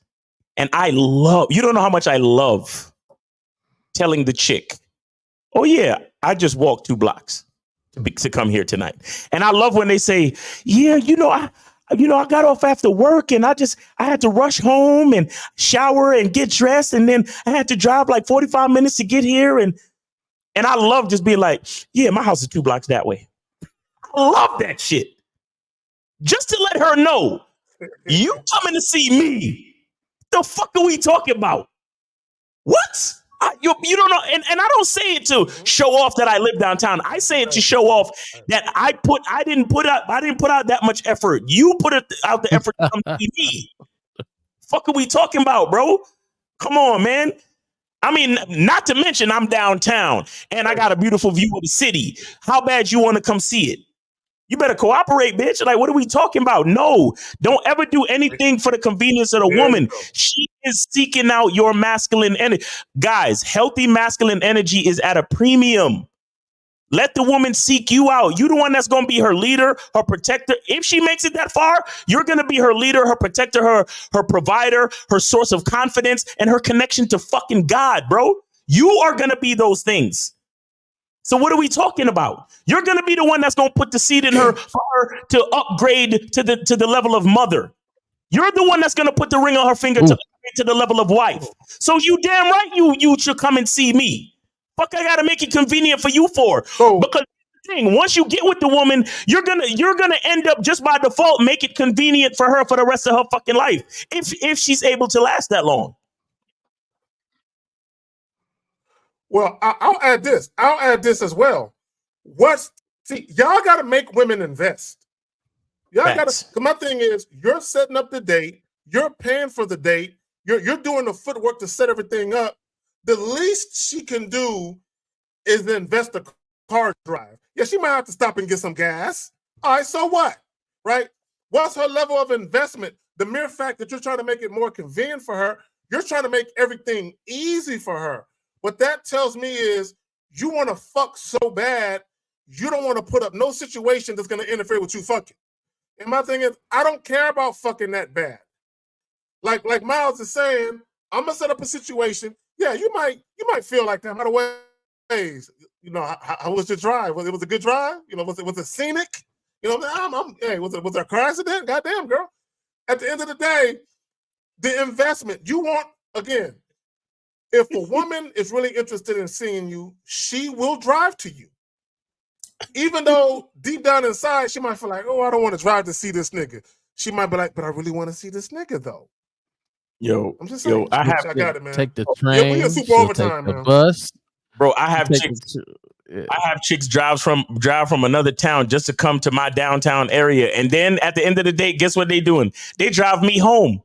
And you don't know how much I love telling the chick, oh yeah, I just walked 2 blocks to come here tonight. And I love when they say, yeah, I got off after work and I had to rush home and shower and get dressed. And then I had to drive like 45 minutes to get here. And I love just being like, yeah, my house is 2 blocks that way. I love that shit. Just to let her know, you coming to see me. The fuck are we talking about? What? You don't know. And I don't say it to show off that I live downtown. I say it to show off that I didn't put out that much effort. You put out the effort to come see me. Fuck are we talking about, bro? Come on, man. I mean, not to mention I'm downtown and I got a beautiful view of the city. How bad you want to come see it? You better cooperate, bitch. Like, what are we talking about? No, don't ever do anything for the convenience of the woman. She is seeking out your masculine energy. Guys, healthy masculine energy is at a premium. Let the woman seek you out. You the one that's going to be her leader, her protector. If she makes it that far, you're going to be her leader, her protector, her provider, her source of confidence, and her connection to fucking God, bro. You are going to be those things. So what are we talking about? You're going to be the one that's going to put the seed in her for her to upgrade to the level of mother. You're the one that's going to put the ring on her finger to the level of wife. So you damn right you should come and see me. Fuck, I gotta make it convenient for you for. Because the thing, once you get with the woman, you're gonna end up just by default make it convenient for her for the rest of her fucking life. If she's able to last that long. Well, I'll add this. I'll add this as well. Y'all got to make women invest. Y'all got to. My thing is, you're setting up the date. You're paying for the date. You're doing the footwork to set everything up. The least she can do is invest the car drive. Yeah, she might have to stop and get some gas. All right, so what? Right? What's her level of investment? The mere fact that you're trying to make it more convenient for her, you're trying to make everything easy for her. What that tells me is you want to fuck so bad, you don't want to put up no situation that's going to interfere with you fucking. And my thing is, I don't care about fucking that bad. Like Miles is saying, I'm gonna set up a situation. Yeah, you might feel like that. By the ways, you know, how was your drive? Was it a good drive? You know, was it scenic? You know, hey, was there a car accident? Goddamn, girl. At the end of the day, the investment you want, again, if a woman is really interested in seeing you, she will drive to you. Even though deep down inside, she might feel like, oh, I don't want to drive to see this nigga. She might be like, but I really want to see this nigga though. Yo, I'm just saying, I have I got it, man. Take the train, we a super she'll overtime, take the man. bus. Bro, I have chicks drive from another town just to come to my downtown area. And then at the end of the day, guess what they doing? They drive me home.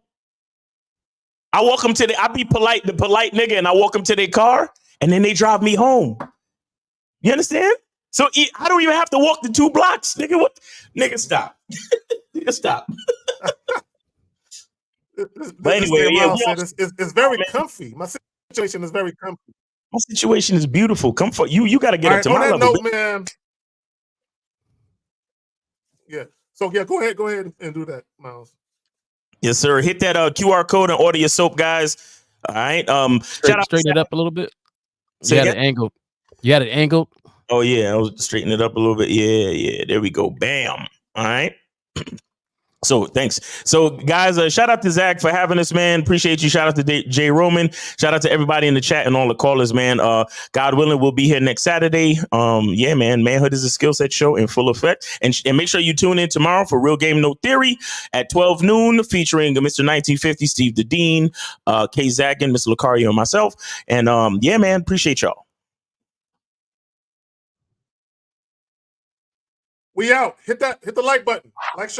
I walk them I be polite, the polite nigga, and I walk them to their car, and then they drive me home. You understand? So I don't even have to walk the 2 blocks. Nigga, what? Nigga, stop. Nigga, stop. But anyway, it's very comfy. My situation is very comfy. My situation is beautiful. Come for you. You got to get up to my level. On that note, man. Yeah. So yeah, go ahead and do that, Miles. Yes, sir. Hit that QR code and order your soap, guys. All right. Straighten it up a little bit. You had it angled. You had it angled. Oh yeah, I was straightening it up a little bit. Yeah. There we go. Bam. All right. So thanks. So guys, shout out to Zach for having us, man. Appreciate you. Shout out to Jay Roman. Shout out to everybody in the chat and all the callers, man. God willing, we'll be here next Saturday. Yeah, man. Manhood is a skill set show in full effect. And make sure you tune in tomorrow for Real Game No Theory at 12 noon, featuring Mr. 1950, Steve the Dean, K Zagan, Mr. Lucario, and myself. And yeah, man. Appreciate y'all. We out. Hit the like button. Like, share.